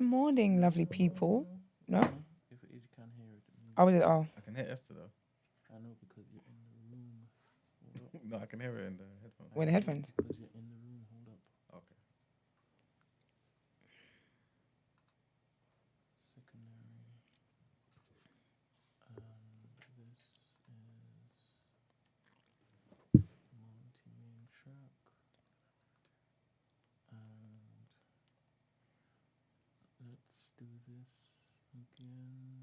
morning, lovely people. No? If it is, you can't hear it. Oh, was it? Oh. I can hear Esther though. I know because you're in the room. No, I can hear it in the headphones. We're in the headphones. Because you're in the room. Hold up. Okay. Secondary. And this is multi-main track. And let's do this again.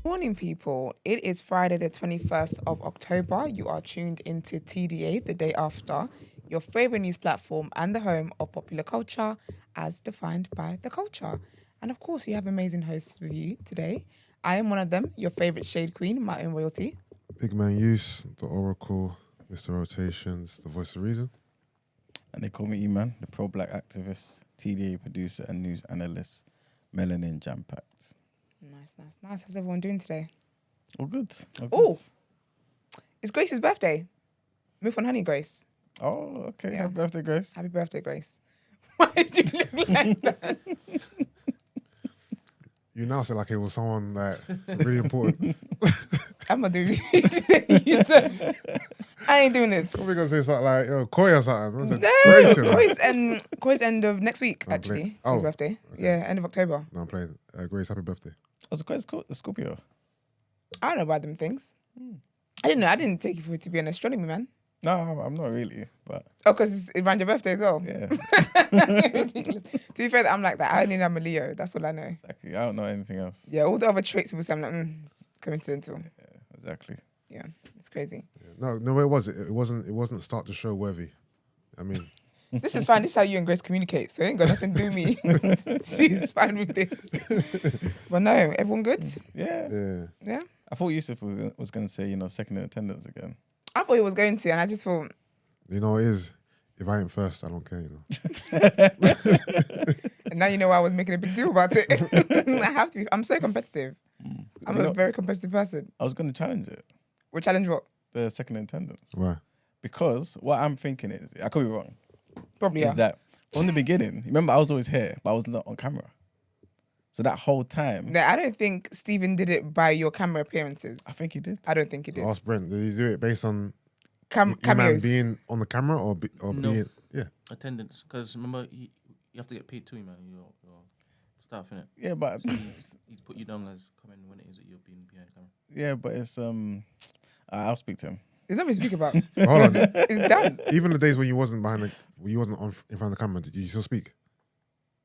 Morning, people. It is Friday, the 21st of October. You are tuned into TDA, the day after, your favorite news platform and the home of popular culture as defined by the culture. And of course, you have amazing hosts with you today. I am one of them, your favorite shade queen, Martin Royalty. Big Man Use, the Oracle, Mr. Rotations, the Voice of Reason. And they call me E-Man, the pro-black activist, TDA producer and news analyst, melanin jam-packed. Nice. How's everyone doing today? All good. Oh, it's Grace's birthday. Move on, honey, Grace. Oh, okay. Yeah. Happy birthday, Grace. Happy birthday, Grace. Why did you look like that? You now say like it was someone like really important. I'm not doing this. You said, I ain't doing this. What are we going to say something like, Koi or something? No, Grace, you know? Koi's end of next week, I'm actually. playing. His Oh, birthday. okay. Yeah, end of October. No, I'm playing. Grace, happy birthday. Was it quite a Scorpio? I don't know about them things. I didn't know. I didn't take you for it to be an astronomy man. No, I'm not really, but Oh, because it's around your birthday as well. yeah, Ridiculous. To be fair, I'm like that. I only know I'm a Leo. That's all I know. exactly. I don't know anything else. Yeah, all the other traits people say, I'm like, it's coincidental. Yeah, exactly. Yeah, it's crazy. Yeah. No, it was. It wasn't start the show worthy. I mean, This is fine. This is how you and Grace communicate. So it ain't got nothing to do with me. She's fine with this. But no, everyone good? Yeah. yeah. Yeah. I thought Yusuf was going to say, second in attendance again. I thought he was going to, and I just thought, You know what it is? If I ain't first, I don't care, you know. and now you know why I was making a big deal about it. I have to be. I'm so competitive. I'm a very competitive person. I was going to challenge it, We'll challenge what? the second in attendance. Why? Because what I'm thinking is, I could be wrong, Probably, yeah. is that from the beginning, remember I was always here, but I was not on camera. So that whole time, No, I don't think Stephen did it by your camera appearances. I think he did. I don't think he did. Ask Brent. Did he do it based on Cameos. man being on the camera or No. being? Yeah. Attendance. Because remember, you have to get paid too, man. Your staff, innit? Yeah, but He's put you down as coming when it is that you're being behind the camera. yeah, but it's I'll speak to him. There's nothing to speak about. Hold on. It's done. Even the days when you wasn't when you wasn't in front of the camera, did you still speak?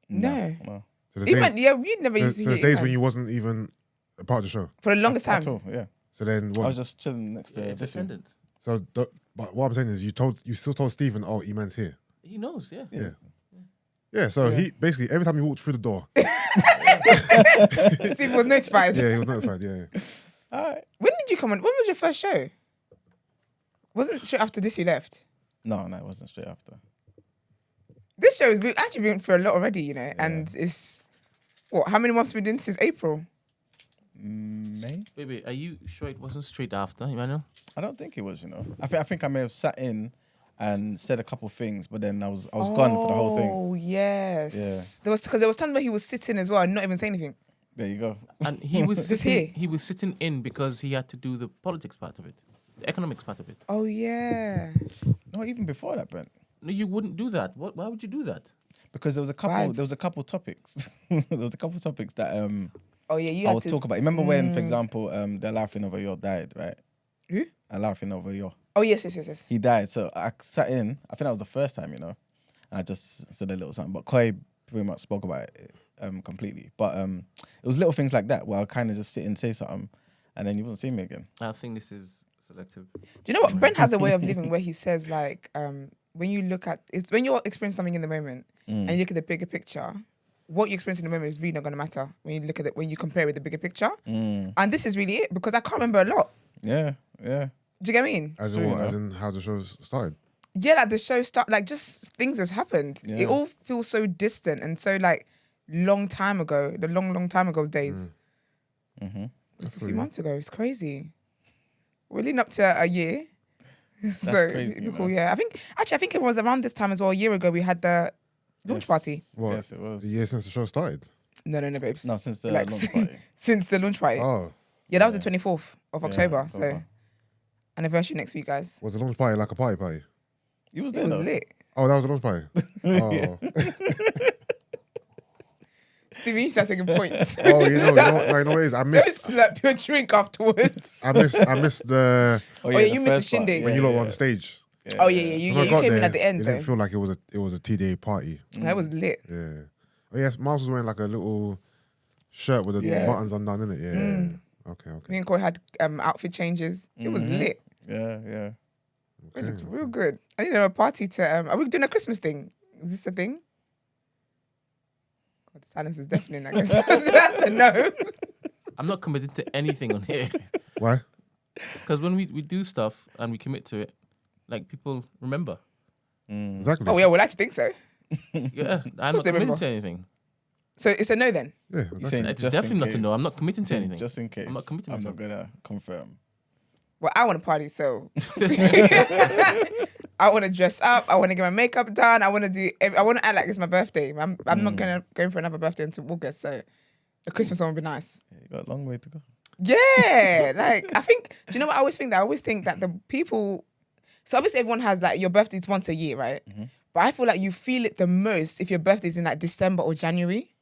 No. So the Even, days, yeah, we never so used to there's hear days it, when you wasn't even a part of the show. for the longest time. At all, yeah. So then I what? was just chilling next to It's this one. attendance. So, but what I'm saying is, you still told Stephen, oh, E-Man's here. He knows, yeah. Yeah. Yeah. So he basically every time he walked through the door, Stephen was notified. yeah, he was notified. Yeah. All right. When did you come on? When was your first show? Wasn't straight after this you left? No, it wasn't straight after. This show has actually been for a lot already, and it's, what, how many months we've been in since April? May? Baby, are you sure it wasn't straight after, Emmanuel? I don't think it was, I think I may have sat in and said a couple things, but then I was gone for the whole thing. Oh, yes. Yeah. There was time where he was sitting as well and not even saying anything. There you go. And he was Just sitting, here. he was sitting in because he had to do the politics part of it, the economics part of it. Oh, yeah. No, even before that, Brent. No, you wouldn't do that. Why would you do that? Because there was a couple. Vibes. There was a couple topics. There was a couple topics that Oh, yeah, you I had would to talk about. Remember when, for example, the laughing over your died, right? Who? Laughing over your. Oh, yes. He died, so I sat in. I think that was the first time, and I just said a little something. But Koi pretty much spoke about it completely. But it was little things like that where I kind of just sit and say something, and then you wouldn't see me again. I think this is selective. Do you know what? Brent has a way of living where he says, like, when you look at, it's when you're experiencing something in the moment and you look at the bigger picture, what you experience in the moment is really not going to matter when you look at it, when you compare it with the bigger picture. And this is really it, because I can't remember a lot. Yeah. Do you get what I mean? As in what? As in how the show started. Yeah, like the show start, like just things has happened. Yeah. It all feels so distant and so like long time ago, the long time ago days. Mm-hmm. Just a feel few you. months ago. It's crazy. We're leading up to a year. So crazy, it'd be you cool, know. yeah. I think it was around this time as well. A year ago, we had the launch party. What? Yes, it was. The year since the show started. No, babes. No, since the Like, launch party. since the launch party. Oh, Yeah, that was Yeah. the 24th of Yeah, October. So October. anniversary next week, guys. was the launch party like a party? He was It there was though. lit. Oh, that was the launch party. Oh, Stevie, you start taking points. oh, you know what it is. I Don't missed slap your drink afterwards. I missed the Oh, yeah, you the missed the first part. shindig. when you lot were on stage. Oh yeah. You When I got came in there, at the end it though. didn't feel like it was a T-Day party. That was lit. Yeah. Oh yes, Miles was wearing like a little shirt with the Yeah. buttons undone in it. Yeah. Okay. Me and Corey had outfit changes. It was lit. Yeah. It looked real good. I didn't know a party to. Are we doing a Christmas thing? Is this a thing? God, the silence is deafening. I guess that's a no. I'm not committed to anything on here Why? because when we do stuff and we commit to it, like people remember. Exactly. Oh yeah, well I actually think so. Yeah, I'm course not they remember. committed to anything. So it's a no then. Yeah. You're Exactly. saying It's just definitely in not to know. I'm case. not committing to You're saying anything. Just in case. I'm not committing I'm to not gonna confirm. Well, I want to party, so I want to dress up. I want to get my makeup done. I want to do. I want to act like it's my birthday. I'm not going for another birthday until August, so a Christmas one would be nice. Yeah, you got a long way to go. Yeah, like I think. Do you know what I always think? That I always think that the people. So obviously everyone has like your birthday's once a year, right? But I feel like you feel it the most if your birthday's in like December or January.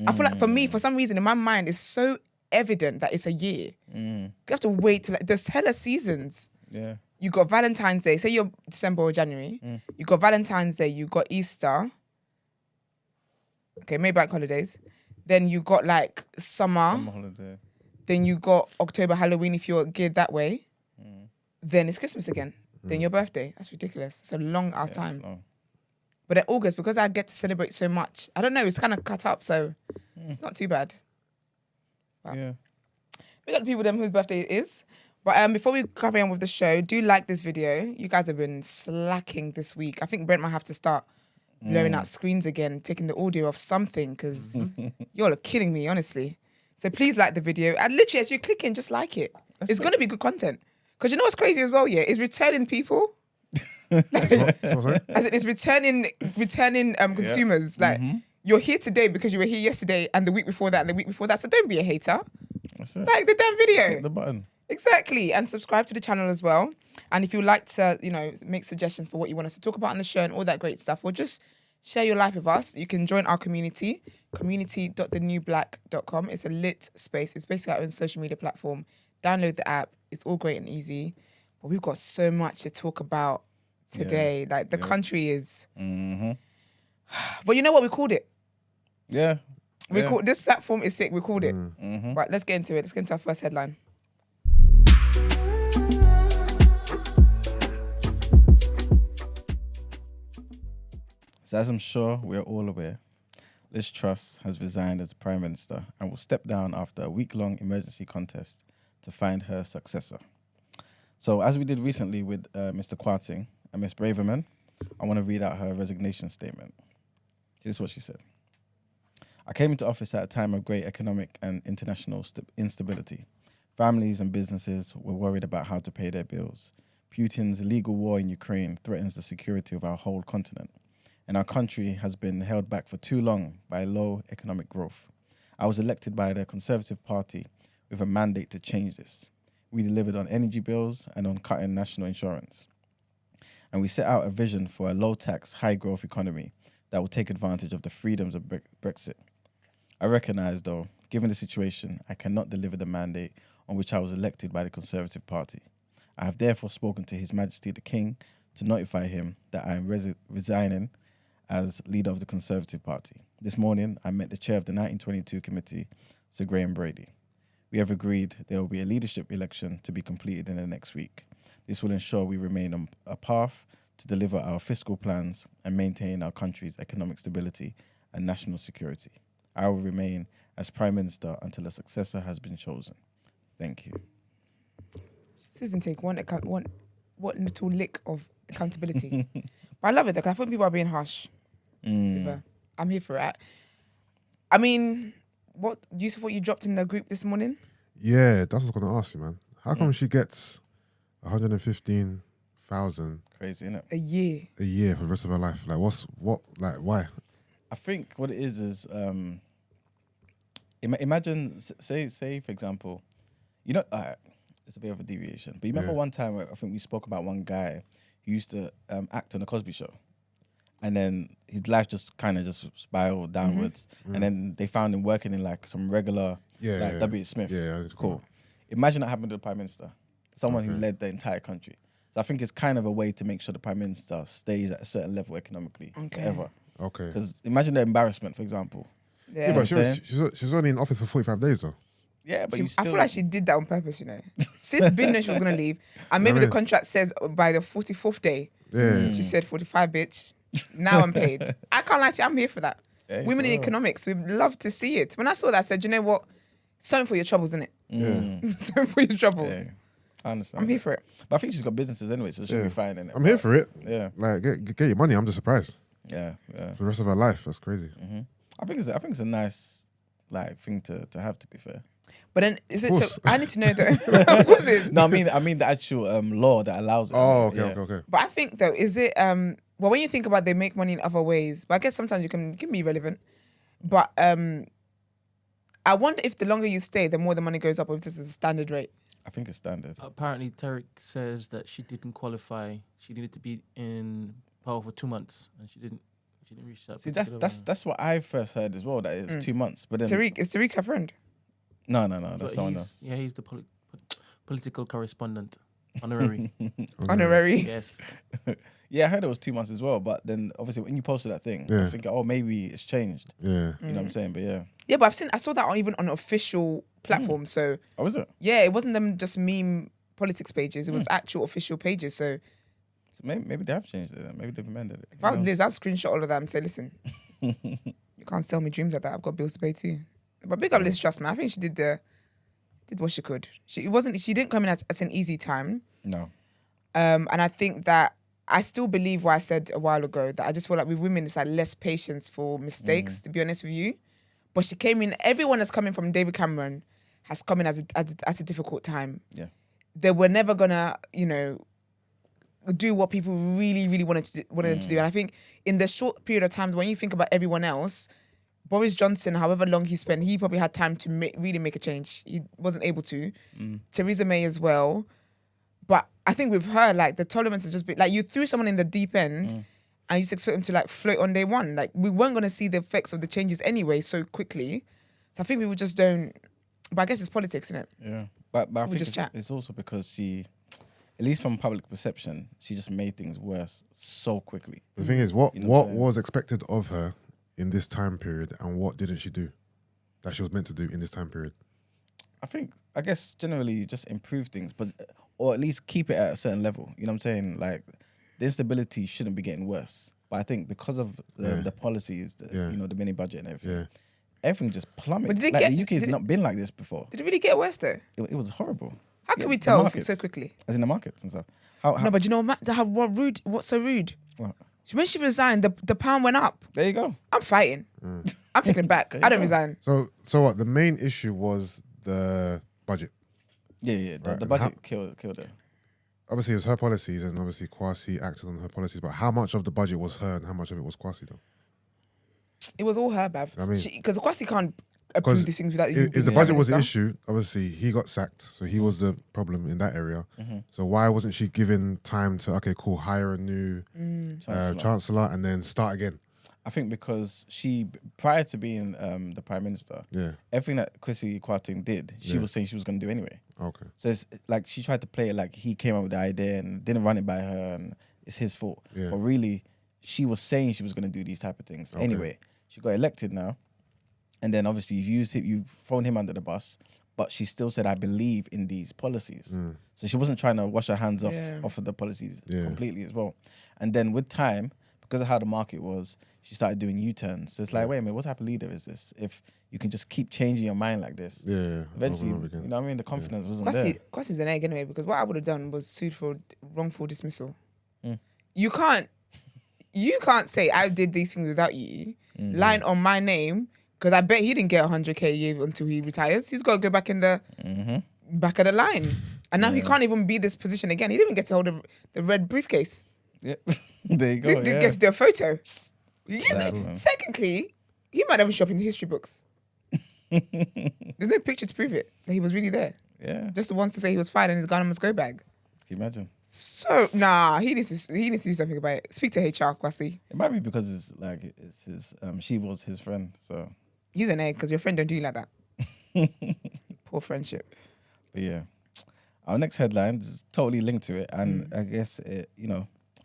I feel like for me, for some reason, in my mind, it's so evident that it's a year. You have to wait till like there's hella seasons. Yeah. You got Valentine's Day. Say you're December or January. You got Valentine's Day. You got Easter. Okay, maybe bank holidays. Then you got like summer. Summer holiday. Then you got October, Halloween if you're geared that way. Then it's Christmas again. Then your birthday. That's ridiculous. It's a long ass Yeah, time. it's long. But at August, because I get to celebrate so much, I don't know, it's kind of cut up, so it's not too bad. Wow. Yeah. We got the people them whose birthday it is. But before we carry on with the show, do like this video. You guys have been slacking this week. I think Brent might have to start blurring out screens again, taking the audio off something, because y'all are killing me, honestly. So please like the video. And literally, as you click in, just like it. It's going to be good content. Because you know what's crazy as well, yeah? Is returning people. What was that? As it is returning consumers. Like, you're here today because you were here yesterday and the week before that and the week before that. So don't be a hater. That's it. Like the damn video. Hit the button. Exactly. And subscribe to the channel as well. And if you'd like to, make suggestions for what you want us to talk about on the show and all that great stuff, or just share your life with us, you can join our community, community.thenewblack.com. It's a lit space. It's basically our own social media platform. Download the app. It's all great and easy. But we've got so much to talk about today. Like the country is... But you know what we called it? Yeah. We called this platform is sick. We called it. Right, let's get into it. Let's get into our first headline. So as I'm sure we're all aware, Liz Truss has resigned as Prime Minister and will step down after a week-long emergency contest to find her successor. So as we did recently with Mr. Quarting and Ms. Braverman, I want to read out her resignation statement. Here's what she said. I came into office at a time of great economic and international instability. Families and businesses were worried about how to pay their bills. Putin's illegal war in Ukraine threatens the security of our whole continent, and our country has been held back for too long by low economic growth. I was elected by the Conservative Party with a mandate to change this. We delivered on energy bills and on cutting national insurance. And we set out a vision for a low-tax, high-growth economy that will take advantage of the freedoms of Brexit. I recognise, though, given the situation, I cannot deliver the mandate on which I was elected by the Conservative Party. I have therefore spoken to His Majesty the King to notify him that I am resigning as leader of the Conservative Party. This morning, I met the chair of the 1922 committee, Sir Graham Brady. We have agreed there will be a leadership election to be completed in the next week. This will ensure we remain on a path to deliver our fiscal plans and maintain our country's economic stability and national security. I will remain as Prime Minister until a successor has been chosen. Thank you. This isn't take one what little lick of accountability. But I love it though, 'cause I think people are being harsh. with her. I'm here for it. I mean, what Yusuf, what you dropped in the group this morning? Yeah, that's what I was going to ask you, man. How come she gets 115,000 Crazy, innit? A year. a year for the rest of her life? Like, why? I think what it is imagine, say for example, you know, it's a bit of a deviation, but you remember one time where I think we spoke about one guy who used to act on the Cosby Show, and then his life just kind of just spiraled downwards, and then they found him working in like some regular, W. Smith. Yeah, cool. Imagine that happened to the Prime Minister, someone who led the entire country. So I think it's kind of a way to make sure the Prime Minister stays at a certain level economically forever. Okay. Because imagine the embarrassment, for example. Yeah, but she's only in office for 45 days though. Yeah, but I feel like she did that on purpose, you know. Sis been knowing she was going to leave. And maybe the contract says by the 44th day. Yeah. She said 45, bitch. Now I'm paid. I can't lie to you, I'm here for that. Yeah, Women in economics, we'd love to see it. When I saw that, I said, you know what? Something for your troubles, isn't it? Yeah. Something for your troubles. Yeah, I understand. I'm here for it. But I think she's got businesses anyway, so she'll be fine in it. I'm here for it. Yeah. Like, get your money. I'm just surprised. Yeah. For the rest of her life, that's crazy. I think it's a nice like thing to have, to be fair. But then, is it so? I need to know that. Was it? No, I mean the actual law that allows it. Oh, Yeah. okay. But I think though, is it? Well, when you think about, they make money in other ways. But I guess sometimes you can be relevant. But I wonder if the longer you stay, the more the money goes up, or if this is a standard rate. I think it's standard. Apparently, Tarek says that she didn't qualify. She needed to be in power for 2 months, and she didn't reach that. See, that's what I first heard as well. That it was 2 months, but then Is Tariq her friend? No, that's someone else. Yeah, he's the political correspondent, honorary. Honorary. Yes. Yeah, I heard it was 2 months as well. But then obviously when you posted that thing, I think, maybe it's changed. Yeah. You know what I'm saying? But yeah. Yeah, but I saw that even on official platforms. So Oh, is it? yeah, it wasn't them just meme politics pages. It was actual official pages. So So maybe they have changed it. Maybe they've amended it. if I was Liz, I'd screenshot all of that and say, listen, you can't sell me dreams like that. I've got bills to pay too. But big up Liz Truss, man. I think she did what she could. She didn't come in at an easy time. No. And I think that I still believe what I said a while ago, that I just feel like with women, it's like less patience for mistakes, to be honest with you. But she came in, everyone that's coming from David Cameron has come in at a difficult time. Yeah. They were never gonna, do what people really, really wanted them to do. And I think in the short period of time, when you think about everyone else, Boris Johnson, however long he spent, he probably had time to really make a change. He wasn't able to. Theresa May as well. But I think with her, like, the tolerance has just been, like, you threw someone in the deep end and you just expect them to, like, float on day one. Like, we weren't going to see the effects of the changes anyway so quickly. So I think people just don't, but I guess it's politics, isn't it? Yeah. But I think just chat. it's also because she, at least from public perception, she just made things worse so quickly. The thing is, what You know what I'm saying? was expected of her in this time period, and what didn't she do that she was meant to do in this time period? I guess generally just improve things, but or at least keep it at a certain level. You know what I'm saying? Like, the instability shouldn't be getting worse. But I think because of the policies, the mini budget and everything, everything just plummeted. But did it like, get- the UK has did it- not been like this before. Did it really get worse though? It was horrible. How can Yeah, we the tell markets. so quickly? As in the markets and stuff. How No, but you know what's so rude? What? When she resigned, the pound went up. There you go. I'm fighting. I'm taking it back. There I you don't go. resign. So what? The main issue was the budget. Yeah. Right, The and budget killed it. Obviously, it was her policies, and obviously Kwasi acted on her policies. But how much of the budget was her, and how much of it was Kwasi, though? It was all her, Bav. I mean- Because of course he can't approve these things without you. If being the the budget was the minister. issue, obviously he got sacked, so he was the problem in that area. So why wasn't she given time to hire a new chancellor and then start again? I think because she, prior to being the Prime Minister, everything that Kwasi Kwarteng did, she was saying she was going to do anyway. Okay. So it's like she tried to play it like he came up with the idea and didn't run it by her and it's his fault. Yeah. But really, she was saying she was going to do these type of things. Anyway, she got elected now. And then obviously you've thrown him under the bus, but she still said, I believe in these policies. So she wasn't trying to wash her hands off of the policies completely as well. And then with time, because of how the market was, she started doing U-turns. So it's like, wait a minute, what type of leader is this? If you can just keep changing your mind like this, eventually, over and over again. you know what I mean? The confidence wasn't there. Kwasi's an egg anyway, because what I would have done was sued for wrongful dismissal. Mm. You can't say I did these things without you, lying on my name, because I bet he didn't get 100k a year until he retires. He's got to go back in the back of the line. And now he can't even be this position again. He didn't even get to hold the red briefcase. Yeah. There you go. Didn't get to do a photo. Exactly. Secondly, he might have a shop in the history books. There's no picture to prove it, that he was really there. Yeah. Just the ones to say he was fired and his Ghana must go bag. Can you imagine? So, he needs to do something about it. Speak to HR, Kwasi. It might be because it's his she was his friend, so He's an egg because your friend don't do you like that. Poor friendship. but yeah. Our next headline is totally linked to it, and I guess it,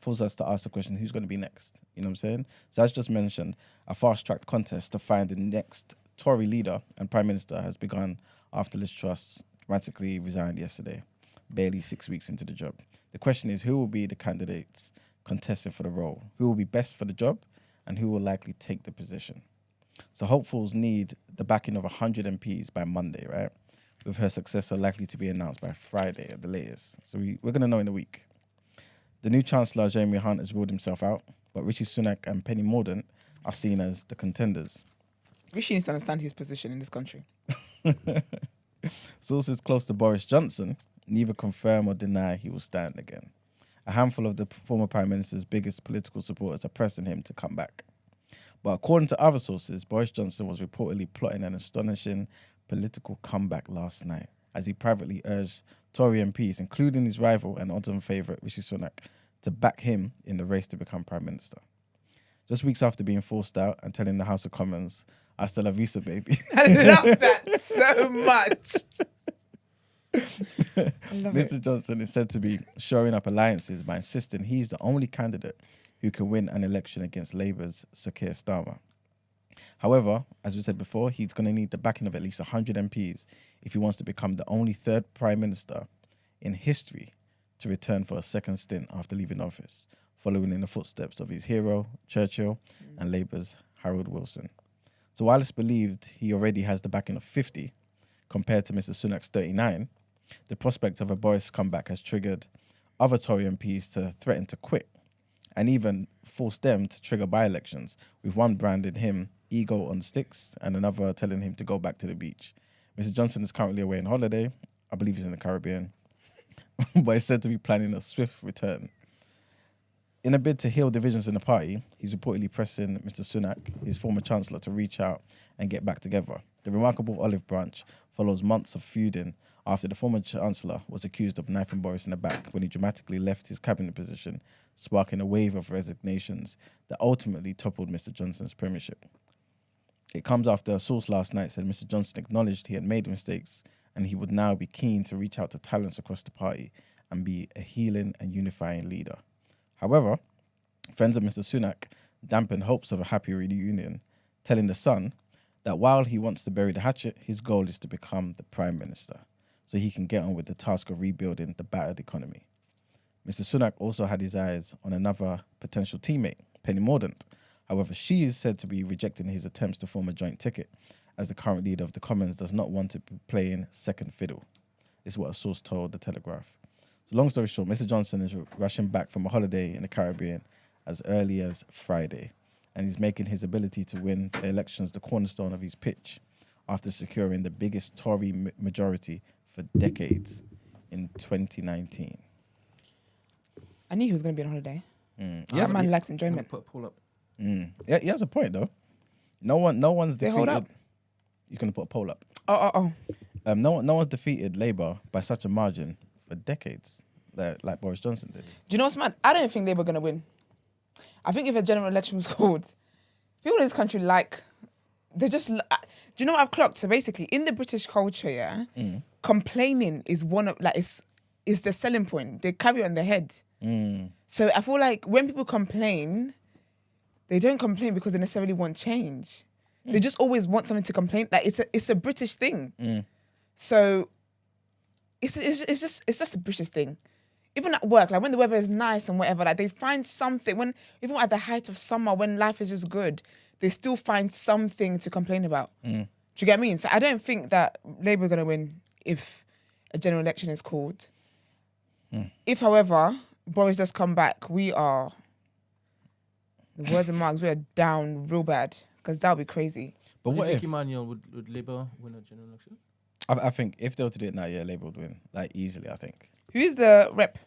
forces us to ask the question, who's going to be next? You know what I'm saying? So as just mentioned, a fast-tracked contest to find the next Tory leader and Prime Minister has begun after Liz Truss dramatically resigned yesterday, barely 6 weeks into the job. The question is, who will be the candidates contesting for the role? Who will be best for the job, and who will likely take the position? So hopefuls need the backing of 100 MPs by Monday, right? With her successor likely to be announced by Friday at the latest. So we're going to know in a week. The new Chancellor, Jeremy Hunt, has ruled himself out, but Rishi Sunak and Penny Mordaunt are seen as the contenders. Rishi needs to understand his position in this country. Sources close to Boris Johnson neither confirm or deny he will stand again. A handful of the former Prime Minister's biggest political supporters are pressing him to come back. But according to other sources, Boris Johnson was reportedly plotting an astonishing political comeback last night as he privately urged Tory MPs, including his rival and odds-on favourite Rishi Sunak, to back him in the race to become Prime Minister. Just weeks after being forced out and telling the House of Commons, "Hasta la vista, baby." I love that so much. I love Mr. it. Johnson is said to be shoring up alliances by insisting he's the only candidate who can win an election against Labour's Sir Keir Starmer. However, as we said before, he's going to need the backing of at least 100 MPs if he wants to become the only third Prime Minister in history to return for a second stint after leaving office, following in the footsteps of his hero, Churchill, and Labour's Harold Wilson. So while it's believed he already has the backing of 50, compared to Mr. Sunak's 39, the prospect of a Boris comeback has triggered other Tory MPs to threaten to quit and even force them to trigger by-elections, with one branding him ego on sticks and another telling him to go back to the beach. Mr. Johnson is currently away on holiday. I believe he's in the Caribbean, but is said to be planning a swift return. In a bid to heal divisions in the party, he's reportedly pressing Mr. Sunak, his former chancellor, to reach out and get back together. The remarkable olive branch follows months of feuding after the former chancellor was accused of knifing Boris in the back when he dramatically left his cabinet position, sparking a wave of resignations that ultimately toppled Mr. Johnson's premiership. It comes after a source last night said Mr. Johnson acknowledged he had made mistakes and he would now be keen to reach out to talents across the party and be a healing and unifying leader. However, friends of Mr. Sunak dampened hopes of a happy reunion, telling The Sun that while he wants to bury the hatchet, his goal is to become the Prime Minister so he can get on with the task of rebuilding the battered economy. Mr. Sunak also had his eyes on another potential teammate, Penny Mordaunt. However, she is said to be rejecting his attempts to form a joint ticket, as the current leader of the Commons does not want to be playing second fiddle. This is what a source told The Telegraph. So long story short, Mr. Johnson is rushing back from a holiday in the Caribbean as early as Friday, and he's making his ability to win the elections the cornerstone of his pitch after securing the biggest Tory majority for decades in 2019. I knew he was going to be on holiday. Yes, That man likes enjoyment. Put a pull up. Yeah, he has a point though. No one's They defeated. hold up. He's gonna put a poll up. Oh. No one's defeated Labour by such a margin for decades, like Boris Johnson did. Do you know what's mad? I don't think Labour are going to win. I think if a general election was called, people in this country they just. Do you know what I've clocked? So basically, in the British culture, yeah, complaining is one of is the selling point. They carry it on their head. So I feel like when people complain, they don't complain because they necessarily want change. They just always want something to complain. Like it's a British thing. So it's just a British thing. even at work, like when the weather is nice and whatever, like they find something. When even at the height of summer, when life is just good, they still find something to complain about. Do you get what I mean? So I don't think that Labour are going to win if a general election is called. If, however, Boris does come back, we are, the words of Marx, we are down real bad because that would be crazy. But What what do you if? think, Emmanuel, would Labour win a general election? I think if they were to do it now, yeah, Labour would win, like easily. I think. Who is the rep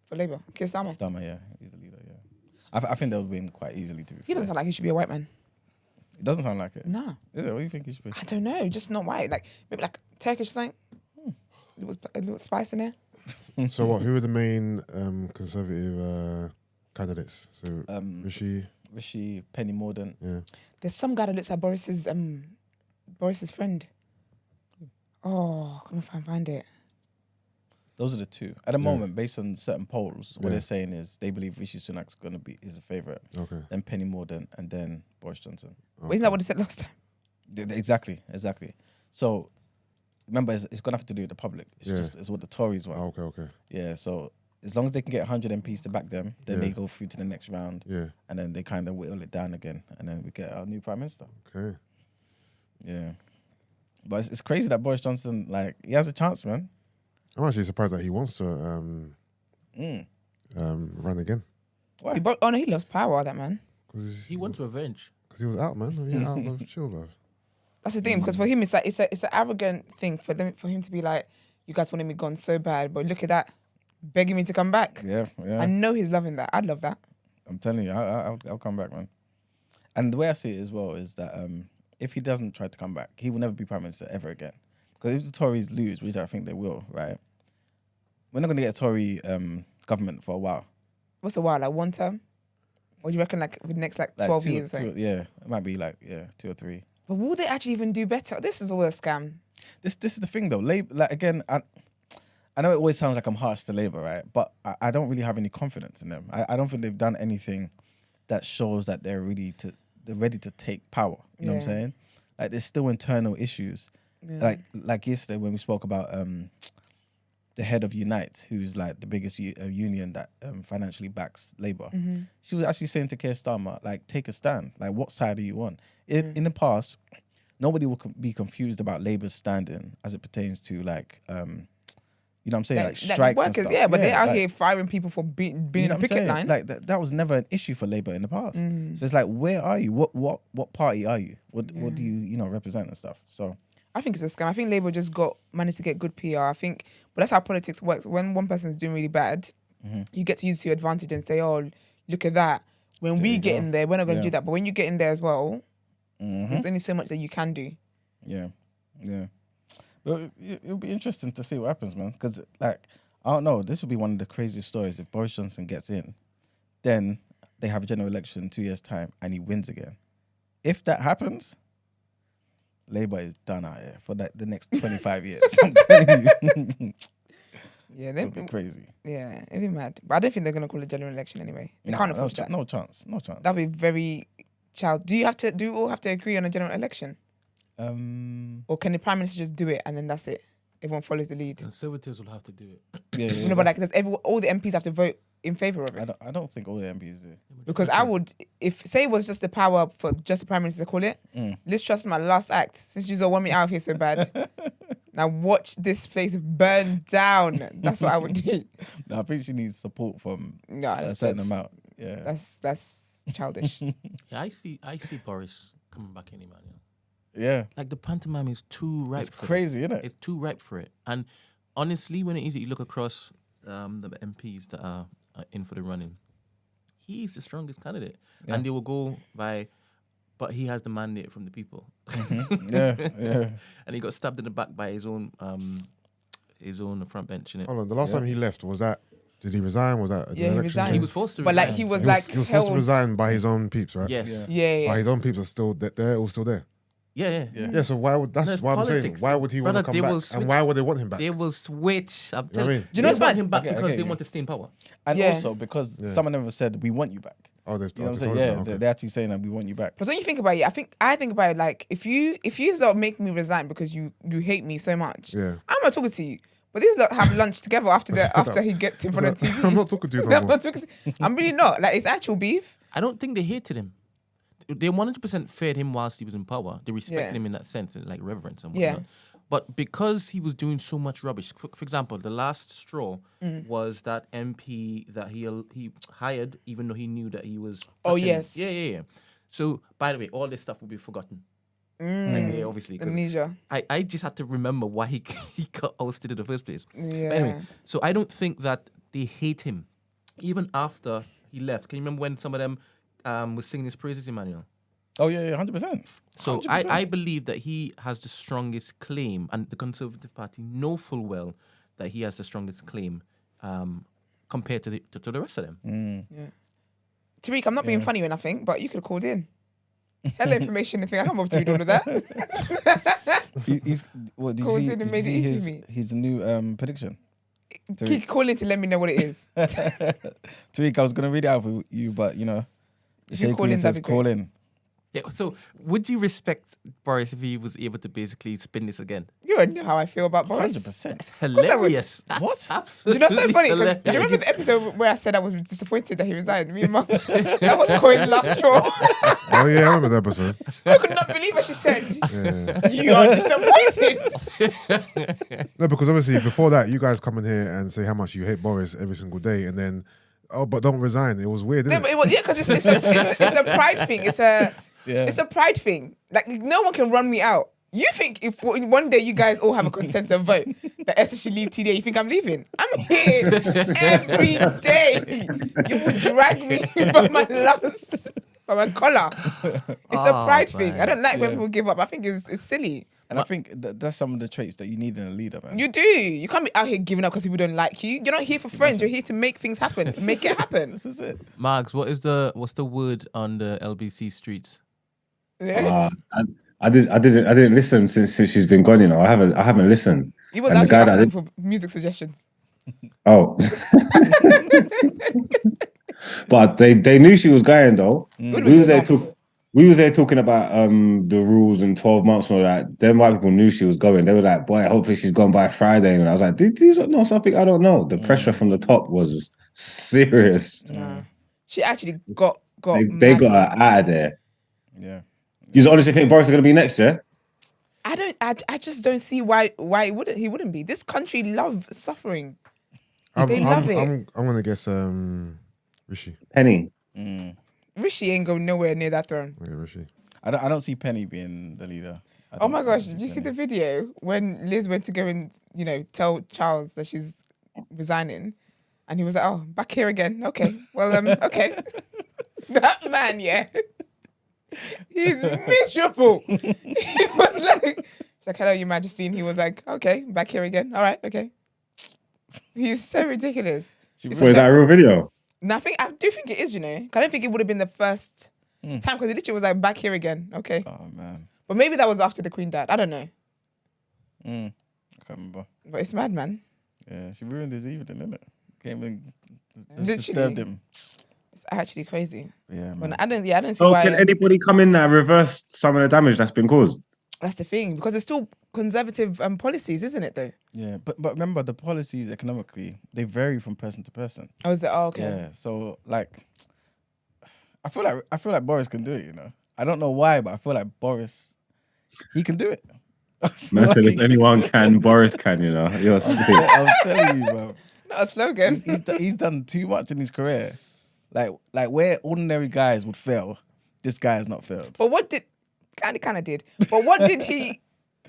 for Labour? Keir Starmer. Starmer, yeah, he's the leader. Yeah, I think they would win quite easily. To be He fair. doesn't sound like he should be a white man. It doesn't sound like it. Nah. Is it? What do you think he should be? I don't know, just not white. Like maybe like Turkish something. A little spice in there. So what? Who are the main Conservative candidates? So Rishi, Penny Mordaunt. yeah, There's some guy that looks like Boris's friend. Oh, come if I can find it. Those are the two at the moment, based on certain polls. What they're saying is they believe Rishi Sunak's is a favourite. okay. Then Penny Mordaunt, and then Boris Johnson. Well, isn't that what they said last time? Exactly. So remember, it's gonna have to do with the public. It's what the Tories want. Okay. Yeah. So as long as they can get 100 MPs to back them, then they go through to the next round. Yeah. And then they kind of whittle it down again, and then we get our new prime minister. Okay. Yeah. But it's crazy that Boris Johnson, like, he has a chance, man. I'm actually surprised that he wants to run again. Why? Oh no, he loves power, that man. Because He wants revenge. he was out, man. He out of chill, love. That's the thing, because for him it's like it's an arrogant thing for him to be like, you guys wanted me gone so bad, but look at that, begging me to come back. Yeah. I know he's loving that. I'd love that. I'm telling you, I'll come back, man. And the way I see it as well is that if he doesn't try to come back, he will never be prime minister ever again. Because if the Tories lose, which I think they will, right? We're not going to get a Tory government for a while. What's a while, like one term? Or do you reckon like the next like 12 years? Yeah, it might be like 2 or 3. But will they actually even do better? This is all a scam. This is the thing though. Labour, like again, I know it always sounds like I'm harsh to Labour, right? But I don't really have any confidence in them. I don't think they've done anything that shows that they're ready to take power. You know what I'm saying? Like there's still internal issues. Yeah. Like yesterday when we spoke about the head of Unite, who's like the biggest union that financially backs Labour. She was actually saying to Keir Starmer, like, take a stand. Like, what side are you on? In the past, nobody will be confused about Labour's standing as it pertains to like, you know what I'm saying, like strikes workers, and stuff. but they're out like, here firing people for being you in know a what I'm picket saying? line. Like that was never an issue for Labour in the past. So it's like, where are you? What party are you? What do you represent and stuff? So I think it's a scam. I think Labour just managed to get good PR. I think, but that's how politics works. When one person's doing really bad, you get to use to your advantage and say, "Oh, look at that." When we get in there, we're not going to do that. But when you get in there as well, there's only so much that you can do. Yeah. But it'll be interesting to see what happens, man. Because like, I don't know. This would be one of the craziest stories if Boris Johnson gets in, then they have a general election in 2 years' time and he wins again. If that happens, Labour is done out here for the next 25 years. I'm telling you. Yeah, It'll be crazy. Yeah, it'd be mad. But I don't think they're going to call a general election anyway. They can't afford that. No chance. That'd be very child. Do we all have to agree on a general election? Or can the Prime Minister just do it and then that's it? Everyone follows the lead. Conservatives will have to do it. Yeah. No, but like, all the MPs have to vote in favour of it. I don't think all the MPs do. Because I would, if say it was just the power for just the Prime Minister to call it, Liz Truss is my last act. Since you all want me out of here so bad, now watch this place burn down. That's what I would do. No, I think she needs support from No, a certain amount. Yeah, that's childish. Yeah, I see Boris coming back in, Emmanuel. Yeah, Like the pantomime is too ripe. it's for crazy, it. isn't it? It's too ripe for it. And honestly, when it is, you look across the MPs that are in for the running, he's the strongest candidate, and they will go by. But he has the mandate from the people. Yeah. And he got stabbed in the back by his own front bench. Innit? Hold on. The last time he left, was that? Did he resign? Was that? Yeah, he resigned. He was forced to But resign. like he was He like was held. forced to resign by his own peeps, right? Yes. Yeah. But his own peeps are still they're all still there. Yeah. Yeah. So why would No, that's it's why I'm saying politics. why would he want to Brother, come they will back switch. and why would they want him back? They will switch. I'm You know what I telling mean? you. Do you know They what's want mad? him back Okay, because they you. want to stay in power. And Yeah. also because some of them have said we want you back. Oh, they've You know what I'm saying? told him Yeah, that, okay. they're actually saying that we want you back. But when you think about it, I think about it like if you not make me resign because you hate me so much, Yeah. I'm not talking to you. But these lot have lunch together after he gets in front of TV. I'm not talking to you I'm no more. not talking I'm really not. Like, it's actual beef. I don't think they hated him. They 100% feared him whilst he was in power. They respected Yeah. him in that sense, and like reverence and Yeah. whatnot. But because he was doing so much rubbish, for example, the last straw was that MP that he hired, even though he knew that he was. Oh, touching- yes. Yeah. So, by the way, all this stuff will be forgotten. Like, yeah, obviously. 'cause Amnesia. I just had to remember why he got ousted in the first place. Yeah. But anyway, so I don't think that they hate him. Even after he left. Can you remember when some of them was singing his praises, Emmanuel? Oh yeah, 100%. So 100%. I believe that he has the strongest claim, and the Conservative Party know full well that he has the strongest claim compared to the rest of them. Yeah. Tariq, I'm not being funny or nothing, but you could have called in. Hella information and thing. I can't bother to read all of that. He's what did Called you see, in and did made you it see easy his for me. his new prediction? Keep calling to let me know what it is. Tariq, I was gonna read it out for you, but you know, the If you Shea call Queen in, says that'd be call great. in. Yeah. So would you respect Boris if he was able to basically spin this again? You already know how I feel about Boris. 100%. It's course I would. hilarious. That's What? Do you absolutely know what's so funny? 'Cause hilarious. do you remember the episode where I said I was disappointed that he resigned? Me and Mark. That was Corin's last straw. Oh yeah, I remember that episode. I could not believe what she said. Yeah. You are disappointed. No, because obviously before that, you guys come in here and say how much you hate Boris every single day, and then but don't resign. It was weird, No, isn't but it? it was, because it's a pride thing. It's a pride thing. Like, no one can run me out. You think if one day you guys all have a consensus vote that Esther should leave TDA, you think I'm leaving? I'm here every day. You will drag me by my lungs, by my collar. It's a Oh, pride thing. I man. don't like when Yeah. people give up. I think it's silly. And I think that's some of the traits that you need in a leader, man. You do. You can't be out here giving up because people don't like you. You're not here for friends. You're here to make things happen. Make it happen. This is it. Margs, what's the word on the LBC streets? Yeah. I didn't listen since she's been gone. You know, I haven't listened. He was And out the here guy that asking for music suggestions. Oh, but they knew she was going though. Good We was with there your we was there talking about the rules and 12 months and all that. Them white people knew she was going. They were like, "Boy, hopefully she's gone by Friday." And I was like, "These don't know something I don't know." The pressure from the top was serious. Nah. She actually got They mad. got her out of there. Yeah. You honestly think Boris is going to be next year? I just don't see why he wouldn't be. This country love suffering. They love it. I'm gonna guess Rishi. Penny. Rishi ain't going nowhere near that throne. Yeah, Rishi. I don't see Penny being the leader. Oh my gosh, did you see the video when Liz went to go and, tell Charles that she's resigning? And he was like, "Oh, back here again. Okay. Well, okay." That man, yeah. He's miserable. He was like, he's like, "Hello, Your Majesty." And he was like, "Okay, back here again. All right, okay." He's so ridiculous. Wait, is that a real video? No, I do think it is, 'Cause I don't think it would have been the first time, because it literally was like, "Back here again." Okay. Oh man. But maybe that was after the Queen died. I don't know. I can't remember. But it's mad, man. Yeah, she ruined his evening, didn't it? Came and Literally. disturbed him. It's actually crazy. Yeah, But man. I don't see So why. can anybody come in now and reverse some of the damage that's been caused? That's the thing, because it's still conservative policies, isn't it? Though. Yeah, but remember the policies economically they vary from person to person. I was like, "Oh, okay." Yeah, so like, I feel like Boris can do it. You know, I don't know why, but I feel like Boris, he can do it. I feel Man, like he if anyone can, Boris can. You know, you're sick. I'm telling you, bro. Not a slogan. He's done too much in his career. Like where ordinary guys would fail, this guy has not failed. But what did kind of did? But what did he?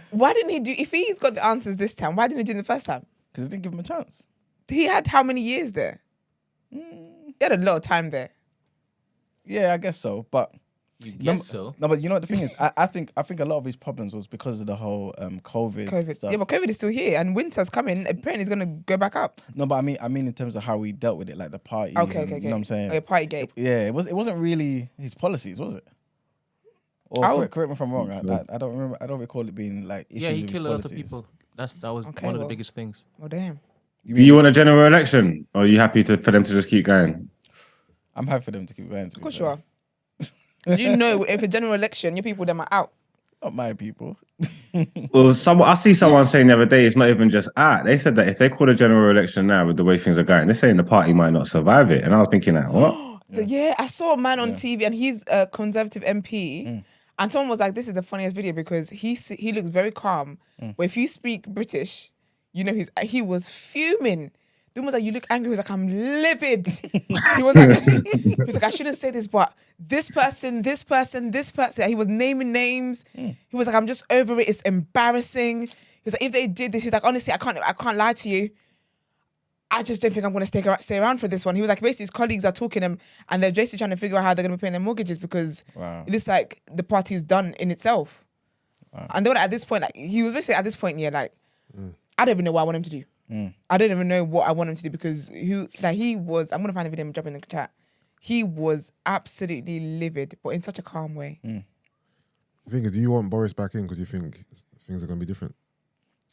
Why didn't he do? If he's got the answers this time, why didn't he do it the first time? Because they didn't give him a chance. He had how many years there? He had a lot of time there. Yeah, I guess so. But Yes, so. no, but you know what the thing is, I think a lot of his problems was because of the whole COVID stuff. Yeah, but COVID is still here, and winter's coming. Apparently, it's gonna go back up. No, but I mean in terms of how we dealt with it, like the party. Okay. You know what I'm saying? Oh, yeah, Partygate. Yeah, it wasn't really his policies, was it? Or Oh. correct me if I'm wrong. I don't remember. I don't recall it being like issues Yeah, he with his killed a lot of policies. people. That was Okay, one of the well. biggest things. Oh damn. Do you want a general election, or are you happy for them to just keep going? I'm happy for them to keep going. Of course you are. Do you know if a general election, your people them are out? Not my people. Well, I see someone saying the other day it's not even just art. They said that if they call a general election now with the way things are going, they're saying the party might not survive it. And I was thinking, like, what? Yeah, I saw a man on TV and he's a Conservative MP. And someone was like, this is the funniest video because he looks very calm. But if you speak British, you know, he was fuming. The woman was like, you look angry. He was like, I'm livid. he was like, I shouldn't say this, but this person. He was naming names. He was like, I'm just over it. It's embarrassing. He was like, if they did this, he's like, honestly, I can't lie to you. I just don't think I'm going to stay around for this one. He was like, basically, his colleagues are talking to him and they're basically trying to figure out how they're going to be paying their mortgages because it looks like the party's done in itself. Wow. And they were like, at this point, like he was basically at this point, I don't even know what I want him to do. I don't even know what I want him to do because he was, I'm going to find a video and drop in the chat. He was absolutely livid, but in such a calm way. The thing is, do you want Boris back in because you think things are going to be different?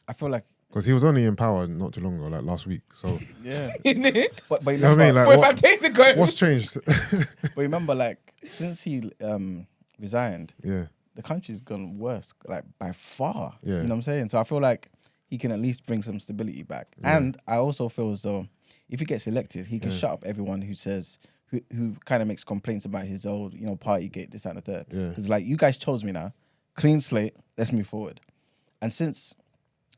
I feel like because he was only in power not too long ago, like last week. So yeah, but you know what I mean, like 45 days ago. What's changed? But remember, like since he resigned, the country's gone worse, like by far. Yeah. You know what I'm saying? So I feel like he can at least bring some stability back. And I also feel as though if he gets elected, he can shut up everyone who says who kind of makes complaints about his old, party gate, this and the third. Because like you guys chose me now, clean slate, let's move forward. And since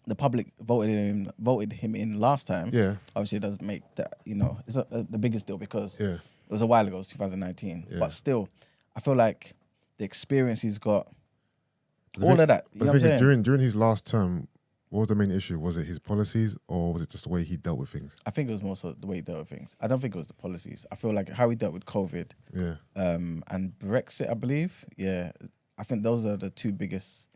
the public voted him in last time, obviously it doesn't make that, it's not the biggest deal because it was a while ago, it was 2019. But still, I feel like the experience he's got, all of that. You know what I'm saying? During his last term, what was the main issue? Was it his policies or was it just the way he dealt with things? I think it was more so the way he dealt with things. I don't think it was the policies. I feel like how he dealt with COVID and Brexit, I believe. Yeah, I think those are the two biggest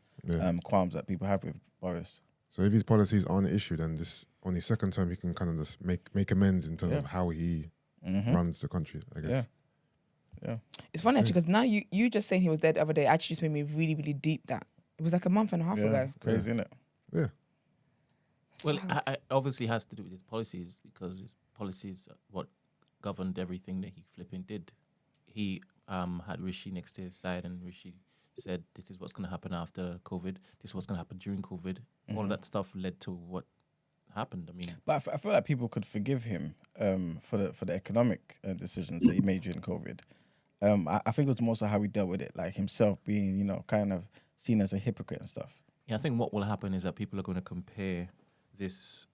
qualms that people have with Boris. So if his policies aren't an issue, then this on his second term, he can kind of just make amends in terms of how he runs the country, I guess. Yeah. It's funny actually because now you just saying he was dead the other day actually just made me really, really deep that. It was like a month and a half ago. It's crazy, isn't it? Yeah. Well, it obviously has to do with his policies because his policies are what governed everything that he flipping did. He had Rishi next to his side and Rishi said, this is what's going to happen after COVID. This is what's going to happen during COVID. All of that stuff led to what happened. I mean, but I feel like people could forgive him for the economic decisions that he made during COVID. I think it was more so how he dealt with it, like himself being, kind of seen as a hypocrite and stuff. Yeah, I think what will happen is that people are going to compare this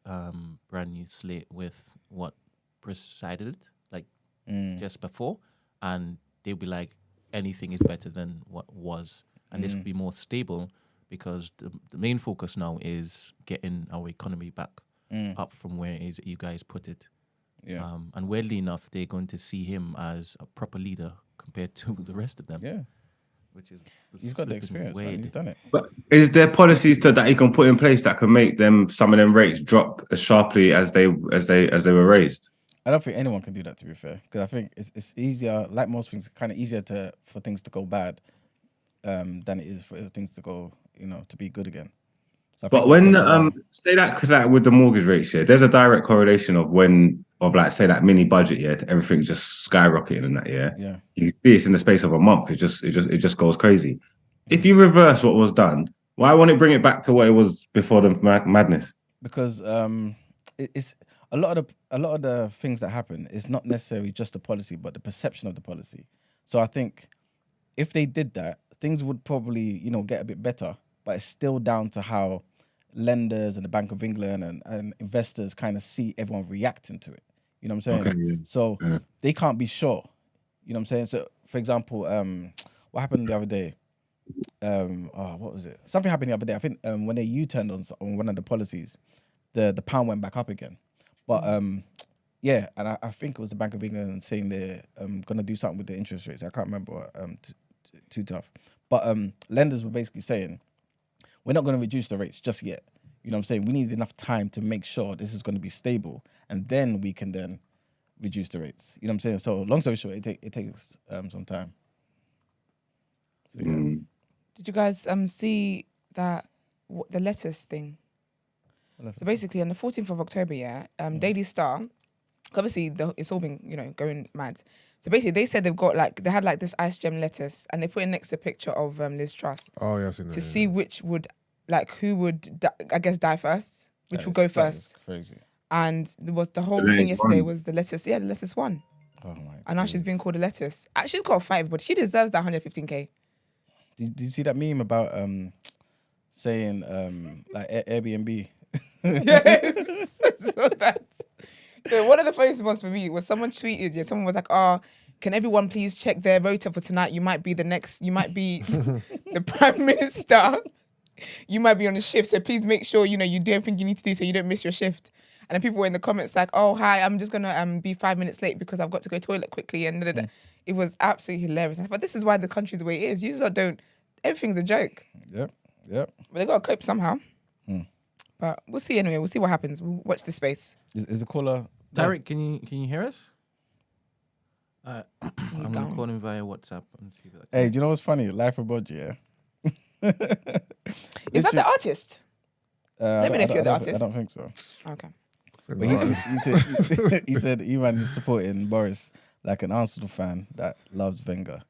brand new slate with what presided it, like just before, and they'll be like, anything is better than what was, and this will be more stable because the main focus now is getting our economy back up from where it is you guys put it. Yeah. And weirdly enough, they're going to see him as a proper leader compared to the rest of them. Yeah. He's got the experience, man. He's done it. But is there policies that he can put in place that can make some of them rates drop as sharply as they were raised? I don't think anyone can do that, to be fair, because I think it's easier, like most things, kind of easier for things to go bad than it is for things to go, to be good again. So but when say that with the mortgage rates, there's a direct correlation of say that mini budget, everything's just skyrocketing and that, yeah. You see this in the space of a month, it just goes crazy. If you reverse what was done, why won't it bring it back to what it was before the madness? Because it's a lot of the things that happen is not necessarily just the policy, but the perception of the policy. So I think if they did that, things would probably get a bit better. But it's still down to how lenders and the Bank of England and investors kind of see everyone reacting to it. You know what I'm saying? Okay, yeah. So they can't be sure. You know what I'm saying? So, for example, what happened the other day? What was it? Something happened the other day. I think when they U-turned on one of the policies, the pound went back up again. But and I think it was the Bank of England saying they're going to do something with the interest rates. I can't remember. Too tough. But lenders were basically saying, we're not going to reduce the rates just yet. You know what I'm saying? We need enough time to make sure this is going to be stable, and then we can then reduce the rates. You know what I'm saying? So long story short, it takes some time. So, yeah. Did you guys see that the lettuce thing? So basically, on the 14th of October, Daily Star, obviously it's all been going mad. So basically, they said they had like this ice gem lettuce, and they put it next to a picture of Liz Truss Oh yeah, I've seen that. to see which would who would die first, which would go first. Crazy. And there was the whole And then thing it's yesterday won. was the lettuce. Yeah, the lettuce won, Oh my. and now she's being called a lettuce. She's got to fight, but she deserves that 115k. Did you see that meme about saying like Airbnb? Yes. So one of the funniest ones for me was someone tweeted, someone was like, can everyone please check their rota for tonight? You might be the Prime Minister. You might be on a shift, so please make sure, you do everything you need to do so you don't miss your shift. And then people were in the comments like, oh, hi, I'm just going to be 5 minutes late because I've got to go toilet quickly. And It was absolutely hilarious. I thought, this is why the country's the way it is. You just everything's a joke. Yep. But they got to cope somehow. But we'll see anyway. We'll see what happens. We'll watch this space. Is the caller... Tarek, can you hear us? I'm gone. gonna call him via WhatsApp and see if that Hey, do you know what's funny? Life of Bodge, yeah? Is that the artist? Let me know if you're the I artist. don't think so. Okay. But he said Iman is supporting Boris like an Arsenal fan that loves Wenger.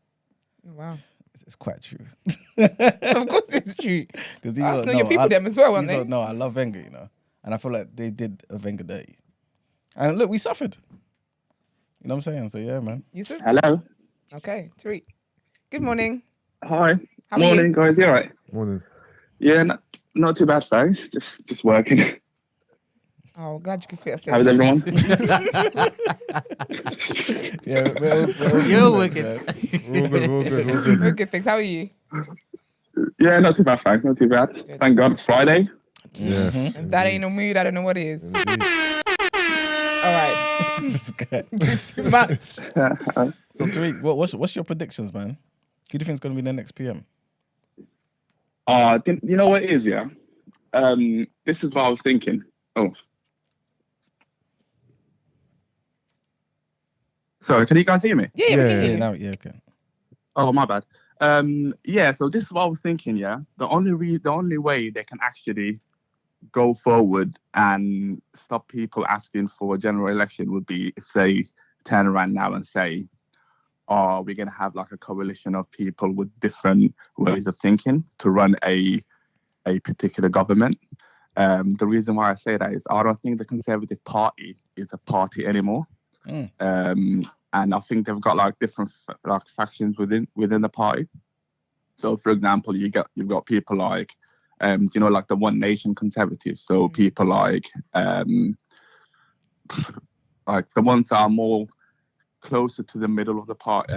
Wow. It's quite true. Of course it's true. Because Arsenal, your people them as well, aren't they? No, I love Wenger, and I feel like they did a Wenger dirty. And look, we suffered. You know what I'm saying? So yeah, man. Yusuf? Hello. Okay, Tariq. Good morning. Hi. How are Morning, you? guys. You all right? Morning. Yeah, not too bad, thanks. Just working. Oh, glad you could fit us How's in. everyone? Yeah, we're all You're good, wicked. man. We're all good. Very good, thanks. How are you? Yeah, not too bad, thanks. Not too bad. Good. Thank God it's Friday. Yes. If that ain't no mood, I don't know what is. Indeed. All right. This guy. Do too much. So Tariq, what's your predictions, man? Who do you think is going to be the next PM? You know what it is, yeah? This is what I was thinking. Oh. Sorry, can you guys hear me? Yeah, we can hear Yeah, you. now, yeah, okay. Oh, my bad. Yeah, so this is what I was thinking, yeah? The only way they can actually go forward and stop people asking for a general election would be if they turn around now and say, oh, we're going to have like a coalition of people with different ways of thinking to run a particular government. The reason why I say that is I don't think the Conservative Party is a party anymore. And I think they've got like different factions within the party. So, for example, you've got people like, like the One Nation Conservatives. So people like the ones that are more closer to the middle of the party,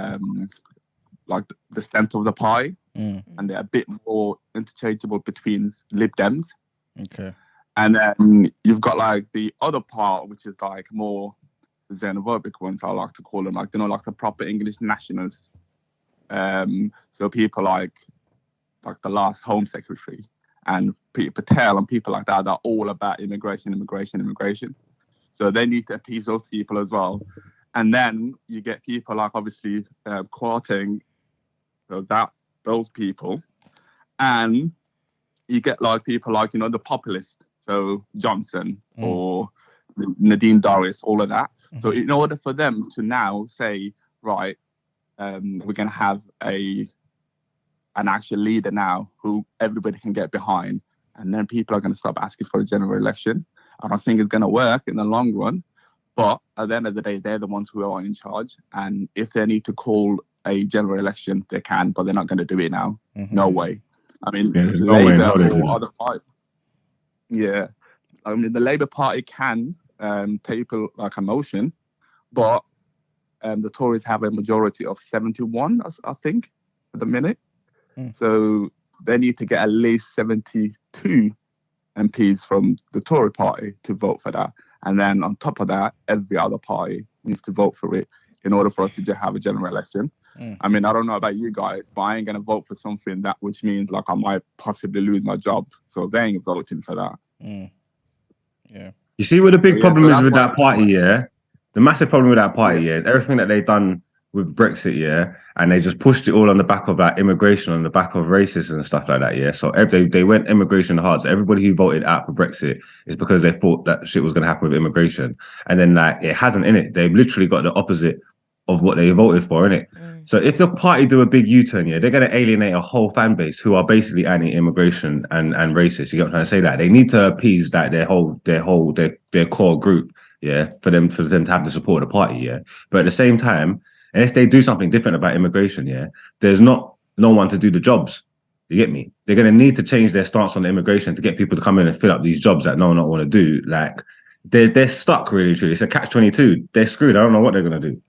like the centre of the party, and they're a bit more interchangeable between Lib Dems. Okay. And then you've got like the other part, which is like more xenophobic ones, I like to call them, like like the proper English nationalists. So people like the last Home Secretary and Peter Patel and people like that are all about immigration. So they need to appease those people as well. And then you get people like obviously quoting those people, and you get like people like the populists, so Johnson or Nadine Dorries, all of that. So in order for them to now say, right, we're going to have an actual leader now who everybody can get behind, and then people are going to stop asking for a general election. I don't think it's going to work in the long run, but at the end of the day, they're the ones who are in charge. And if they need to call a general election, they can, but they're not going to do it now. No way. I mean, there's no way in hell they do or that. other parties. Yeah. I mean, the Labour Party can table like a motion, but the Tories have a majority of 71, I think, at the minute. So they need to get at least 72 MPs from the Tory party to vote for that. And then on top of that, every other party needs to vote for it in order for us to just have a general election. I mean, I don't know about you guys, but I ain't going to vote for something which means like I might possibly lose my job. So they ain't voting for that. Yeah. You see what the big problem so is that's with why- that party, yeah? The massive problem with that party, yeah, is everything that they've done with Brexit, yeah, and they just pushed it all on the back of like immigration, on the back of racism and stuff like that, yeah. So they went immigration hard. So everybody who voted out for Brexit is because they thought that shit was going to happen with immigration, and then like it hasn't in it. They've literally got the opposite of what they voted for, innit? So if the party do a big U-turn, yeah, they're going to alienate a whole fan base who are basically anti-immigration and racist. You get what I'm trying to say? That they need to appease that their core group, yeah, for them to have the support of the party, yeah. But at the same time, unless they do something different about immigration, yeah, there's no one to do the jobs. You get me? They're going to need to change their stance on the immigration to get people to come in and fill up these jobs that no one want to do. Like they're stuck, really, truly. It's a catch-22. They're screwed. I don't know what they're going to do.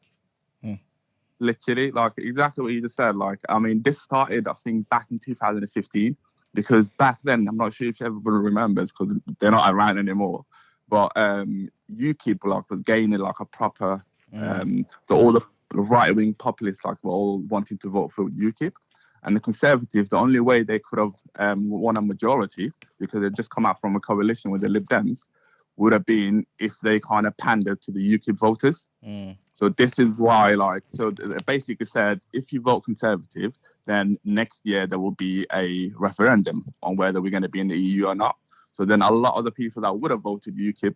Literally, like exactly what you just said. Like, I mean, this started, I think, back in 2015, because back then, I'm not sure if everybody remembers because they're not around anymore. But UKIP like was gaining like a proper. So all the right-wing populists like were all wanting to vote for UKIP, and the Conservatives. The only way they could have won a majority, because they'd just come out from a coalition with the Lib Dems, would have been if they kind of pandered to the UKIP voters. So this is why, like, so they basically said, if you vote Conservative, then next year there will be a referendum on whether we're going to be in the EU or not. So then a lot of the people that would have voted UKIP,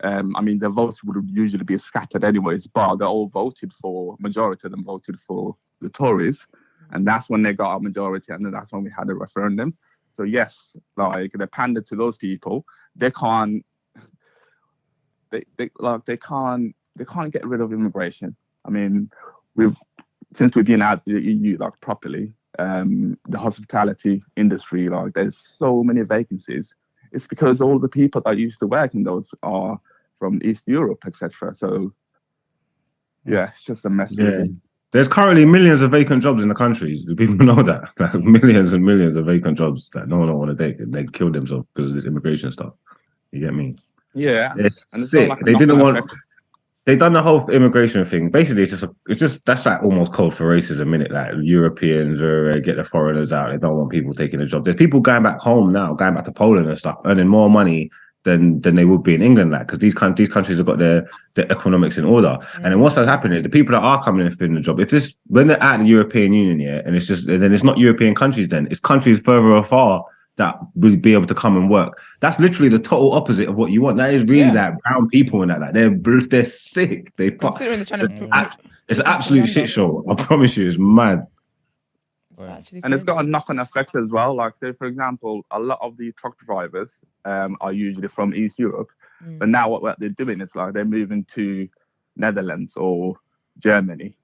I mean, their votes would usually be scattered anyways, but they all voted for, majority of them voted for the Tories. And that's when they got a majority, and then that's when we had a referendum. So yes, like, they pandered to those people. They can't get rid of immigration. I mean, since we've been out the EU like properly, the hospitality industry, like, there's so many vacancies. It's because all the people that used to work in those are from East Europe, etc. So yeah, it's just a mess. Yeah. Really. There's currently millions of vacant jobs in the countries. Do people know that? Like millions and millions of vacant jobs that no one want to take, and they kill themselves because of this immigration stuff. You get me? Yeah, They're and it's sick. not like They didn't want. They done the whole immigration thing. Basically, it's just that's like almost code for racism, innit? Like Europeans get the foreigners out. They don't want people taking a job. There's people going back home now, going back to Poland and stuff, earning more money than they would be in England, like, because these countries have got their economics in order. And then what's happening? The people that are coming in filling the job, if this when they're out of the European Union, yeah, and then it's not European countries, then it's countries further afar that will be able to come and work. That's literally the total opposite of what you want. That is really like brown people and that. Like they're sick. Considering they're trying to it's an absolute shit show. I promise you, it's mad. And it's got a knock-on effect as well. Like, say, for example, a lot of the truck drivers are usually from East Europe, but now what they're doing is like they're moving to Netherlands or Germany,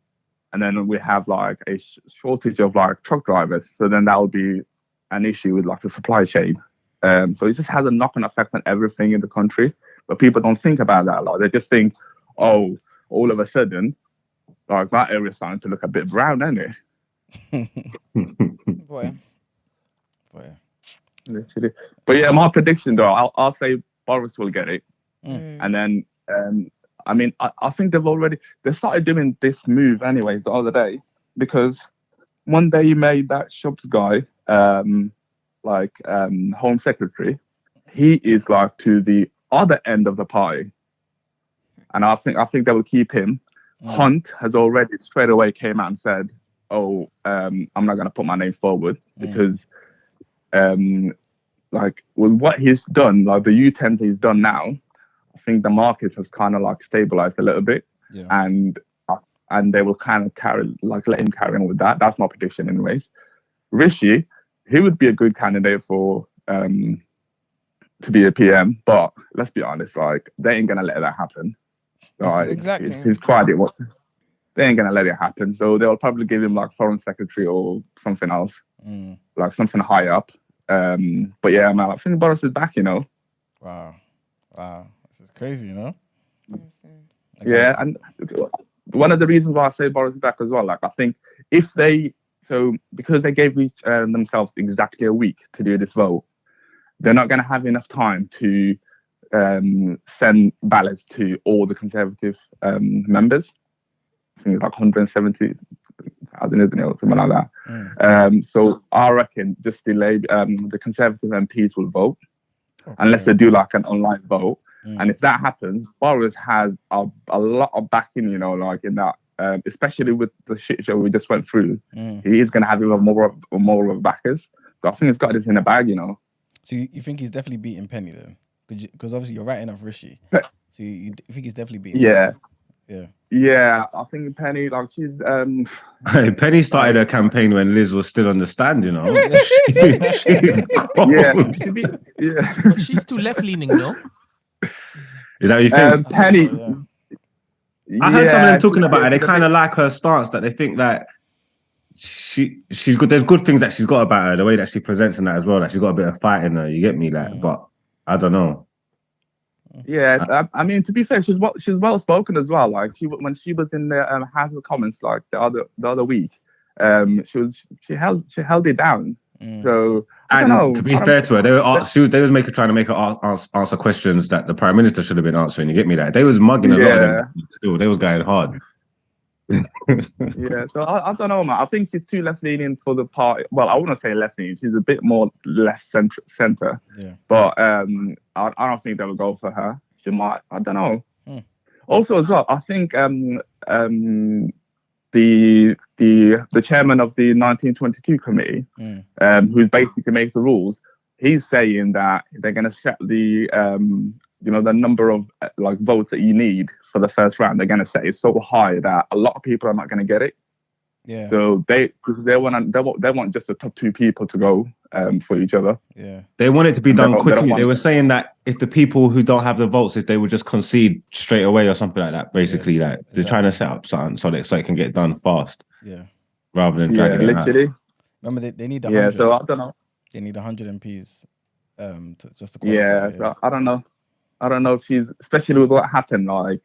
and then we have like a shortage of like truck drivers. So then that will be an issue with like the supply chain. So it just has a knock-on effect on everything in the country, but people don't think about that a lot. They just think, oh, all of a sudden, like, that area is starting to look a bit brown, isn't it? Boy. Literally. But yeah, my prediction though, I'll say Boris will get it. And then I mean, I think they started doing this move anyways the other day, because one day he made that Shapps guy Home Secretary. He is like to the other end of the party, and I think they will keep him. Hunt has already straight away came out and said, "Oh, I'm not going to put my name forward because, like, with what he's done, like the U10s he's done now, I think the market has kind of like stabilized a little bit, and they will kind of let him carry on with that. That's my prediction, anyways. Rishi, he would be a good candidate for to be a PM, but let's be honest, like, they ain't going to let that happen. Like, exactly. He's tried it. They ain't gonna let it happen. So they'll probably give him like foreign secretary or something else, like something high up. But yeah, man, I think Boris is back. You know. Wow, this is crazy. You know. Yeah, and one of the reasons why I say Boris is back as well, like, I think because they gave themselves exactly a week to do this vote, they're not gonna have enough time to send ballots to all the Conservative members. I think it's like 170, isn't it, or something like that. So I reckon just delay. The Conservative MPs will vote, unless they do like an online vote. And if that happens, Boris has a lot of backing, you know, like in that, especially with the shit show we just went through. He is going to have even more of backers. So I think he's got this in the bag, you know. So you think he's definitely beating Penny then? Because obviously you're writing off Rishi. So you think he's definitely beating Penny? Yeah, I think Penny, like she's Penny started her campaign when Liz was still on the stand, you know. She's cold. yeah. But she's too left leaning, no? Is that what you think? Penny. I heard some of them talking she's about her. They a kind of bit- like her stance, that they think that she's good. There's good things that she's got about her, the way that she presents and that as well. That she's got a bit of fight in her. You get me, like, but I don't know. Yeah, I mean, to be fair, she's well spoken as well. Like when she was in the House of Commons like the other week, she held it down. So I don't know. To be fair to her, they was trying to make her answer questions that the Prime Minister should have been answering. You get me? That they was mugging a lot of them. Still, they was going hard. Yeah, so I don't know, man. I think she's too left leaning for the party. Well, I wouldn't say left leaning. She''s a bit more left center. Yeah. But I don't think they'll go for her. She might. I don't know. Also, as well, I think the chairman of the 1922 committee, who's basically makes the rules, he's saying that they're going to set the the number of like votes that you need for the first round. They're going to set it so high that a lot of people are not going to get it. Yeah. So they want just the top two people to go for each other. Yeah. They want it to be done quickly. They were saying that if the people who don't have the votes, if they would just concede straight away or something like that. Basically, like they're trying to set up something so it can get done fast. Yeah. Rather than dragging it out. Literally. Remember, they need 100. Yeah. So I don't know. They need 100 MPs to qualify. Yeah. So I don't know. I don't know if she's, especially with what happened like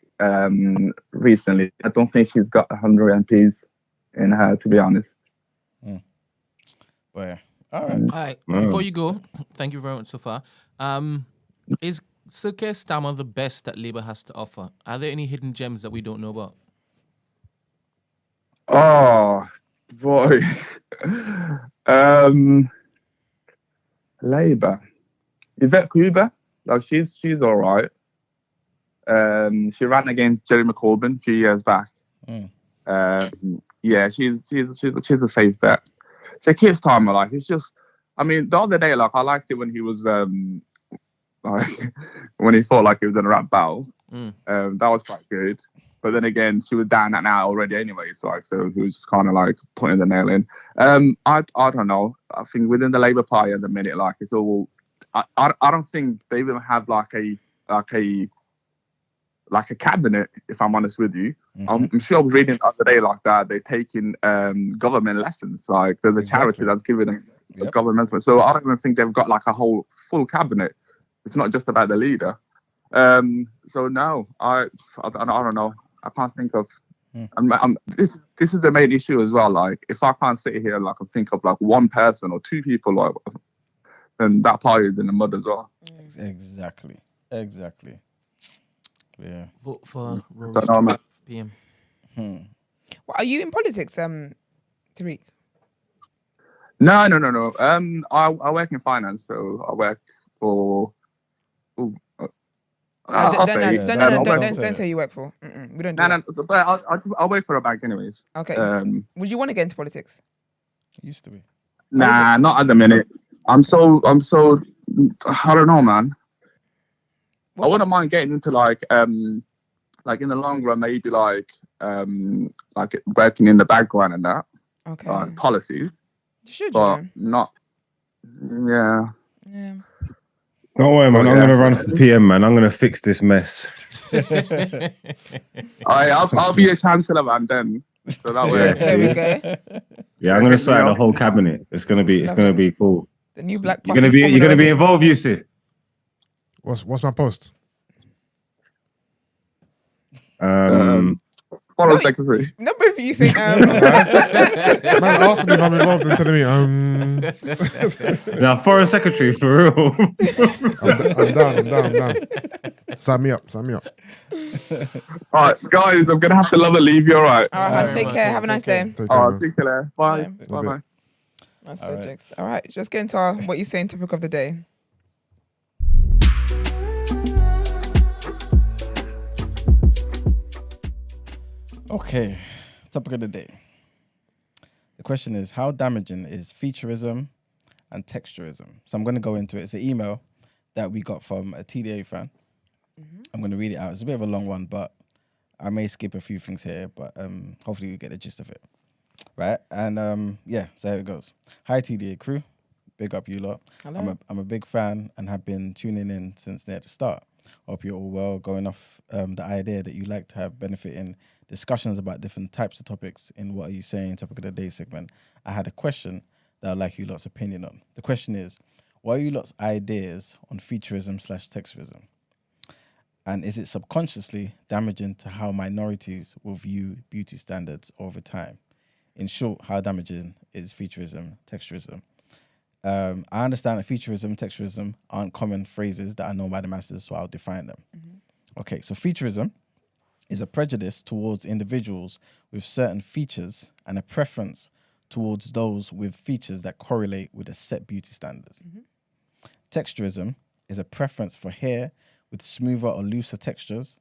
recently. I don't think she's got 100 MPs in her, to be honest. But yeah. All right. Before you go, thank you very much so far. Is Sir Keir Starmer the best that Labour has to offer? Are there any hidden gems that we don't know about? Oh boy. Labour. Yvette Cooper, like she's all right. She ran against Jeremy Corbyn a few years back. Yeah, she's a safe bet. So Keir Starmer, like, it's just, I mean, the other day, like, I liked it when he was like when he felt like he was in a rap battle. That was quite good. But then again, she was down that now already anyway. So he was just kind of like putting the nail in. I don't know. I think within the Labour Party at the minute, like it's all. I don't think they even have like a cabinet. If I'm honest with you, I'm sure I was reading the other day like that they're taking government lessons. Like there's a charity that's giving them government lessons. So I don't even think they've got like a whole full cabinet. It's not just about the leader. So no, I don't know. I can't think of. This is the main issue as well. Like, if I can't sit here like and think of like one person or two people, like, then that party is in the mud as well. Exactly. Yeah. Vote for Rory Don't know, PM. Well, are you in politics, Tariq? No. I work in finance, so I work for. Don't say you work for. We don't do that. No. But I work for a bank, anyways. Okay. Would you want to get into politics? It used to be. Nah, not at the minute. I'm so. I don't know, man. I wouldn't mind getting into like in the long run, maybe like working in the background and that. Okay. Like policies. Should but you? Not. Yeah. Don't worry, man. I'm going to run for PM, man. I'm going to fix this mess. I'll be a chancellor, man, then. So that way. There we go. Yeah, I'm going to sort out the whole cabinet. It's going to be cool. The new black. You're going to be involved, Yusuf. What's my post? Foreign secretary. No, both of you say. Man asked me if I'm involved and telling me Now, foreign secretary for real. I'm down. Sign me up. All right, guys, I'm gonna have to love and leave you. All right. All right, take care. Have a nice day. All right, take care. Bye. Bye. Nice subjects. All right, just get into our what you saying topic of the day. Okay, topic of the day. The question is, how damaging is featureism and texturism? So I'm going to go into it. It's an email that we got from a TDA fan. I'm going to read it out. It's a bit of a long one, but I may skip a few things here, but hopefully you get the gist of it. Right? And yeah, so here it goes. Hi TDA crew. Big up you lot. Hello. I'm a big fan and have been tuning in since near the start. Hope you're all well. Going off the idea that you like to have benefit in discussions about different types of topics in What Are You Saying? Topic of the Day segment. I had a question that I'd like you lot's opinion on. The question is, what are you lot's ideas on featureism/texturism? And is it subconsciously damaging to how minorities will view beauty standards over time? In short, how damaging is featureism, texturism? I understand that featureism, texturism aren't common phrases that are known by the masses, so I'll define them. Okay, so featureism is a prejudice towards individuals with certain features and a preference towards those with features that correlate with a set beauty standard. Texturism is a preference for hair with smoother or looser textures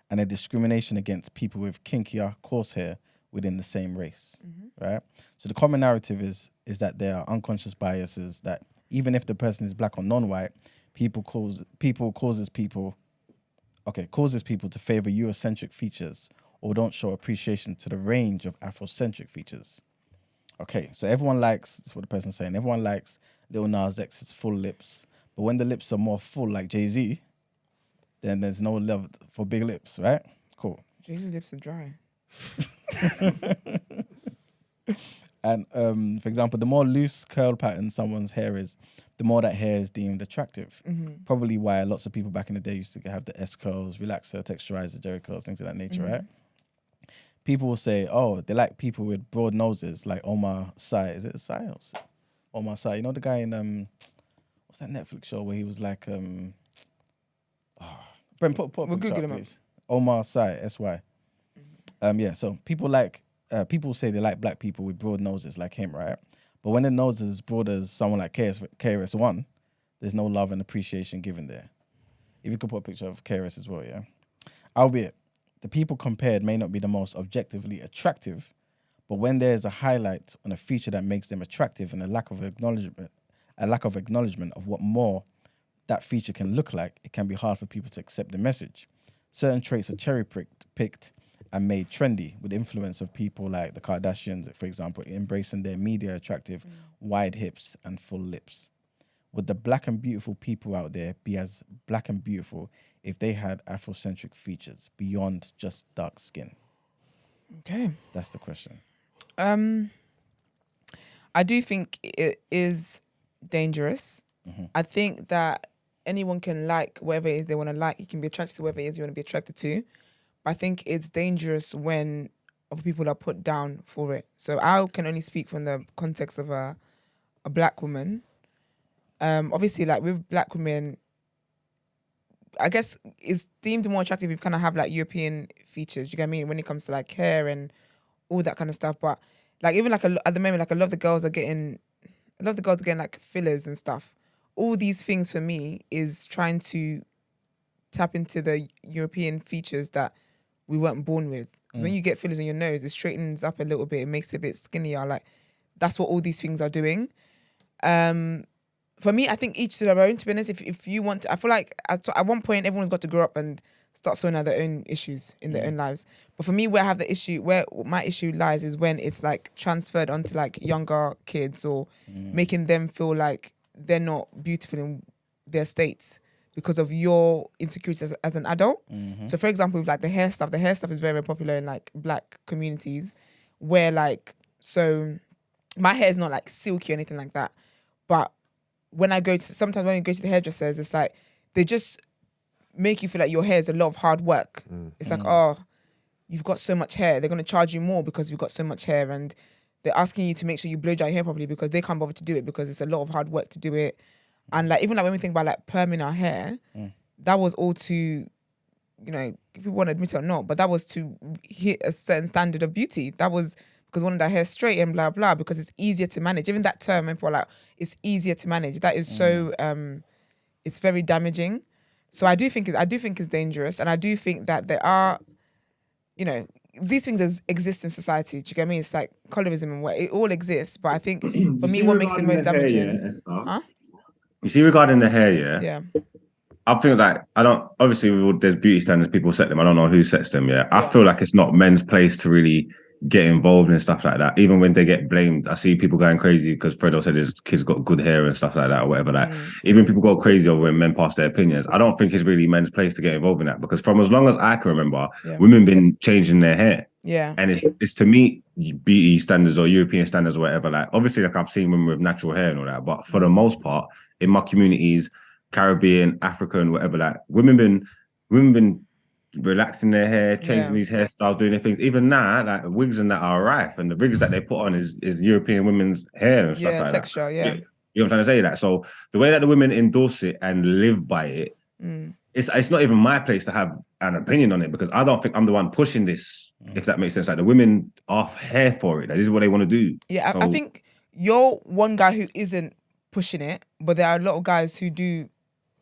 and a discrimination against people with kinkier, coarse hair within the same race, right? So the common narrative is that there are unconscious biases that even if the person is black or non-white, causes people to favor Eurocentric features or don't show appreciation to the range of Afrocentric features. Okay, so everyone likes, that's what the person's saying, everyone likes Lil Nas X's full lips, but when the lips are more full like Jay-Z, then there's no love for big lips, right? Cool. Jay-Z's lips are dry. And for example, the more loose curl pattern someone's hair is, the more that hair is deemed attractive. Probably why lots of people back in the day used to have the S curls, relaxer, texturizer, Jerry curls, things of that nature, right? People will say, oh, they like people with broad noses, like Omar Sy. Is it Sy? Omar Sy. You know the guy in what's that Netflix show where he was like Brent, put We'll a picture Google up, him up. please. Omar Sy, S-Y. Yeah, so people say they like black people with broad noses like him, right? But when the nose is as broad as someone like KRS-One, there's no love and appreciation given there. If you could put a picture of KRS as well, yeah? Albeit, the people compared may not be the most objectively attractive, but when there's a highlight on a feature that makes them attractive and a lack of acknowledgement of what more that feature can look like, it can be hard for people to accept the message. Certain traits are cherry-picked and made trendy with influence of people like the Kardashians, for example, embracing their media attractive wide hips and full lips. Would the black and beautiful people out there be as black and beautiful if they had Afrocentric features beyond just dark skin? Okay. That's the question. I do think it is dangerous. I think that anyone can like whatever it is they want to like. You can be attracted to whatever it is you want to be attracted to. But I think it's dangerous when other people are put down for it. So I can only speak from the context of a black woman. Obviously, like with black women, I guess it's deemed more attractive if you kind of have like European features. You get what I mean? When it comes to like hair and all that kind of stuff. But like even like at the moment, like a lot of the girls are getting like fillers and stuff. All these things for me is trying to tap into the European features that we weren't born with. When you get fillers on your nose, it straightens up a little bit. It makes it a bit skinnier. Like that's what all these things are doing. For me, I think each to their own. To be honest, if you want to, I feel like at one point everyone's got to grow up and start sorting out their own issues in their own lives. But for me, where my issue lies is when it's like transferred onto like younger kids or making them feel like they're not beautiful in their states because of your insecurities as an adult. So for example, with like the hair stuff is very, very popular in like black communities where like, so my hair is not like silky or anything like that. But sometimes when you go to the hairdressers, it's like, they just make you feel like your hair is a lot of hard work. It's like, oh, you've got so much hair. They're going to charge you more because you've got so much hair. And they're asking you to make sure you blow dry your hair properly because they can't bother to do it because it's a lot of hard work to do it. And like even like when we think about like perming our hair, that was all to, you know, people want to admit it or not, but that was to hit a certain standard of beauty. That was because we wanted our hair straight and blah blah because it's easier to manage. Even that term, people are like, it's easier to manage. That is so it's very damaging. So I do think it's dangerous, and I do think that there are, you know, these things exist in society. Do you get what I mean? It's like colorism and what it all exists. But I think for me, what makes it most damaging? You see, regarding the hair, Yeah. I feel like I don't. Obviously, there's beauty standards. People set them. I don't know who sets them. Yeah, I Yeah. feel like it's not men's place to really get involved in stuff like that. Even when they get blamed, I see people going crazy because Fredo said his kids got good hair and stuff like that or whatever. Like, even people go crazy over when men pass their opinions. I don't think it's really men's place to get involved in that because from as long as I can remember, women been changing their hair. Yeah. And it's to meet beauty standards or European standards or whatever. Like, obviously, like I've seen women with natural hair and all that, but for the most part, in my communities, Caribbean, African, whatever, like women been relaxing their hair, changing these hairstyles, doing their things. Even now, like wigs and that are rife, and the wigs that they put on is European women's hair and stuff like texture, that. yeah. You know what I'm trying to say? That so the way that the women endorse it and live by it, it's not even my place to have an opinion on it because I don't think I'm the one pushing this. If that makes sense, like the women are here for it. Like, this is what they want to do. Yeah, so, I think you're one guy who isn't pushing it, but there are a lot of guys who do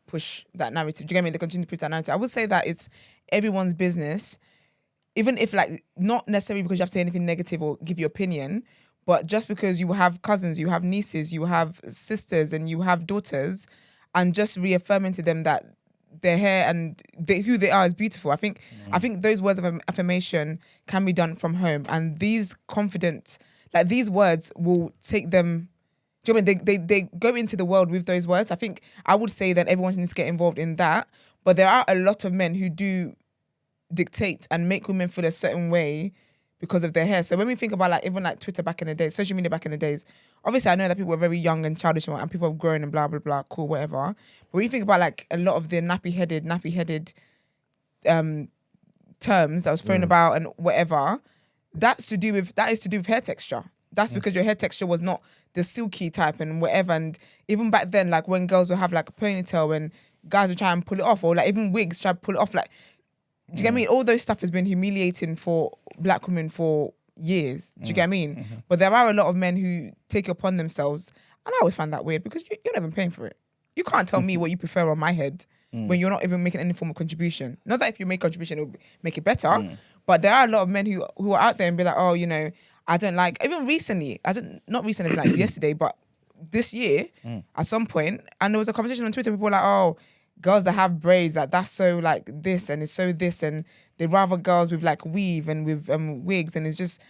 push that narrative. Do you get me? They continue to push that narrative. I would say that it's everyone's business, even if like not necessarily because you have to say anything negative or give your opinion, but just because you have cousins, you have nieces, you have sisters, and you have daughters, and just reaffirming to them that their hair and who they are is beautiful. I think those words of affirmation can be done from home, and these confident, like these words will take them. Do you know what I mean? They go into the world with those words. I think I would say that everyone needs to get involved in that. But there are a lot of men who do dictate and make women feel a certain way because of their hair. So when we think about like even like Twitter back in the day, social media back in the days, obviously I know that people were very young and childish and people have grown and blah, blah, blah, cool, whatever. But when you think about like a lot of the nappy-headed terms that was thrown about and whatever, that is to do with hair texture. That's because your hair texture was not the silky type and whatever. And even back then, like when girls would have like a ponytail and guys would try and pull it off, or like even wigs try to pull it off. Like, do you get me? All those stuff has been humiliating for black women for years. Do you get me? But there are a lot of men who take it upon themselves, and I always find that weird because you're not even paying for it. You can't tell me what you prefer on my head when you're not even making any form of contribution. Not that if you make contribution, it will make it better. But there are a lot of men who are out there and be like, oh, you know, I don't like, even recently, not recently, like yesterday, but this year, at some point, and there was a conversation on Twitter, people were like, oh, girls that have braids, that's so like this, and it's so this, and they'd rather girls with like weave and with wigs, and it's just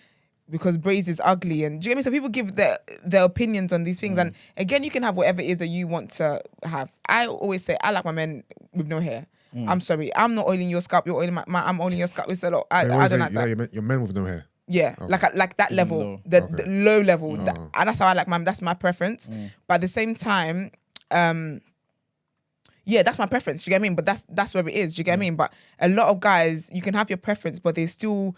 because braids is ugly. And do you get me? So people give their opinions on these things, and again, you can have whatever it is that you want to have. I always say, I like my men with no hair. I'm sorry, I'm not oiling your scalp, you're oiling I'm oiling your scalp. It's a lot. I don't like that. Your men with no hair. Yeah, okay. like that level, low. the low level, and that's how I like that's my preference. But at the same time, yeah, that's my preference. Do you get what I mean? But that's where it is. Do you get what I mean? But a lot of guys, you can have your preference, but they still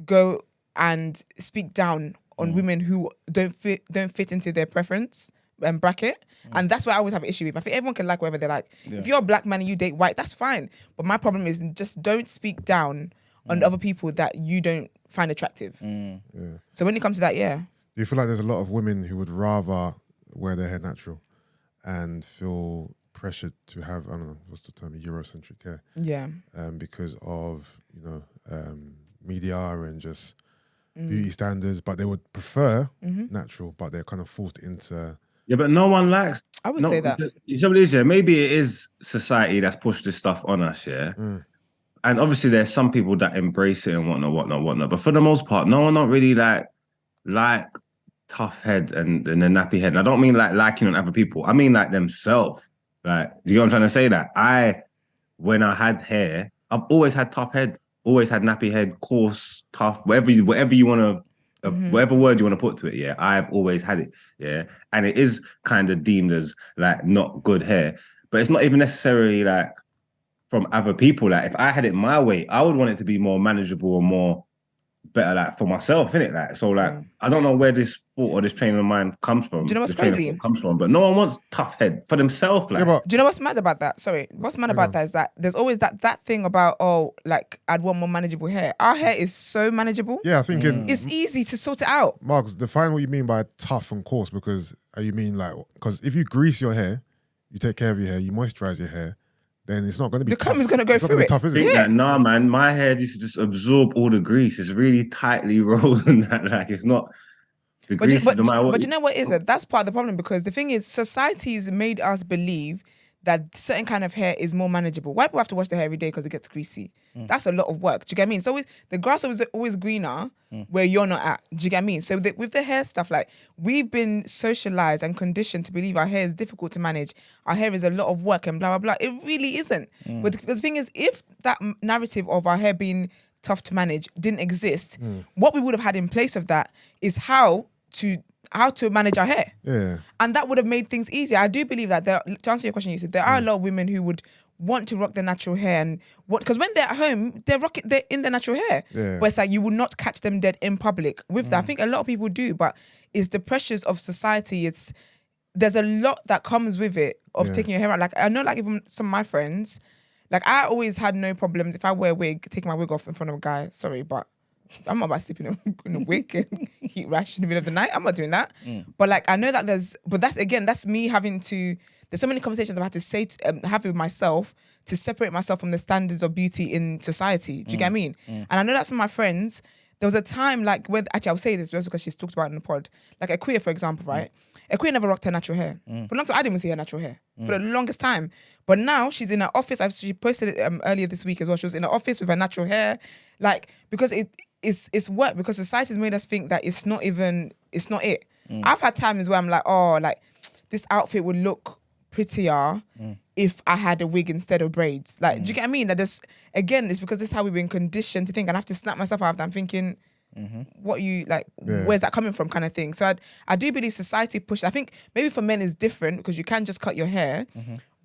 go and speak down on women who don't fit into their preference bracket. And that's what I always have an issue with. I think everyone can like whatever they like. Yeah. If you're a black man and you date white, that's fine. But my problem is just don't speak down on other people that you don't find attractive. Yeah. So when it comes to that, yeah. Do you feel like there's a lot of women who would rather wear their hair natural and feel pressured to have, I don't know, what's the term, Eurocentric hair? Yeah. Because of, media and just beauty standards, but they would prefer natural, but they're kind of forced into... Yeah, but no one likes... I would say that. Maybe it is society that's pushed this stuff on us, yeah? And obviously there's some people that embrace it and whatnot. But for the most part, no one don't really like tough head and the nappy head. And I don't mean like liking on other people. I mean like themselves. Like, do you know what I'm trying to say? That when I had hair, I've always had tough head, always had nappy head, coarse, tough, whatever you want to, whatever word you want to put to it. Yeah, I've always had it. Yeah, and it is kind of deemed as like not good hair, but it's not even necessarily like from other people. Like if I had it my way, I would want it to be more manageable and more better, like for myself, innit? Like, so like I don't know where this thought or this training of mine comes from. Do you know what's crazy? But no one wants tough head for themselves. Like, do you know what's mad about that? Sorry, what's mad about that is that there's always that thing about I'd want more manageable hair. Our hair is so manageable. Yeah, I think it's easy to sort it out. Marks, define what you mean by tough and coarse, because you mean because if you grease your hair, you take care of your hair, you moisturize your hair, then it's not going to be the comb is going to go through it. Tough, is it? Yeah. Nah, man, my hair used to just absorb all the grease. It's really tightly rolled and that. Like, it's not the grease. No matter what. But you know what is it? That's part of the problem, because the thing is, society's made us believe that certain kind of hair is more manageable. White people have to wash their hair every day because it gets greasy. That's a lot of work. Do you get what I mean? So the grass is always greener where you're not at. Do you get what I mean? So with the hair stuff, like we've been socialized and conditioned to believe our hair is difficult to manage. Our hair is a lot of work and blah, blah, blah. It really isn't. But the thing is, if that narrative of our hair being tough to manage didn't exist, what we would have had in place of that is how to manage our hair. Yeah. And that would have made things easier. I do believe that to answer your question, you said there are a lot of women who would want to rock their natural hair and because when they're at home, they're in their natural hair. Yeah. But it's like you will not catch them dead in public with that. I think a lot of people do, but it's the pressures of society. There's a lot that comes with it of taking your hair out. Like I know, like even some of my friends, like I always had no problems if I wear a wig, taking my wig off in front of a guy. Sorry, but I'm not about sleeping in a wig and heat rash in the middle of the night. I'm not doing that. But like I know that that's me having to. There's so many conversations I've had to have with myself to separate myself from the standards of beauty in society. Do you get what I mean? And I know that some of my friends. There was a time like where actually I'll say this just because she's talked about it in the pod. Like a queer, for example, right? A queer never rocked her natural hair. For a long time, I didn't even see her natural hair for the longest time. But now she's in her office. She posted it earlier this week as well. She was in her office with her natural hair, like because it's work because society's made us think that it's not it. I've had times where I'm like, oh, like this outfit would look prettier if I had a wig instead of braids. Like, do you get what I mean? That it's because this is how we've been conditioned to think, and I have to snap myself out of that. I'm thinking, what you like? Where's that coming from? Kind of thing. So I do believe society pushes. I think maybe for men it's different because you can just cut your hair,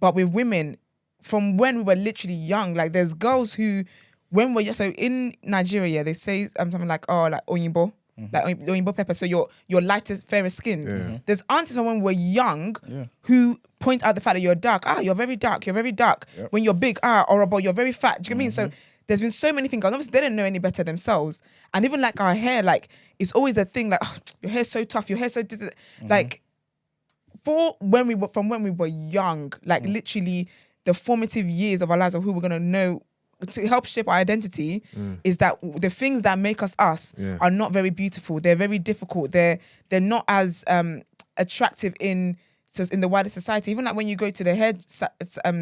but with women, from when we were literally young, like there's girls who, when we're so in Nigeria, they say something like, oh, like oyinbo. Like oyinbo pepper, so you're lighter, fairer skinned. There's aunties when we're young who point out the fact that you're dark. You're very dark. You're very dark. Yep. When you're big, or you're very fat. Do you get what I mean? So there's been so many things. Obviously, they didn't know any better themselves. And even like our hair, like it's always a thing. Like your hair's so tough. Your hair's so like from when we were young, like literally the formative years of our lives of who we're gonna know. To help shape our identity is that the things that make us are not very beautiful. They're very difficult. They're not as attractive in the wider society. Even like when you go to the hair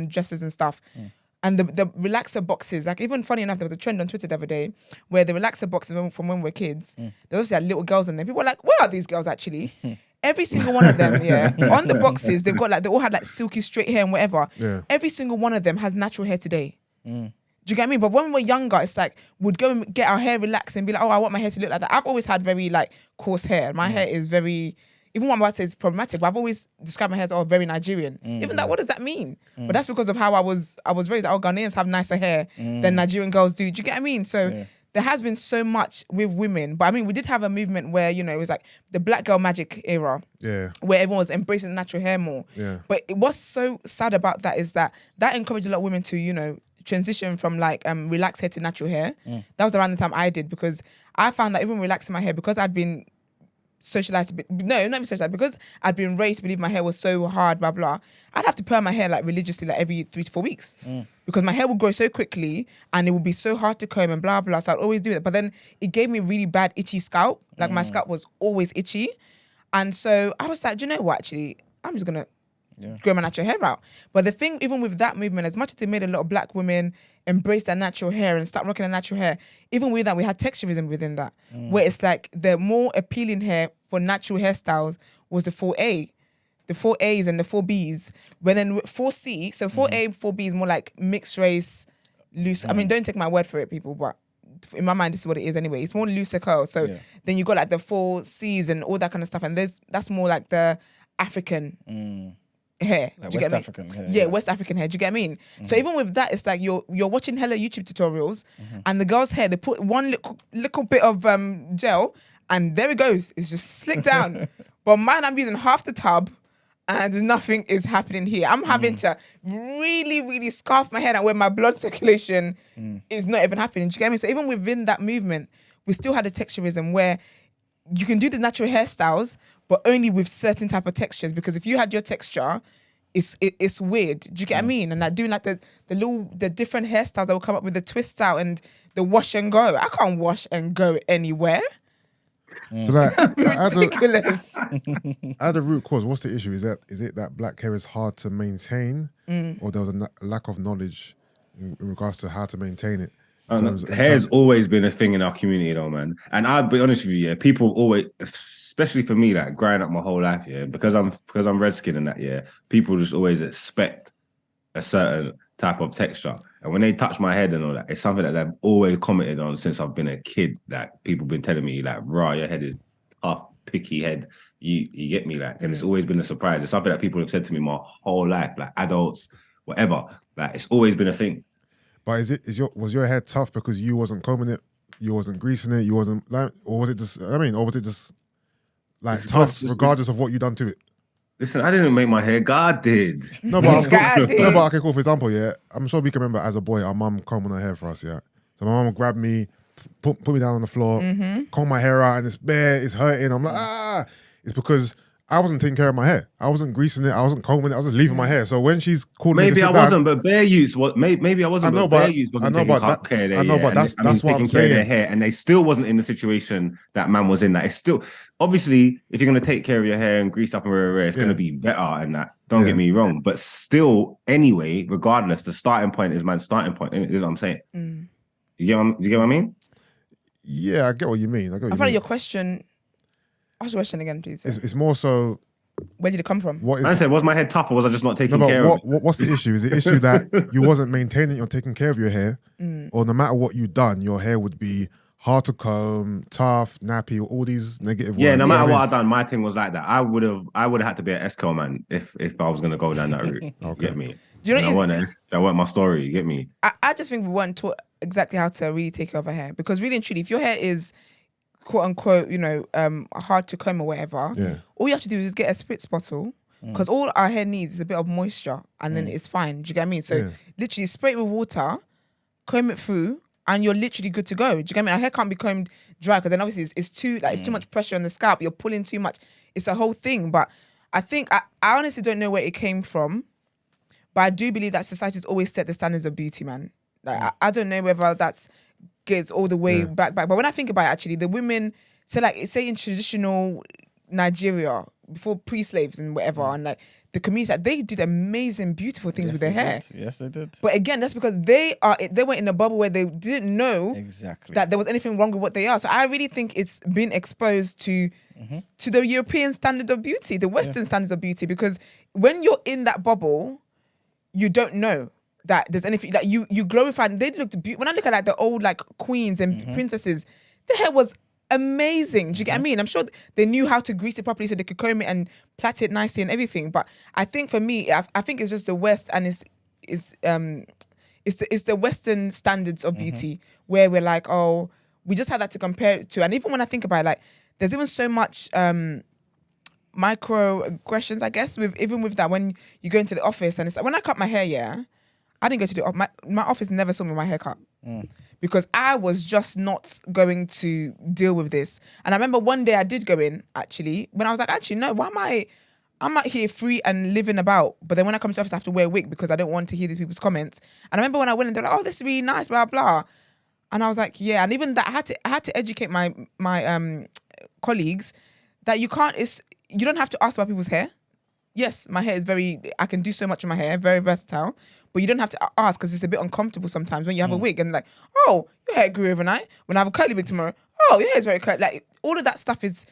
dressers and stuff, and the relaxer boxes. Like even funny enough, there was a trend on Twitter the other day where the relaxer boxes from when we were kids, there obviously had little girls in there. People were like, "Where are these girls actually?" Every single one of them, on the boxes, they've got like they all had like silky straight hair and whatever. Every single one of them has natural hair today. Do you get me? But when we were younger, it's like we'd go and get our hair relaxed and be like, oh, I want my hair to look like that. I've always had very like coarse hair. My hair is very, even what I'm about to say is problematic, but I've always described my hair as very Nigerian. Even that, what does that mean? But that's because of how I was raised. Ghanaians have nicer hair than Nigerian girls do. Do you get what I mean? So there has been so much with women. But I mean, we did have a movement where, it was like the black girl magic era. Where everyone was embracing natural hair more. But what's so sad about that is that encouraged a lot of women to, transition from like relaxed hair to natural hair. That was around the time I did because I found that even relaxing my hair because I'd been socialized not even socialized because I'd been raised to believe my hair was so hard, blah blah. I'd have to perm my hair like religiously like every 3 to 4 weeks because my hair would grow so quickly and it would be so hard to comb and blah blah. So I'd always do it. But then it gave me really bad itchy scalp. Like my scalp was always itchy, and so I was like, do you know what? Actually, I'm just gonna grow my natural hair out. But the thing, even with that movement, as much as it made a lot of black women embrace their natural hair and start rocking their natural hair, even with that, we had texturism within that, where it's like the more appealing hair for natural hairstyles was the 4A, the 4As and the 4Bs. But then 4C, so 4A, 4B is more like mixed race, loose. I mean, don't take my word for it, people, but in my mind, this is what it is anyway. It's more looser curls. So then you got like the 4Cs and all that kind of stuff. And that's more like the African hair. Like do you West get me? African hair. Yeah, West African hair. Do you get what I mean? So even with that, it's like you're watching hella YouTube tutorials and the girl's hair, they put one little bit of gel and there it goes. It's just slicked down. But mine, I'm using half the tub and nothing is happening here. I'm having to really, really scarf my head out where my blood circulation is not even happening. Do you get me? So even within that movement, we still had a texturism where you can do the natural hairstyles, but only with certain type of textures. Because if you had your texture, it's weird. Do you get what I mean? And like doing like the different hairstyles that will come up with the twist out and the wash and go. I can't wash and go anywhere. So like, Ridiculous. at the root cause, what's the issue? Is it that black hair is hard to maintain, or there was a lack of knowledge in regards to how to maintain it? Hair's always been a thing in our community, though, man. And I'll be honest with you, yeah, people always, especially for me, like growing up my whole life, yeah, because I'm red skinned and that, yeah, people just always expect a certain type of texture. And when they touch my head and all that, it's something that I've always commented on since I've been a kid. Like people been telling me, like, "Raw, your head is tough, picky head." You get me, like, and it's always been a surprise. It's something that people have said to me my whole life, like adults, whatever. Like it's always been a thing. But was your hair tough because you wasn't combing it, you wasn't greasing it, you wasn't like, or was it just? I mean, or was it just like tough regardless of what you done to it? Listen, I didn't make my hair. God did. No, but God did. no, but okay, cool. For example, yeah, I'm sure we can remember as a boy, our mum combing her hair for us, yeah. So my mum would grab me, put me down on the floor, comb my hair out, and it's bare, it's hurting. I'm like, ah, it's because I wasn't taking care of my hair. I wasn't greasing it. I wasn't combing it. I was just leaving my hair. So when she's called me, maybe I wasn't, but bare use what? Maybe I wasn't, but bare use wasn't taking care of their hair. But that's what I'm saying. Their hair, and they still wasn't in the situation that man was in. That it's still obviously, if you're gonna take care of your hair and grease up and it's gonna be better and that. Don't get me wrong, but still, anyway, regardless, the starting point is man's starting point. Is what I'm saying. You get what I mean? Yeah, I get what you mean. I feel like your question. Ask the question again, please. It's more so. Where did it come from? I said, was my head tough or was I just not taking care of it? What's the issue? Is the issue that you wasn't maintaining or taking care of your hair, or no matter what you done, your hair would be hard to comb, tough, nappy, all these negative words? Yeah, no matter what I done, my thing was like that. I would have had to be an Esco man if I was gonna go down that route. You get me? Do you know that weren't my story. You get me? I just think we weren't taught exactly how to really take care of our hair, because really and truly, if your hair is quote unquote, hard to comb or whatever, all you have to do is get a spritz bottle, because all our hair needs is a bit of moisture, and then it's fine. Do you get what I mean? So literally spray it with water, comb it through, and you're literally good to go. Do you get what I mean? Our hair can't be combed dry, because then obviously it's too much pressure on the scalp. You're pulling too much. It's a whole thing. But I think I honestly don't know where it came from, but I do believe that society's always set the standards of beauty, man. Like I don't know whether that's gets all the way back. But when I think about it, actually, the women, say in traditional Nigeria, before pre-slaves and whatever, and like the communities, they did amazing, beautiful things with their hair. Yes, they did. But again, that's because they were in a bubble where they didn't know that there was anything wrong with what they are. So I really think it's been exposed to the European standard of beauty, the Western standards of beauty, because when you're in that bubble, you don't know that there's anything like you glorified. They looked beautiful. When I look at like the old like queens and princesses, their hair was amazing. Do you get what I mean? I'm sure they knew how to grease it properly so they could comb it and plait it nicely and everything. But I think for me, I think it's just the West, and it's the Western standards of beauty where we're like, oh, we just have that to compare it to. And even when I think about it, like there's even so much microaggressions, I guess, with that when you go into the office, and it's like, when I cut my hair, I didn't go to the office. My office never saw me with my haircut because I was just not going to deal with this. And I remember one day I did go in, actually, when I was like, actually, no, why am I'm out here free and living about. But then when I come to the office, I have to wear a wig because I don't want to hear these people's comments. And I remember when I went and they're like, oh, this is really nice, blah, blah. And I was like, yeah. And even that, I had to educate my colleagues that you don't have to ask about people's hair. Yes, my hair is I can do so much with my hair, very versatile. But you don't have to ask because it's a bit uncomfortable sometimes when you have a wig and like, oh, your hair grew overnight. When I have a curly wig tomorrow, oh, your hair is very curly. Like all of that stuff is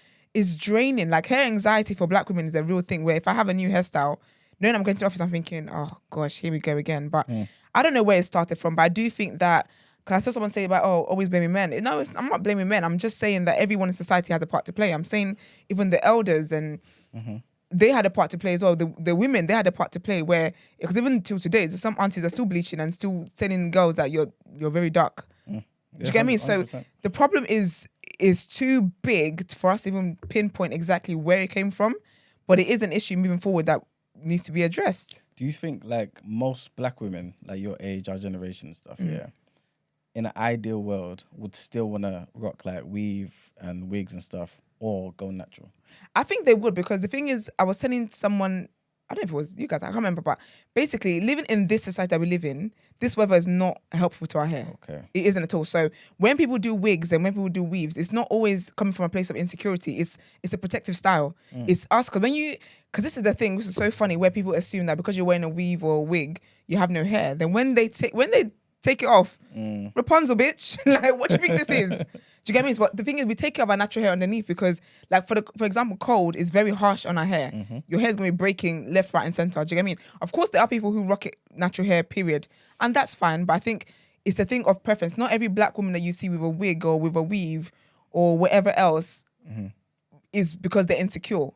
draining. Like hair anxiety for black women is a real thing where if I have a new hairstyle, knowing I'm going to the office, I'm thinking, oh gosh, here we go again. But I don't know where it started from, but I do think that, because I saw someone say about, oh, always blaming men. No, I'm not blaming men. I'm just saying that everyone in society has a part to play. I'm saying even the elders and they had a part to play as well. The women, they had a part to play where, because even till today, some aunties are still bleaching and still telling girls that you're very dark. Do you get me? 100%. So the problem is too big for us to even pinpoint exactly where it came from, but it is an issue moving forward that needs to be addressed. Do you think like most black women, like your age, our generation and stuff, in an ideal world, would still want to rock like weave and wigs and stuff, or go natural? I think they would, because the thing is, I was telling someone I don't know if it was you guys, I can't remember, but basically living in this society that we live in, this weather is not helpful to our hair. Okay. It isn't at all. So when people do wigs and when people do weaves, it's not always coming from a place of insecurity. It's a protective style. It's us, because this is the thing, which is so funny, where people assume that because you're wearing a weave or a wig, you have no hair. Then when they take it off, Rapunzel, bitch. Like, what do you think this is? Do you get me? But the thing is, we take care of our natural hair underneath because, like, for example, cold is very harsh on our hair. Your hair's gonna be breaking left, right, and center. Do you get me? Of course, there are people who rock it natural hair, period, and that's fine. But I think it's a thing of preference. Not every black woman that you see with a wig or with a weave or whatever else is because they're insecure.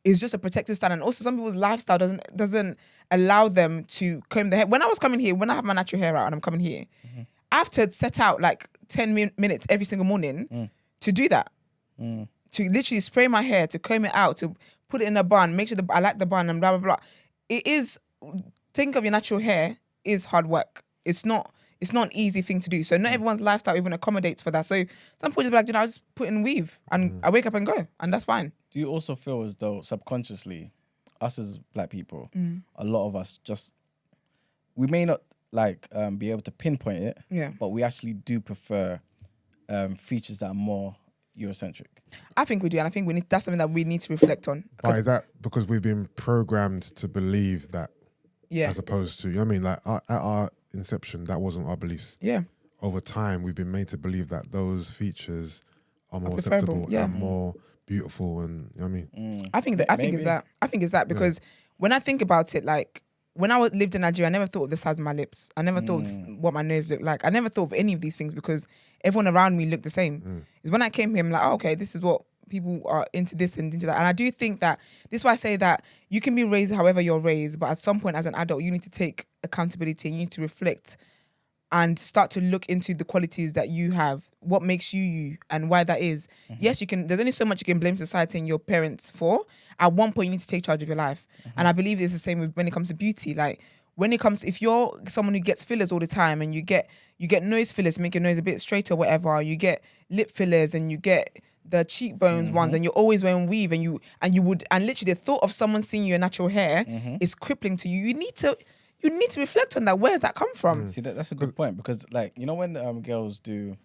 It's just a protective style, and also some people's lifestyle doesn't allow them to comb their hair. When I was coming here, when I have my natural hair out and I'm coming here, I have to set out like 10 minutes every single morning to do that. To literally spray my hair, to comb it out, to put it in a bun, make sure I like the bun and blah, blah, blah. It is, taking of your natural hair is hard work. It's not an easy thing to do. So not everyone's lifestyle even accommodates for that. So some people just be like, I just put in weave and I wake up and go, and that's fine. Do you also feel as though subconsciously, us as black people, a lot of us we may not be able to pinpoint it, but we actually do prefer features that are more Eurocentric? I think we do, and I think that's something that we need to reflect on. Why is that? Because we've been programmed to believe that, Yeah. as opposed to, you know what I mean? Like at our inception, that wasn't our beliefs. Yeah. Over time, we've been made to believe that those features are more preferable, acceptable and more beautiful, and you know what I mean? I think it's that because when I think about it, like when I lived in Nigeria, I never thought of the size of my lips. I never thought of what my nose looked like. I never thought of any of these things because everyone around me looked the same. It's when I came here, I'm like, oh, okay, this is what people are into, this and into that. And I do think that this is why I say that you can be raised however you're raised, but at some point as an adult, you need to take accountability and you need to reflect and start to look into the qualities that you have, what makes you you, and why that is. Yes, you can. There's only so much you can blame society and your parents for. At one point, you need to take charge of your life. And I believe it's the same when it comes to beauty. Like when it comes, if you're someone who gets fillers all the time and you get nose fillers to make your nose a bit straighter, or whatever, you get lip fillers and you get the cheekbones ones, and you're always wearing weave, and literally the thought of someone seeing your natural hair is crippling to you. You need to reflect on that. Where does that come from? See, that's a good point, because like, you know, when girls do,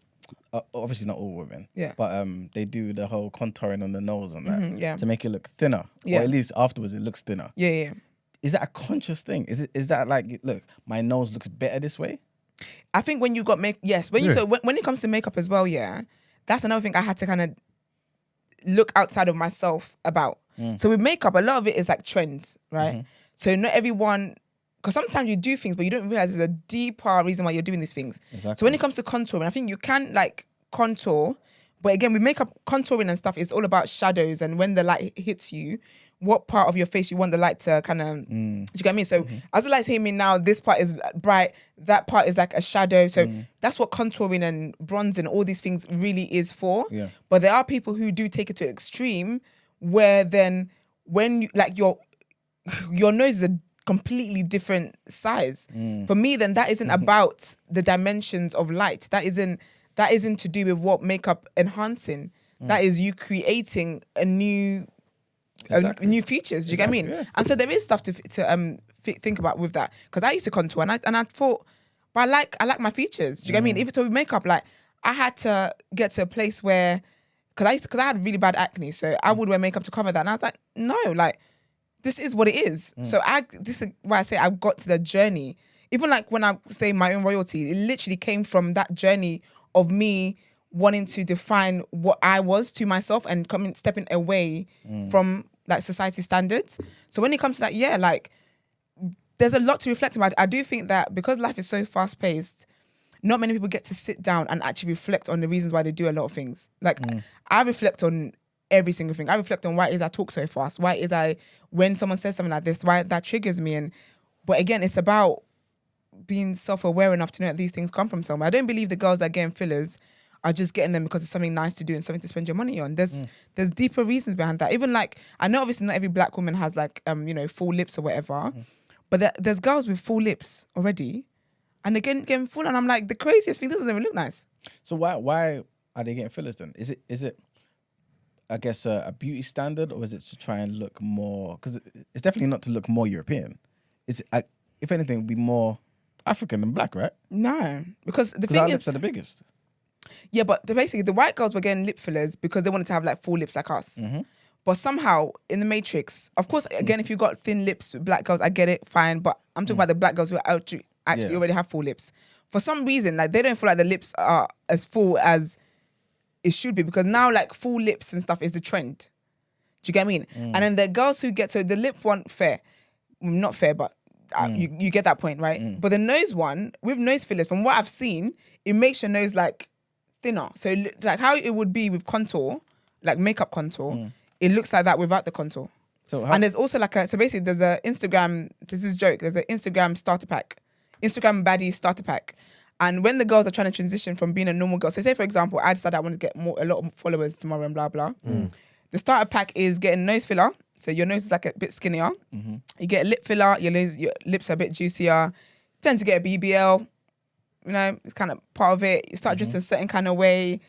obviously not all women, but they do the whole contouring on the nose and that to make it look thinner, or at least afterwards it looks thinner. Yeah. Is that a conscious thing? Is that like, look, my nose looks better this way? I think when you got when it comes to makeup as well, that's another thing I had to kind of look outside of myself about. So with makeup, a lot of it is like trends, right? So not everyone. Because sometimes you do things, but you don't realize there's a deeper reason why you're doing these things. Exactly. So when it comes to contouring, I think you can like contour, but again, with makeup contouring and stuff, it's all about shadows and when the light hits you, what part of your face you want the light to kind of, do you get me? So as the light's hitting me now, this part is bright, that part is like a shadow. So that's what contouring and bronzing, all these things really is for. Yeah. But there are people who do take it to extreme, where then when you, like your nose is a completely different size. For me, then that isn't about the dimensions of light. That isn't to do with what makeup enhancing. That is you creating a new new features. Do you get what I mean? Yeah. And so there is stuff to think about with that. Because I used to contour and I thought, but I like my features. Do you get what I mean? If it's with makeup, like I had to get to a place where, because I had really bad acne, so I would wear makeup to cover that, and I was like, no, like, this is what it is. So this is why I say I got to the journey. Even like when I say my own royalty, it literally came from that journey of me wanting to define what I was to myself and stepping away from like society standards. So when it comes to that, like there's a lot to reflect about. I do think that because life is so fast paced, not many people get to sit down and actually reflect on the reasons why they do a lot of things. Like I reflect on every single thing. I reflect on why it is I talk so fast. Why is when someone says something like this, why that triggers me. But again, it's about being self-aware enough to know that these things come from somewhere. I don't believe the girls that are getting fillers are just getting them because it's something nice to do and something to spend your money on. There's deeper reasons behind that. Even like, I know obviously not every black woman has like, full lips or whatever, but there's girls with full lips already and they're getting full, and I'm like, the craziest thing, this doesn't even look nice. So why are they getting fillers then? Is it I guess, a beauty standard, or is it to try and look more? Because it's definitely not to look more European. It's if anything, it would be more African than black, right? No, because the Because thing our is, lips are the biggest. yeah, but basically the white girls were getting lip fillers because they wanted to have like full lips like us. Mm-hmm. But somehow in the Matrix, of course, again, if you got thin lips with black girls, I get it, fine. But I'm talking about the black girls who actually Yeah. already have full lips. For some reason, like they don't feel like the lips are as full as it should be, because now like full lips and stuff is the trend. Do you get what I mean? And then the girls who get, so the lip one, fair. Not fair, but you get that point, right? But the nose one, with nose fillers, from what I've seen, it makes your nose like thinner. So like how it would be with contour, like makeup contour, it looks like that without the contour. So And there's also like so basically there's a Instagram, this is a joke, there's an Instagram starter pack, Instagram baddie starter pack. And when the girls are trying to transition from being a normal girl, so say for example, I decided I want to get a lot of followers tomorrow and blah, blah. The starter pack is getting nose filler. So your nose is like a bit skinnier. You get a lip filler, your lips are a bit juicier. Tend to get a BBL. You know, it's kind of part of it. You start dressing a certain kind of way.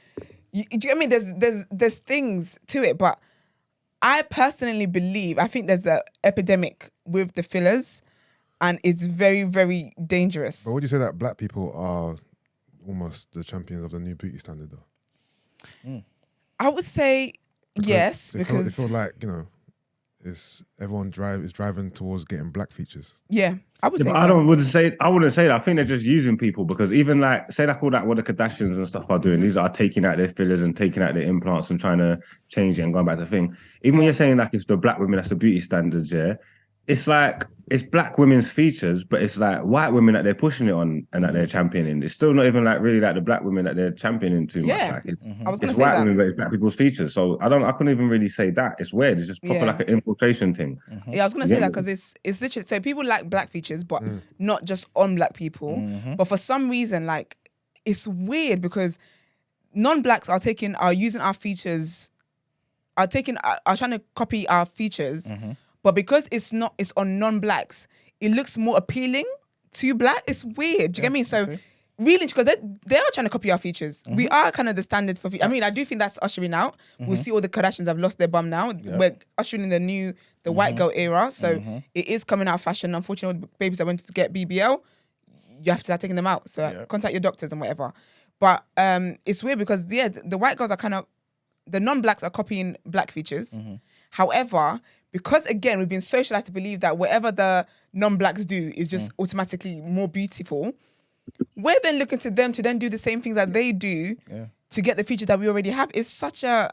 Do you get what I mean? There's things to it, but I personally believe, I think there's an epidemic with the fillers, and it's very, very dangerous. But would you say that black people are almost the champions of the new beauty standard, though? I would say yes, It because feel like, you know, it's everyone is driving towards getting black features. yeah, I would Yeah, say but that. I wouldn't say that. I think they're just using people, because even like say like all that what the Kardashians and stuff are doing, these are taking out their fillers and taking out their implants and trying to change it and going back to the thing. Even when you're saying like it's the black women, that's the beauty standards, yeah. It's like it's black women's features, but it's like white women that they're pushing it on and that they're championing. It's still not even like really like the black women that they're championing too much. Yeah. Like it's I was gonna it's say white that. women, but it's black people's features. So I couldn't even really say that. It's weird. It's just proper Yeah. like an infiltration thing. Yeah, I was gonna You say get that me? because it's literally, so people like black features, but not just on black people. But for some reason, like it's weird because non-blacks are using our features, are trying to copy our features, but because it's on non-blacks, it looks more appealing to black. It's weird. Do you get me? So really, because they are trying to copy our features. We are kind of the standard for. I mean, I do think that's ushering out. We'll see all the Kardashians have lost their bum now. We're ushering in the white girl era. So it is coming out of fashion. Unfortunately, with babies that went to get BBL, you have to start taking them out. So contact your doctors and whatever. But it's weird because the white girls are kind of, the non-blacks are copying black features. However, because again we've been socialized to believe that whatever the non-blacks do is just automatically more beautiful, we're then looking to them to then do the same things that they do to get the features that we already have. It's such a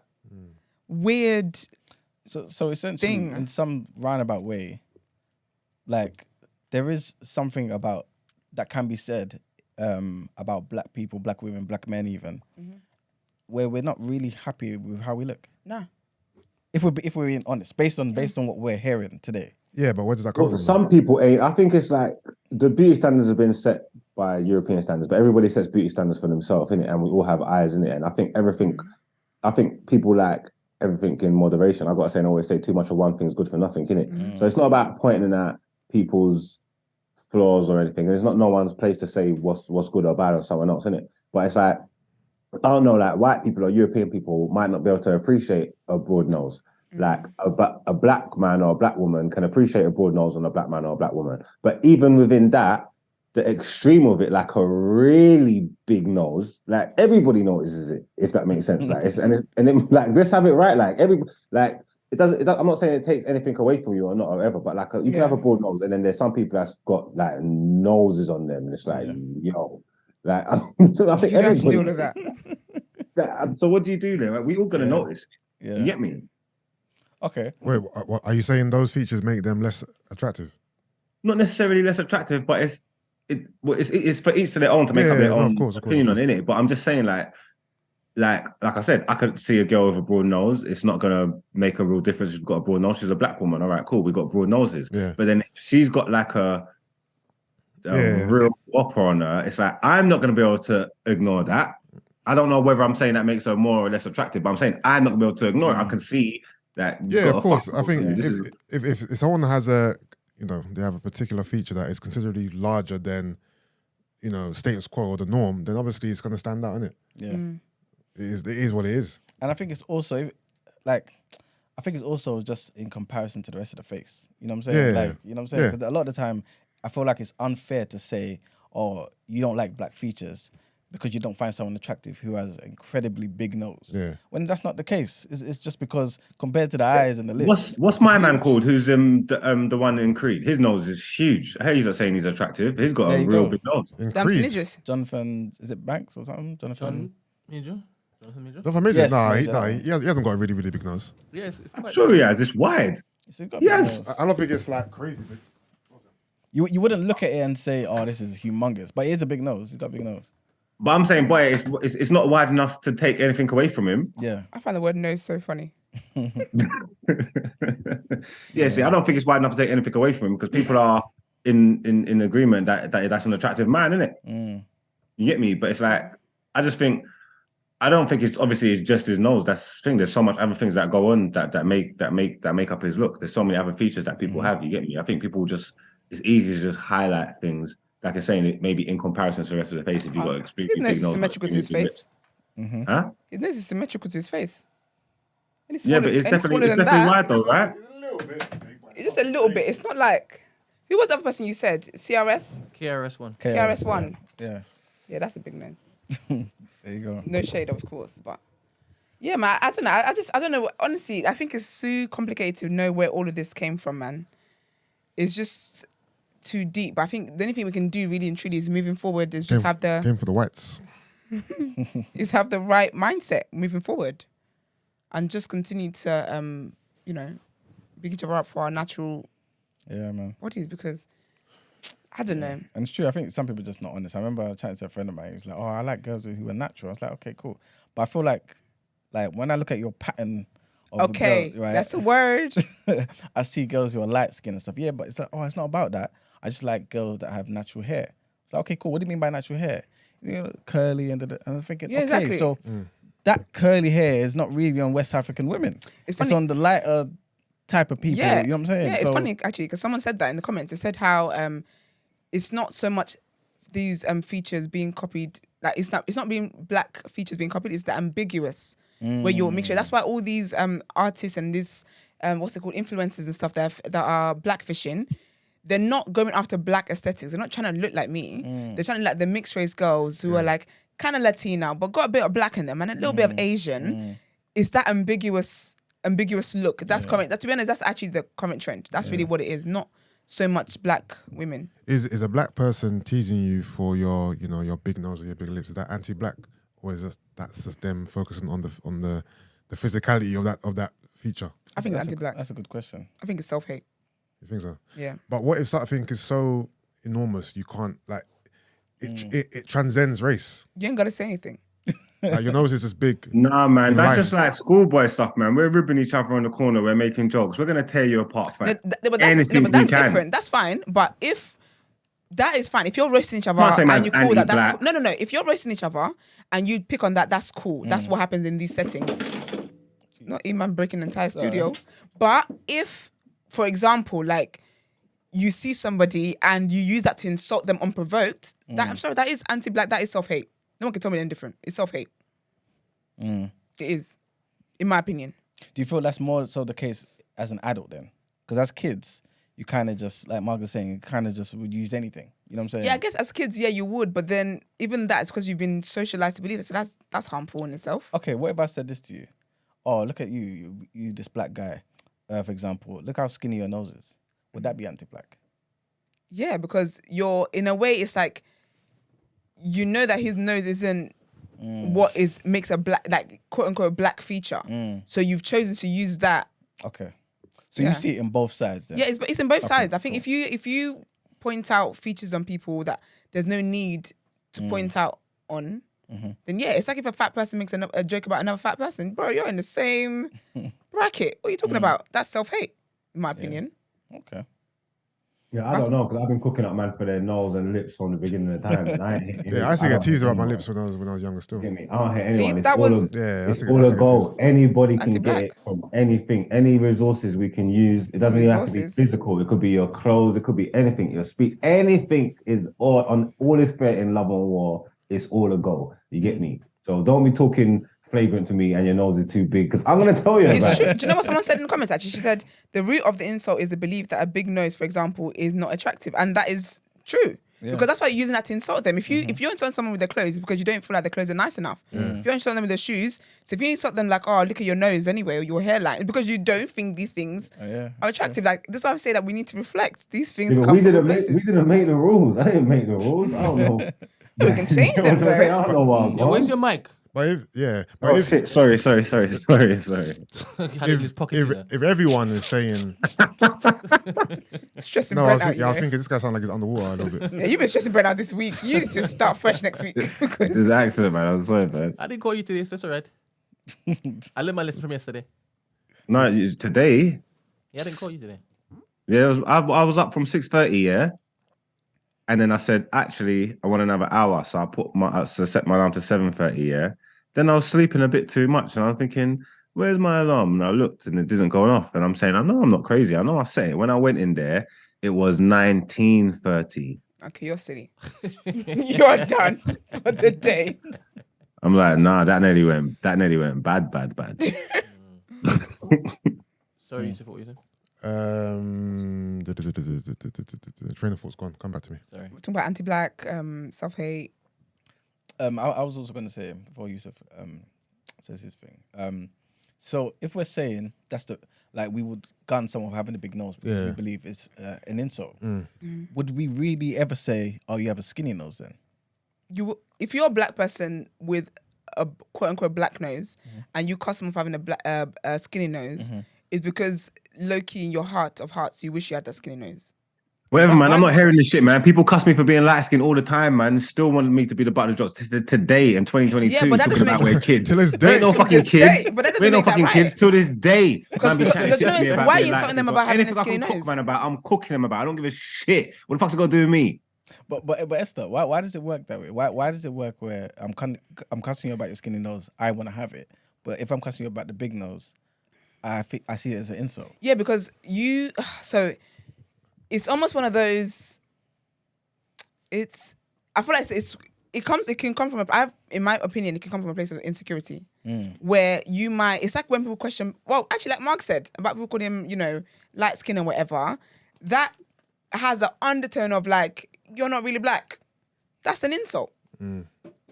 weird So essentially, thing. in some roundabout way, like there is something about that can be said about black people, black women, black men, even where we're not really happy with how we look. no. If we're being honest, based on what we're hearing today. Yeah, but where does that come Well, from? some people ain't. I think it's like the beauty standards have been set by European standards, but everybody sets beauty standards for themselves, innit? And we all have eyes in it. And I think I think people like everything in moderation. I always say too much of one thing is good for nothing, innit? So it's not about pointing at people's flaws or anything. It's not no one's place to say what's good or bad on someone else, innit? But it's like, I don't know, like white people or European people might not be able to appreciate a broad nose. Like a black man or a black woman can appreciate a broad nose on a black man or a black woman. But even within that, the extreme of it, like a really big nose, like everybody notices it, if that makes sense. Like like let's have it right. Like it doesn't. I'm not saying it takes anything away from you or not or whatever, but like you can have a broad nose, and then there's some people that's got like noses on them, and it's like yo. Like, so I think You don't have to do everybody. all of that. So what do you do then? Like, we all gonna notice. Yeah. You get me? Okay. Wait, what, are you saying those features make them less attractive? Not necessarily less attractive, but it's for each to their own to make up their own opinion on it. But I'm just saying, like I said, I could see a girl with a broad nose. It's not gonna make a real difference if she's got a broad nose. She's a black woman. All right, cool. We got broad noses. Yeah. But then if she's got like a real whopper on her, it's like I'm not gonna be able to ignore that. I don't know whether I'm saying that makes her more or less attractive, but I'm saying I'm not gonna be able to ignore it. I can see that. Yeah, of course. I think if someone has they have a particular feature that is considerably larger than, status quo or the norm, then obviously it's going to stand out, isn't it? Yeah. It is what it is. And I think it's also like, I think it's also just in comparison to the rest of the face. You know what I'm saying? Yeah. Like, you know what I'm saying? Yeah. Because a lot of the time, I feel like it's unfair to say, oh, you don't like black features because you don't find someone attractive who has an incredibly big nose. Yeah. When that's not the case. It's just because compared to the eyes and the lips. What's my man huge. called? Who's the one in Creed? His nose is huge. I hear he's not saying he's attractive. He's got There a you real go. big nose. In Damn Creed. snitches. Jonathan, is it Banks or something? Jonathan. Major? Jonathan Major? Jonathan Major? Yes, nah, Major. he hasn't got a really, really big nose. Yes, it's I'm quite sure he has. It's wide. He's got a big Yes. nose. I don't think it's like crazy big. You wouldn't look at it and say, oh, this is humongous. But he has a big nose. He's got a big nose. But I'm saying, boy, it's not wide enough to take anything away from him. Yeah. I find the word nose so funny. Yeah, see, I don't think it's wide enough to take anything away from him because people are in agreement that that's an attractive man, isn't it? You get me? But it's like, I don't think it's obviously it's just his nose. That's the thing. There's so much other things that go on that make up his look. There's so many other features that people have. You get me? I think people it's easy to just highlight things. Like I'm saying, it maybe in comparison to the rest of the face, if you got extremely His nose big is nose, symmetrical to his face. huh? His nose is symmetrical to his face. And Yeah, but it's definitely wide though, right? A little bit big, but It's just a little bit. It's not like who was the other person you said? CRS? KRS-One. KRS-One. Yeah. Yeah, that's a big nose. There you go. No shade, of course, but yeah, man. I don't know. I don't know. Honestly, I think it's so complicated to know where all of this came from, man. It's just too deep. But I think the only thing we can do, really and truly, is moving forward. Is just came for the whites. have the right mindset moving forward, and just continue to pick each other up for our natural Yeah, man. bodies, because I don't know. And it's true. I think some people are just not honest. I remember chatting to a friend of mine. He's like, "Oh, I like girls who are natural." I was like, "Okay, cool." But I feel like when I look at your pattern of the Okay, girls, right, that's a word. I see girls who are light skinned and stuff. Yeah, but it's like, oh, it's not about that. I just like girls that have natural hair. It's like, okay, cool. What do you mean by natural hair? You know, curly and I'm thinking, Yeah, okay, exactly. so that curly hair is not really on West African women. It's It's funny. on the lighter type of people. Yeah, You know what I'm saying? Yeah, it's So- funny actually because someone said that in the comments. They said how it's not so much these features being copied. Like it's not being black features being copied. It's the ambiguous where you're mixture. That's why all these artists and these what's it called, influencers and stuff that are blackfishing. They're not going after black aesthetics. They're not trying to look like me. They're trying to like the mixed race girls who are like kind of Latina but got a bit of black in them and a little bit of Asian. It's that ambiguous look. That's current. That, to be honest, that's actually the current trend. That's really what it is. Not so much black women. Is a black person teasing you for your big nose or your big lips? Is that anti-black, or is that's just them focusing on the physicality of that feature? I think it's That's anti-black. That's a good question. I think it's self-hate. You think so? Yeah. But what if something is so enormous you can't it transcends race? You ain't got to say anything. Like your nose is just big. Nah, man, In that's life. just like schoolboy stuff, man. We're ribbing each other on the corner. We're making jokes. We're gonna tear you apart, fam. But Anything that's we can. different. That's fine. But if that is fine, if you're roasting each other Can't say and man's you call that, that's anti-black. cool. No. If you're roasting each other and you pick on that, that's cool. That's what happens in these settings. Not even breaking the entire studio. But if, for example, like you see somebody and you use that to insult them unprovoked, that I'm sorry, that is anti-black. That is self-hate. No one can tell me anything different. It's self-hate. It is, in my opinion. Do you feel that's more so the case as an adult then? Because as kids, you kind of just, like Margaret's saying, you kind of just would use anything. You know what I'm saying? Yeah, I guess as kids, yeah, you would. But then even that is because you've been socialized to believe it. So that's harmful in itself. Okay, what if I said this to you? Oh, look at you this black guy, for example. Look how skinny your nose is. Would that be anti-black? Yeah, because you're, in a way, it's like, you know that his nose isn't what makes a black, like, quote unquote, black feature. So you've chosen to use that. Okay. So Yeah. you see it in both sides then? Yeah, it's in both sides. I think if you point out features on people that there's no need to point out on, then yeah, it's like if a fat person makes a joke about another fat person, bro, you're in the same bracket. What are you talking about? That's self-hate, in my opinion. Okay. Yeah, I don't know because I've been cooking up man for their nose and lips from the beginning of the time. And I ain't Yeah, I used to get teased about my lips when I was younger still. Get me? I don't hate See, anyone. that was- Yeah, It's that's all a a good goal. tease. Anybody can Anti-black. get it from anything, any resources we can use. It doesn't even have to be Resources. physical. It could be your clothes. It could be anything. Your speech. Anything is all is fair in love and war. It's all a goal. You get me? So don't be talking flagrant to me and your nose is too big. Because I'm gonna tell you It's about true. it. Do you know what someone said in the comments? Actually, she said the root of the insult is the belief that a big nose, for example, is not attractive, and that is true. Because that's why you're using that to insult them. If you're insulting someone with their clothes, it's because you don't feel like their clothes are nice enough. If you're insulting them with their shoes, so if you insult them like, oh, look at your nose anyway, or your hairline, it's because you don't think these things are attractive. Like, this is why I say that we need to reflect. These things Yeah, come we from didn't places. make the rules. I didn't make the rules. I don't know. We can change them, I though. don't know what I'm Yeah, where's on. your mic? But if Oh shit! Sorry. Had it in his pocket, you know. if everyone is saying Stressing no, Brent out, I was thinking this guy sounds like he's underwater a little bit. Yeah, you've been stressing Brent out this week. You need to start fresh next week. It's because an accident, man. I'm sorry, man. I didn't call you today, so it's all right. I learned my lesson from yesterday. No, today. Yeah, I didn't call you today. Yeah, I was up from 6:30. Yeah, and then I said, actually, I want another hour, so I set my alarm to 7:30. Yeah, then I was sleeping a bit too much, and I was thinking, where's my alarm? And I looked, and it didn't go off. And I'm saying, I know I'm not crazy. I know I set it. When I went in there, it was 19:30. okay, you're silly. You're done for the day. I'm like, nah, that nearly went bad. Sorry, Yusuf, what were you saying? The train of thought's gone. Come back to me. Sorry. We're talking about anti-black, self-hate. I was also going to say before Yusuf says his thing. So if we're saying that's we would gun someone for having a big nose because we believe it's an insult, would we really ever say, "Oh, you have a skinny nose"? Then If you're a black person with a quote unquote black nose and you cuss someone for having a skinny nose, it's because low key in your heart of hearts you wish you had that skinny nose. Whatever, man. I'm not hearing this shit, man. People cuss me for being light skinned all the time, man. Still wanted me to be the butt of the jokes today in 2022. Yeah, but that talking doesn't about make- we're kids. Till this We day. ain't no Till fucking this kids. day, but that doesn't We ain't no make that fucking right. kids till this day. Because- Man, be chatting because shit you know, to me it's- about why are being you light insulting them skinned. about having a Anything I skinny can cook, nose? man, about, I'm cooking them about. I don't give a shit. What the fuck's it got to do with me? But Esther, why does it work that way? Why does it work where I'm cussing you about your skinny nose, I want to have it, but if I'm cussing you about the big nose, I see it as an insult. Yeah, because so it's almost one of those. I feel like it can come from in my opinion, it can come from a place of insecurity where you might. It's like when people question. Well, actually, like Mark said about people calling him, light skin or whatever. That has an undertone of like you're not really black. That's an insult.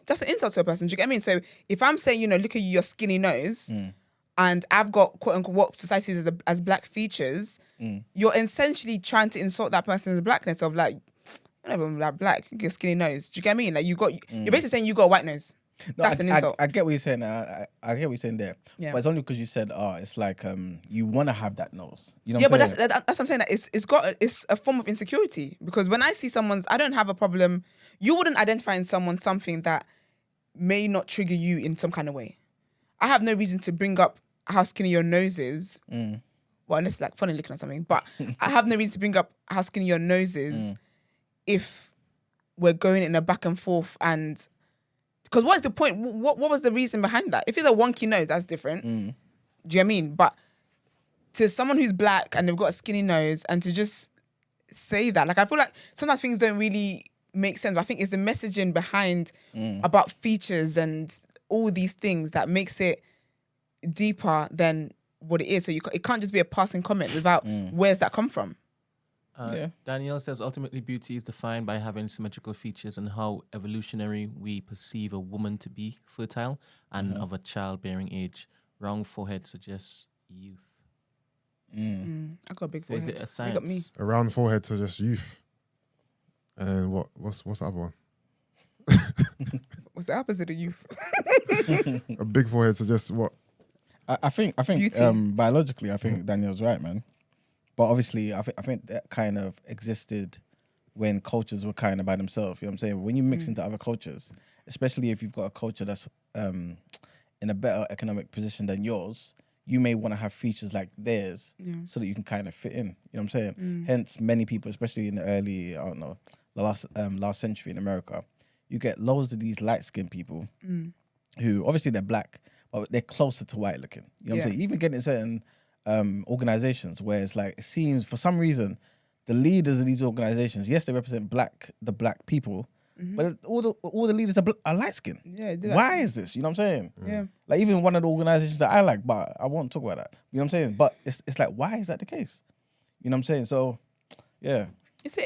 That's an insult to a person. Do you get what I mean? So if I'm saying, look at your skinny nose, and I've got quote unquote what society sees as black features, you're essentially trying to insult that person's blackness of like, you're not even like black, you get a skinny nose. Do you get what I mean? Like you're basically saying you got a white nose. No, That's an insult. I get what you're saying. I get what you're saying there. Yeah. But it's only because you said, it's like you want to have that nose. You know Yeah, what but I'm saying? that's what I'm saying. That it's a form of insecurity because when I see I don't have a problem. You wouldn't identify in someone something that may not trigger you in some kind of way. I have no reason to bring up how skinny your nose is. Well, unless like funny looking or something. But I have no reason to bring up how skinny your nose is if we're going in a back and forth and. Because what's the point? What was the reason behind that? If it's a wonky nose, that's different. Do you know what I mean? But to someone who's black and they've got a skinny nose and to just say that, like I feel like sometimes things don't really make sense. I think it's the messaging behind about features and all these things that makes it deeper than what it is. So it can't just be a passing comment without where's that come from? Danielle says, ultimately beauty is defined by having symmetrical features and how evolutionary we perceive a woman to be fertile and of a childbearing age. Round forehead suggests youth. I got a big So is forehead. it a Look at me. science? A round forehead suggests youth. And what's the other one? What's the opposite of youth? A big forehead suggests what? I think Beauty. biologically, I think Danielle's right, man. But obviously, I think that kind of existed when cultures were kind of by themselves. You know what I'm saying? When you mix into other cultures, especially if you've got a culture that's in a better economic position than yours, you may want to have features like theirs so that you can kind of fit in. You know what I'm saying? Hence, many people, especially in the early, I don't know, the last century in America, you get loads of these light-skinned people who, obviously they're black, but they're closer to white looking. You know what I'm saying? You even get in certain organizations where it's like, it seems for some reason, the leaders of these organizations, yes, they represent the black people, but all the leaders are light skinned. Yeah, do that. Why is this? You know what I'm saying? Yeah. Like even one of the organizations that I like, but I won't talk about that. You know what I'm saying? But it's like, why is that the case? You know what I'm saying? So, yeah. It's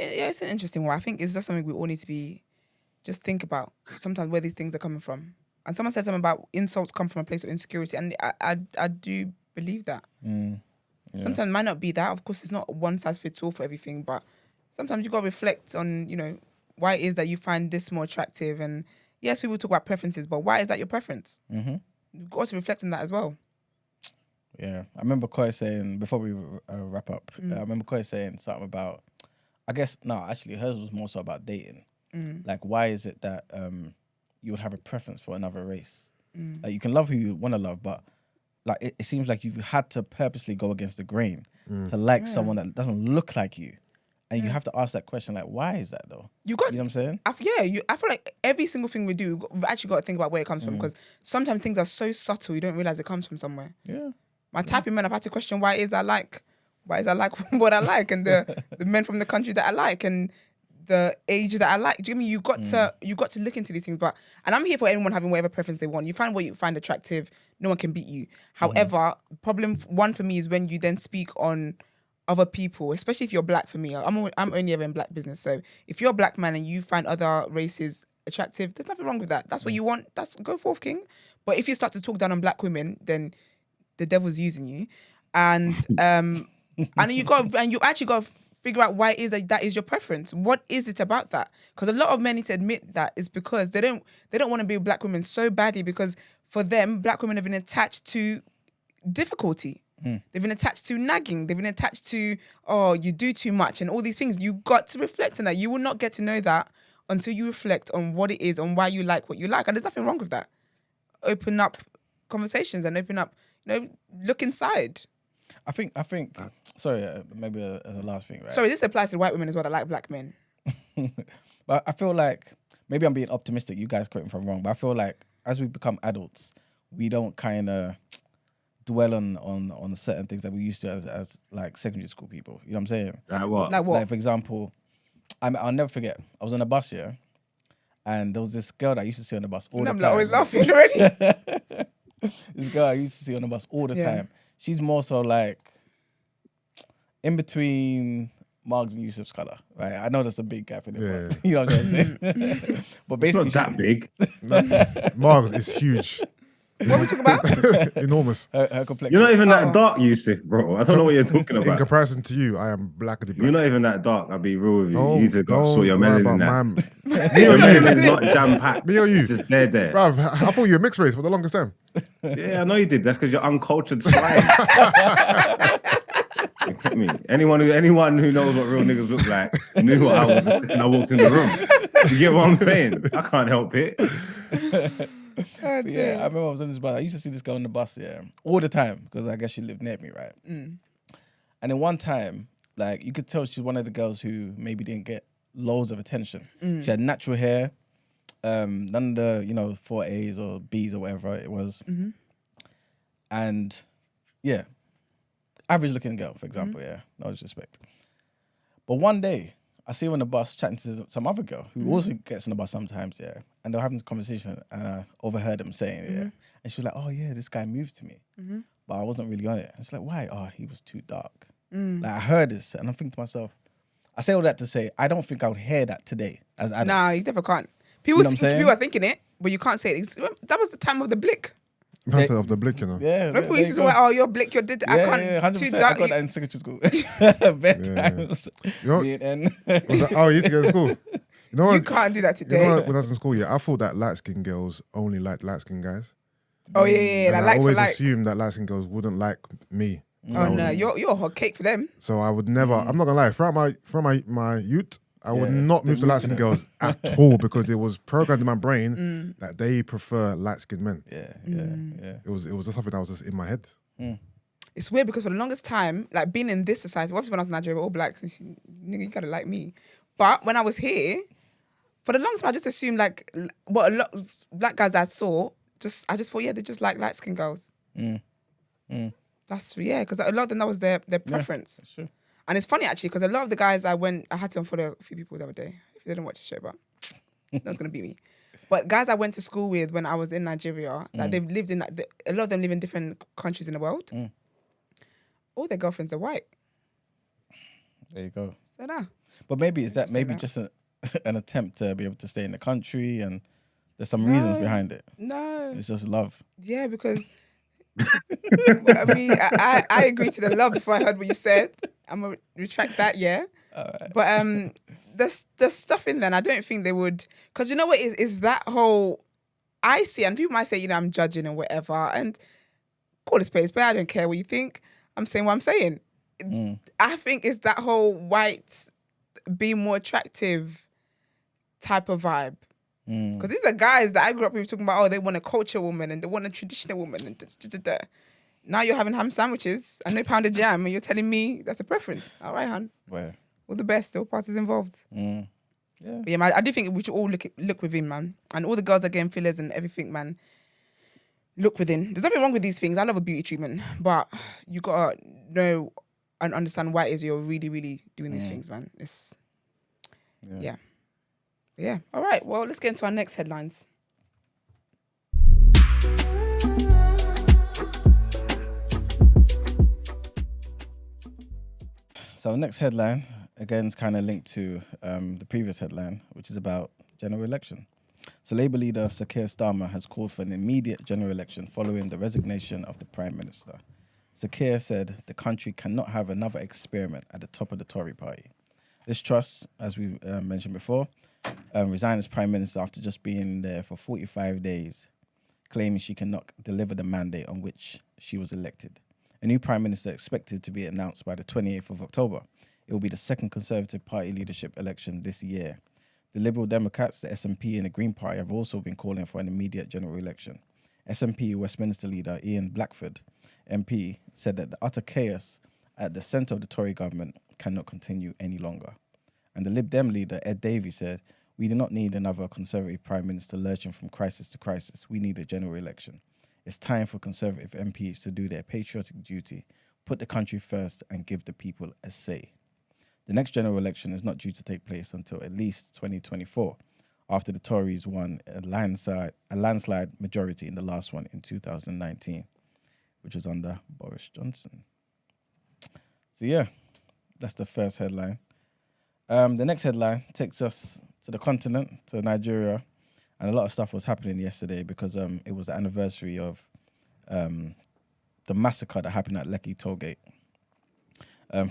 an interesting one. I think it's just something we all need to just think about sometimes where these things are coming from. And someone said something about insults come from a place of insecurity, and I do believe that. Yeah. Sometimes it might not be that. Of course, it's not one size fits all for everything, but sometimes you got to reflect on, why it is that you find this more attractive. And yes, people talk about preferences, but why is that your preference? You've got to reflect on that as well. Yeah. I remember Koi saying, before we wrap up, I remember Koi saying something about, actually hers was more so about dating. Like, why is it that you would have a preference for another race? Like, you can love who you want to love, but like it seems like you've had to purposely go against the grain to like someone that doesn't look like you. And you have to ask that question, like, why is that though? You know what I'm saying? I feel like every single thing we do, we've actually got to think about where it comes from, because sometimes things are so subtle you don't realize it comes from somewhere. Yeah. My typing men, I've had to question why is I like what I like, and the men from the country that I like, and the age that I like. Do you know what I mean? You got to look into these things, and I'm here for anyone having whatever preference they want. You find what you find attractive. No one can beat you. However, problem one for me is when you then speak on other people, especially if you're black. For me, I'm only ever in black business. So if you're a black man and you find other races attractive, there's nothing wrong with that. That's what you want. That's go forth, king. But if you start to talk down on black women, then the devil's using you, and and you actually got to figure out why it is that is your preference. What is it about that? Because a lot of men need to admit that is because they don't want to be with black women so badly, because for them, black women have been attached to difficulty. They've been attached to nagging. They've been attached to, oh, you do too much and all these things. You got to reflect on that. You will not get to know that until you reflect on what it is and why you like what you like. And there's nothing wrong with that. Open up conversations and open up, look inside. I think. Sorry, maybe as a last thing, right? Sorry, this applies to white women as well. I like black men. But I feel like maybe I'm being optimistic. You guys correct me if I'm wrong, but I feel like as we become adults, we don't kind of dwell on certain things that we used to as like secondary school people. You know what I'm saying? Like what? Like what? Like, for example, I'll never forget. I was on a bus, yeah, and there was this girl that I used to see on the bus all the time. I'm always laughing already. This girl I used to see on the bus all the time. She's more so like in between Margs and Yusuf's colour, right? I know there's a big gap in it, but you know what I'm saying? But basically, It's not that big. Margs is huge. What are we talking about? Enormous. her complexion. You're not even that dark, Yusuf, bro. I don't know what you're talking In about. comparison to you, I am blackity black. You're not even that dark. I'll be real with you. Don't- You need to go don't sort your worry melanin about out. my- Your melanin's not jam packed. Me or you? It's just there. Bruv, I thought you were mixed race for the longest time. Yeah, I know you did. That's because you're uncultured swine. You get me? Anyone who knows what real niggas look like knew what I was when I walked in the room. You get what I'm saying? I can't help it. Yeah, I remember I was on this bus. I used to see this girl on the bus, all the time, because I guess she lived near me, right? And then one time, like, you could tell she's one of the girls who maybe didn't get loads of attention. She had natural hair, none of the, 4As or Bs or whatever it was. And, yeah, average looking girl, for example, no disrespect. But one day, I see her on the bus chatting to some other girl who also gets on the bus sometimes, and they're having a conversation, and I overheard them saying it, and she was like, oh yeah, this guy moved to me, but I wasn't really on it. And she's like, why? Oh, he was too dark. Like, I heard this, and I'm thinking to myself, I say all that to say, I don't think I would hear that today as adults. Nah, you never can't. People are thinking it, but you can't say it. That was the time of the blick. That's of the blick, you know. Yeah, Remember there we used you to go. say, oh, you're blick, you're did. I can't. 100%. Too I dark. got that in secondary school. Bedtimes. You know, Me and oh, you used to go to school. You know what? You can't do that You today. know what, when I was in school, I thought that light-skinned girls only liked light-skinned guys. Oh yeah. And Like, I like for always like. assumed that light-skinned girls wouldn't like me. Oh no, you're a hot cake for them. So I would never, I'm not gonna lie, throughout my youth, I would not move to the light-skinned girls at all, because it was programmed in my brain that they prefer light-skinned men. Yeah. It was just something that was just in my head. It's weird because for the longest time, like being in this society, obviously when I was in Nigeria, all blacks, nigga, you gotta like me. But when I was here, for the longest time, I just assumed like what a lot of black guys I saw, I just thought, they just like light skinned girls. That's because a lot of them, that was their preference. That's true. And it's funny actually because a lot of the guys I had to unfollow a few people the other day. If you didn't watch the show, but No one's gonna beat me. But guys I went to school with when I was in Nigeria, like they've lived in a lot of them live in different countries in the world. All their girlfriends are white. There you go. So nah. But maybe is that maybe Interesting, just an attempt to be able to stay in the country, and there's some reasons behind it. No. It's just love. Yeah, because I mean, I agree to the love before I heard what you said. I'm gonna retract that, yeah. But there's stuff in there, and I don't think they would, because you know what is that whole. I see, and people might say, you know, I'm judging and whatever, and call it space, but I don't care what you think. I'm saying what I'm saying. I think it's that whole white being more attractive type of vibe. Because these are guys that I grew up with talking about, oh, they want a culture woman and they want a traditional woman. And da. Now you're having ham sandwiches and no pounded jam, and you're telling me that's a preference. All right, hon. Where? All the best, all parties involved. Yeah. But yeah, man, I do think we should all look within, man. And all the girls are getting fillers and everything, man. Look within. There's nothing wrong with these things. I love a beauty treatment, but you gotta know and understand why it is you're really, really doing these things, man. It's yeah. All right. Well, let's get into our next headlines. So next headline, again, is kind of linked to the previous headline, which is about general election. So Labour leader Sir Keir Starmer has called for an immediate general election following the resignation of the Prime Minister. Sir Keir said the country cannot have another experiment at the top of the Tory party. This Truss, as we mentioned before, resigned as Prime Minister after just being there for 45 days, claiming she cannot deliver the mandate on which she was elected. A new Prime Minister expected to be announced by the 28th of October. It will be the second Conservative Party leadership election this year. The Liberal Democrats, the SNP and the Green Party have also been calling for an immediate general election. SNP Westminster leader Ian Blackford, MP, said that the utter chaos at the centre of the Tory government cannot continue any longer. And the Lib Dem leader Ed Davey said, "We do not need another Conservative Prime Minister lurching from crisis to crisis. We need a general election. It's time for Conservative MPs to do their patriotic duty, put the country first and give the people a say." The next general election is not due to take place until at least 2024, after the Tories won a landslide majority in the last one in 2019, which was under Boris Johnson. So yeah, that's the first headline. The next headline takes us to the continent, to Nigeria, and a lot of stuff was happening yesterday because it was the anniversary of the massacre that happened at Lekki Tollgate.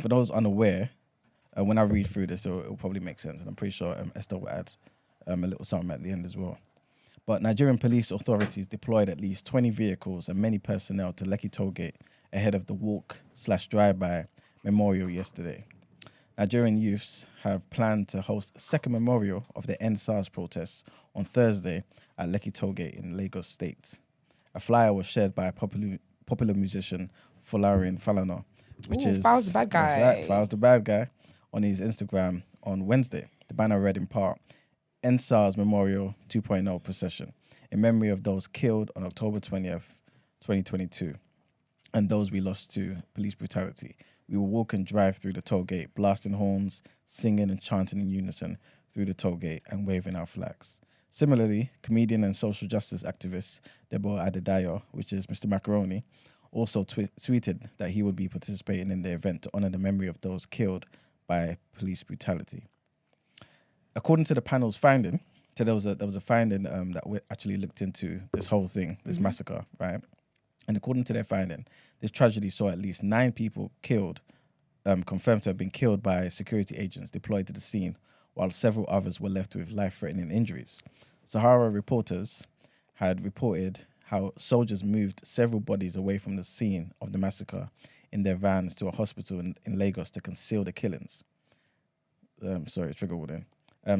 For those unaware, when I read through this, it'll probably make sense, and I'm pretty sure Esther will add a little something at the end as well. But Nigerian police authorities deployed at least 20 vehicles and many personnel to Lekki Tollgate ahead of the walk/drive-by memorial yesterday. Nigerian youths have planned to host a second memorial of the End SARS protests on Thursday at Lekki Tollgate in Lagos State. A flyer was shared by popular musician Folarin Falana, which is Fal's the bad guy. That's right, Fal's the bad guy, on his Instagram on Wednesday. The banner read in part, End SARS Memorial 2.0 procession in memory of those killed on October 20th, 2022, and those we lost to police brutality. We will walk and drive through the toll gate, blasting horns, singing and chanting in unison through the toll gate and waving our flags. Similarly, comedian and social justice activist Deborah Adedayo, which is Mr. Macaroni, also tweeted that he would be participating in the event to honour the memory of those killed by police brutality. According to the panel's finding, so there was a finding that we actually looked into this whole thing, this massacre, right? And according to their finding, this tragedy saw at least 9 people killed, confirmed to have been killed by security agents deployed to the scene, while several others were left with life-threatening injuries. Sahara reporters had reported how soldiers moved several bodies away from the scene of the massacre in their vans to a hospital in Lagos to conceal the killings. Trigger warning.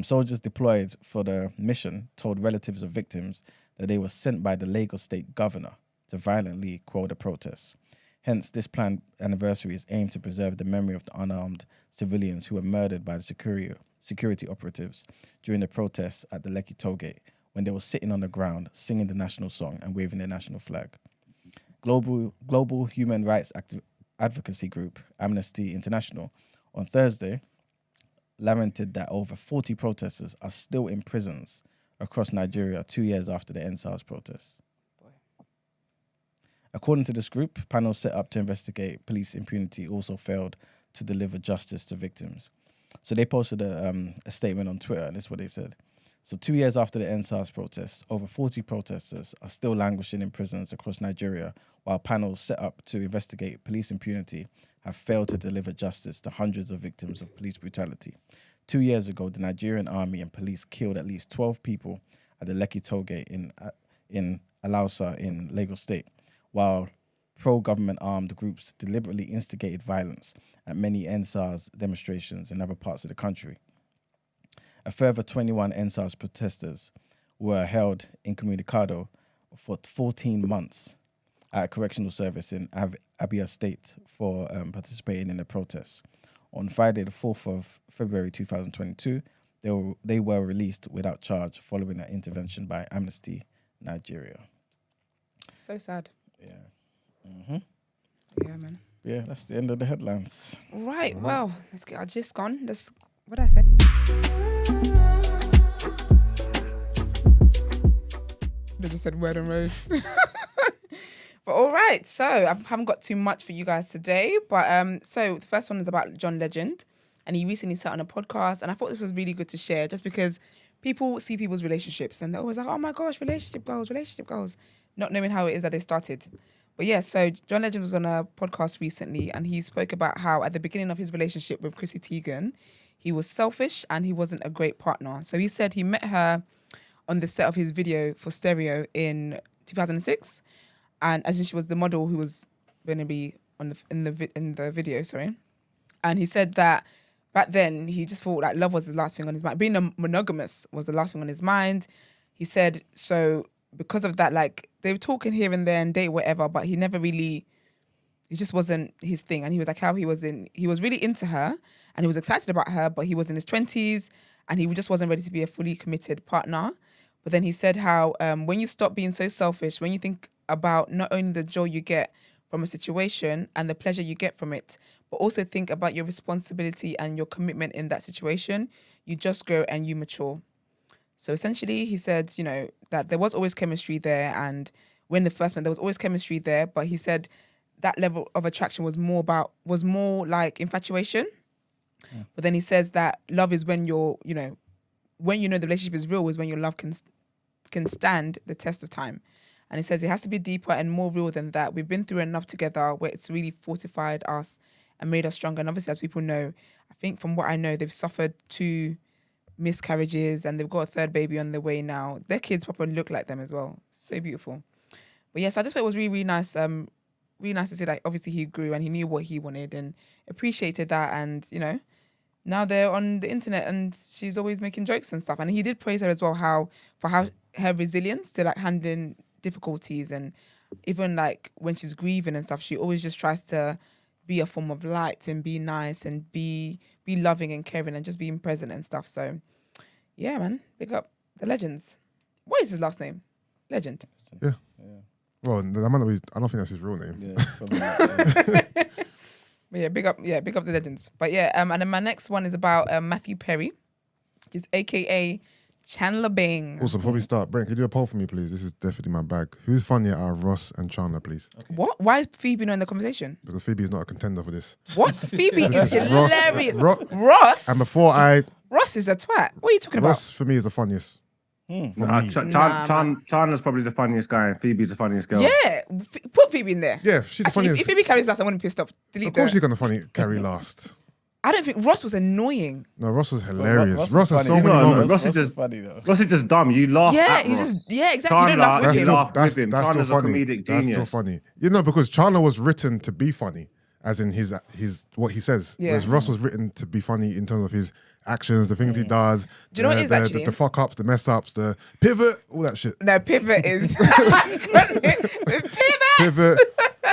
Soldiers deployed for the mission told relatives of victims that they were sent by the Lagos state governor to violently quell the protests. Hence, this planned anniversary is aimed to preserve the memory of the unarmed civilians who were murdered by the security operatives during the protests at the Lekki Tollgate when they were sitting on the ground, singing the national song and waving their national flag. Global human rights advocacy group Amnesty International on Thursday lamented that over 40 protesters are still in prisons across Nigeria 2 years after the NSAS protests. According to this group, panels set up to investigate police impunity also failed to deliver justice to victims. So they posted a statement on Twitter, and this is what they said. So 2 years after the NSAS protests, over 40 protesters are still languishing in prisons across Nigeria, while panels set up to investigate police impunity have failed to deliver justice to hundreds of victims of police brutality. 2 years ago, the Nigerian army and police killed at least 12 people at the Lekki tollgate in Alausa in Lagos State, while pro-government armed groups deliberately instigated violence at many NSAS demonstrations in other parts of the country. A further 21 NSAS protesters were held incommunicado for 14 months at a correctional service in Abia State for participating in the protests. On Friday, the 4th of February 2022, they were released without charge following an intervention by Amnesty Nigeria. So sad. Yeah. Yeah, man. Yeah, that's the end of the headlines. Right, well, let's get our gist on. What did I say? I just said word and road. But all right, so I haven't got too much for you guys today. But so the first one is about John Legend, and he recently sat on a podcast, and I thought this was really good to share, just because people see people's relationships, and they're always like, "Oh my gosh, relationship goals," not knowing how it is that they started. But yeah, so John Legend was on a podcast recently, and he spoke about how at the beginning of his relationship with Chrissy Teigen, he was selfish and he wasn't a great partner. So he said he met her on the set of his video for Stereo in 2006, and as she was the model who was going to be in the video, sorry. And he said that back then he just thought like love was the last thing on his mind. Being a monogamous was the last thing on his mind. He said so. Because of that, like, they were talking here and there and date whatever, but he never really, it just wasn't his thing. And he was like how he was really into her and he was excited about her, but he was in his 20s and he just wasn't ready to be a fully committed partner. But then he said how when you stop being so selfish, when you think about not only the joy you get from a situation and the pleasure you get from it, but also think about your responsibility and your commitment in that situation, you just grow and you mature. So essentially, he said, you know, that there was always chemistry there, and when they first met, there was always chemistry there. But he said that level of attraction was more like infatuation. Yeah. But then he says that love is when the relationship is real, is when your love can stand the test of time. And he says it has to be deeper and more real than that. We've been through enough together where it's really fortified us and made us stronger. And obviously, as people know, I think from what I know, they've suffered 2 miscarriages and they've got a 3rd baby on the way now. Their kids probably look like them as well. So beautiful. But yes, I just thought it was really, really nice. Really nice to see that obviously he grew and he knew what he wanted and appreciated that. And, you know, now they're on the internet and she's always making jokes and stuff. And he did praise her as well for her resilience to like handling difficulties, and even like when she's grieving and stuff, she always just tries to be a form of light and be nice and be loving and caring and just being present and stuff. So yeah, man, big up the legends. What is his last name? Legend. Yeah. Well, that might not be, I don't think that's his real name. Yeah, probably not, yeah. But yeah, big up the legends. But yeah, and then my next one is about Matthew Perry, which is AKA Chandler Bing. Also, before we start, Brent, could you do a poll for me, please? This is definitely my bag. Who's funnier out of Ross and Chandler, please? Okay. What? Why is Phoebe not in the conversation? Because Phoebe is not a contender for this. What? Phoebe is Ross, hilarious. Ross? And before Ross is a twat. What are you talking Ross, for me, is the funniest. Chandler's probably the funniest guy and Phoebe's the funniest girl. Yeah. Put Phoebe in there. Yeah, she's the funniest. If Phoebe carries last, I want to pissed off. Delete Of course that. she's going to carry last. I don't think Ross was annoying. No, Ross was hilarious. Ross Ross has was so funny. many No, moments. Ross is just funny though. Ross is just dumb. You laugh Yeah, at he's Ross. just exactly. You don't laugh with him. That's still That's still funny. Chandler's a comedic That's genius. still funny. You know, because Chandler was written to be funny, as in his what he says. Yeah. Whereas Ross was written to be funny in terms of his actions, the things he does. Do you know what it is actually? The fuck ups, the mess ups, the pivot, all that shit. No, pivot is Pivot,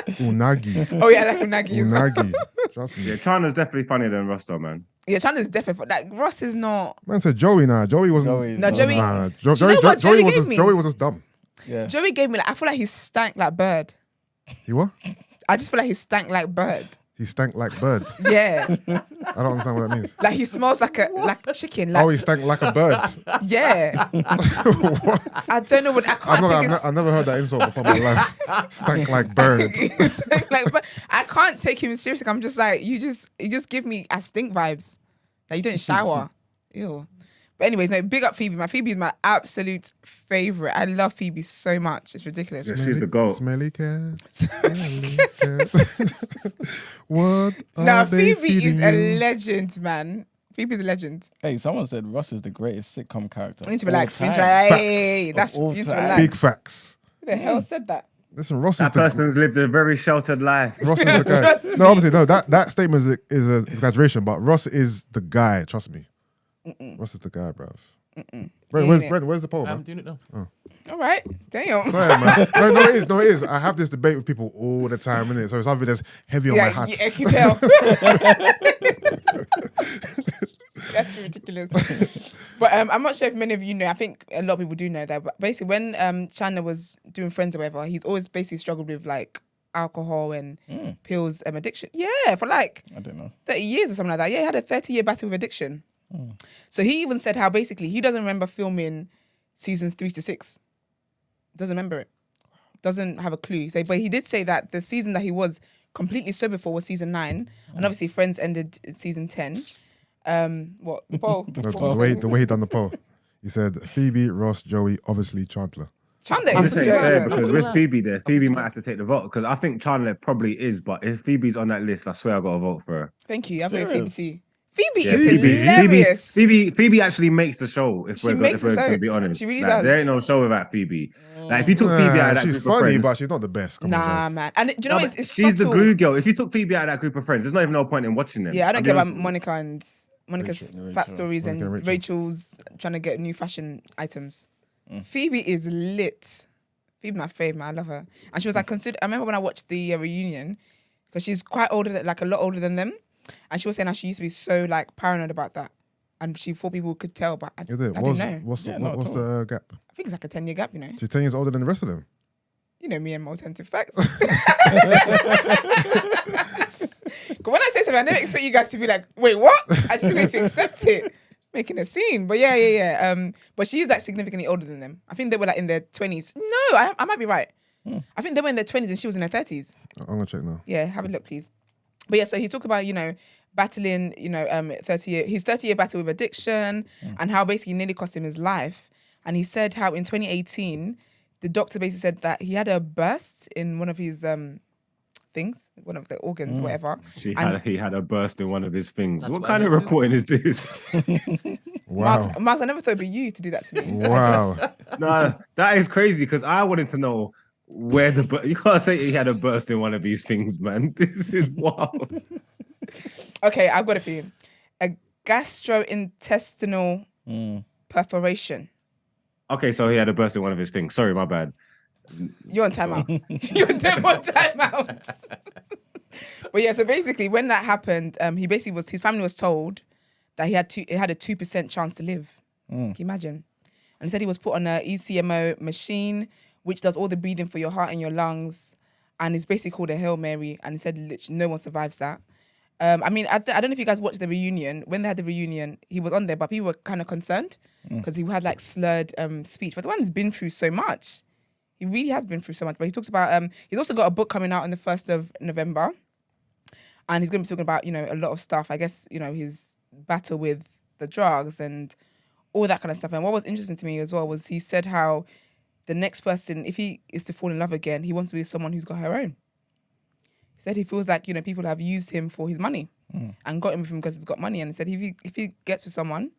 unagi, Oh yeah, like Unagi as well. unagi. Trust me. Yeah, Chandler's definitely funnier than Ross, though, man. Yeah, Chandler's definitely like Ross is not. Man said Joey now. Joey wasn't. Joey's No, not- Joey- Nah, Do you know what Joey gave me? Joey was just dumb. Yeah. Joey gave me like I feel like he stank like Bird. He what? I just feel like he stank like Bird. He stank like bird. Yeah, I don't understand what that means. like he smells like chicken. Like, Oh, he stank like a bird. yeah. I don't know what I can't take his. I've never heard that insult before in my life. Stank like bird. But I can't take him seriously. I'm just like you just give me a stink vibes. Like you don't shower. Ew. But anyways, no, big up Phoebe. Phoebe is my absolute favorite. I love Phoebe so much. It's ridiculous. Yeah, she's the goat. Smelly cat. Smelly cat. What are Now they Phoebe is feeding a you? legend, man. Phoebe's a legend. Hey, someone said Ross is the greatest sitcom character. We need to of all relax. We need to time. relax. Hey, Of that's all we need to time. relax. Big facts. Who the hell said that? Listen, Ross That is the person's lived a very sheltered life. Ross is the guy. Trust me. No, obviously, no. That statement is an exaggeration, but Ross is the guy. Trust me. Ross is the guy, bruv. Brent, where's the poll, I'm man? doing it now. All right. Damn. Sorry, man. No, it is. I have this debate with people all the time, innit? So it's something that's heavy on my heart. Yeah, I can tell. That's ridiculous. But I'm not sure if many of you know. I think a lot of people do know that. But basically, when Chandler was doing Friends or whatever, he's always basically struggled with like alcohol and pills addiction. Yeah, for like I don't know. 30 years or something like that. Yeah, he had a 30-year battle with addiction. So he even said how basically he doesn't remember filming seasons 3 to 6. Doesn't remember it. Doesn't have a clue. So, but he did say that the season that he was completely sober for was season 9, and obviously Friends ended in season 10. What the poll? The way he done the poll. He said Phoebe, Ross, Joey, obviously Chandler. Chandler I'm is saying fair a because with Phoebe there, Phoebe might have to take the vote because I think Chandler probably is, but if Phoebe's on that list, I swear I got to vote for her. Thank you. I voted Phoebe Serious? too. Phoebe Yeah, is hilarious. Phoebe actually makes the show. If She we're, makes if we're the show. going to be honest, She really Like, does. there ain't no show without Phoebe. Like if you took Phoebe out of that she's group funny, of friends, but she's not the best. Come on, Nah, guys. man. And do you know No, what? but It's she's subtle. the glue girl. If you took Phoebe out of that group of friends, there's not even no point in watching them. Yeah, I don't I'll be care about honest with you. Monica and Monica's Rachel. fat stories Monica and and Rachel. Rachel's trying to get new fashion items. Phoebe is lit. Phoebe, my fave, man. I love her. And she was like, I remember when I watched the reunion, because she's quite older, like a lot older than them. And she was saying how she used to be so like paranoid about that. And she thought people could tell, but I Is it? didn't know. What's Yeah, not what's at the gap? I think it's like a 10-year gap, you know. She's 10 years older than the rest of them. You know me and my alternative facts. But when I say something, I never expect you guys to be like, wait, what? I just expect you to accept it. Making a scene. But yeah. But she is like significantly older than them. I think they were like in their 20s. No, I might be right. I think they were in their 20s and she was in her 30s. I'm going to check now. Yeah, have a look, please. But yeah, so he talked about, battling, his 30-year battle with addiction and how basically nearly cost him his life. And he said how in 2018, the doctor basically said that he had a burst in one of his things, one of the organs, whatever. He had a burst in one of his things. That's What what kind I of heard too. recording is this? Wow. Marks, I never thought it'd be you to do that to me. Wow. No, that is crazy because I wanted to know where you can't say he had a burst in one of these things, man. This is wild. Okay, I've got it for you. A gastrointestinal perforation. Okay, so he had a burst in one of his things. Sorry, my bad. You're on timeout. You're dead on timeout. But yeah, so basically when that happened, his family was told that he had a 2% chance to live. Can you imagine? And he said he was put on a ECMO machine, which does all the breathing for your heart and your lungs. And it's basically called a Hail Mary. And he said literally no one survives that. I don't know if you guys watched the reunion. When they had the reunion, he was on there, but people were kind of concerned because he had like slurred speech. But the man's been through so much. He really has been through so much. But he talks about, he's also got a book coming out on the 1st of November. And he's going to be talking about, a lot of stuff. I guess, his battle with the drugs and all that kind of stuff. And what was interesting to me as well was he said how the next person, if he is to fall in love again, he wants to be with someone who's got her own. He said he feels like, people have used him for his money and got him with him because he's got money. And he said if he gets with someone,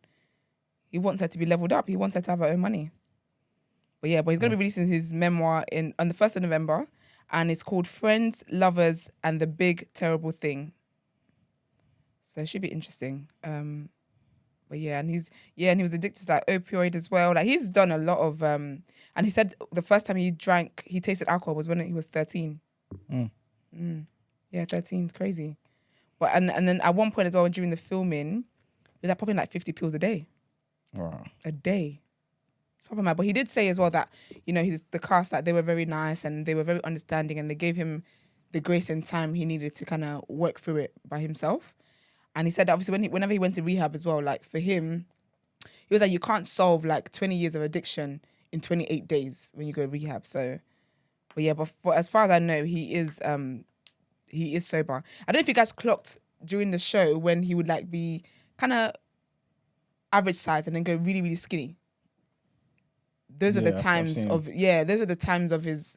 he wants her to be leveled up. He wants her to have her own money. But he's going to be releasing his memoir on the 1st of November. And it's called Friends, Lovers, and the Big Terrible Thing. So it should be interesting. And he was addicted to like opioid as well. Like he's done a lot of, and he said the first time he tasted alcohol was when he was 13. Yeah, 13 is crazy. But and then at one point as well during the filming, he was like popping like 50 pills a day. Wow. A day. It's probably mad. But he did say as well that, the cast, like they were very nice and they were very understanding and they gave him the grace and time he needed to kind of work through it by himself. And he said that obviously whenever he went to rehab as well, like for him, he was like, you can't solve like 20 years of addiction in 28 days when you go rehab. So, but yeah, but as far as I know, he is sober. I don't know if you guys clocked during the show when he would like be kind of average size and then go really, really skinny. Those are the times of his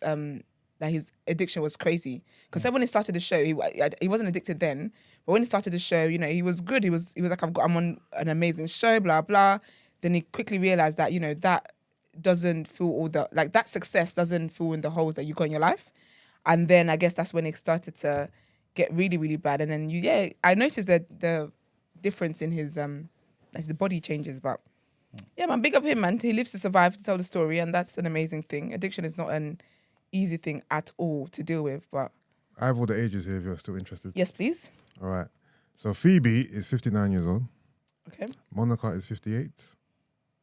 that his addiction was crazy. Because when he started the show, he wasn't addicted then, but when he started the show, you know, he was good. He was like, I'm on an amazing show, blah blah. Then he quickly realized that, you know, that doesn't fill all the, like, that success doesn't fill in the holes that you got in your life. And then I guess that's when it started to get really, really bad. And then I noticed that the difference in his like the body changes, but yeah, man, big up him, man. He lives to survive, to tell the story, and that's an amazing thing. Addiction is not an easy thing at all to deal with, but I have all the ages here if you're still interested. yes, please. All right. So Phoebe is 59 years old. Okay. Monica is 58.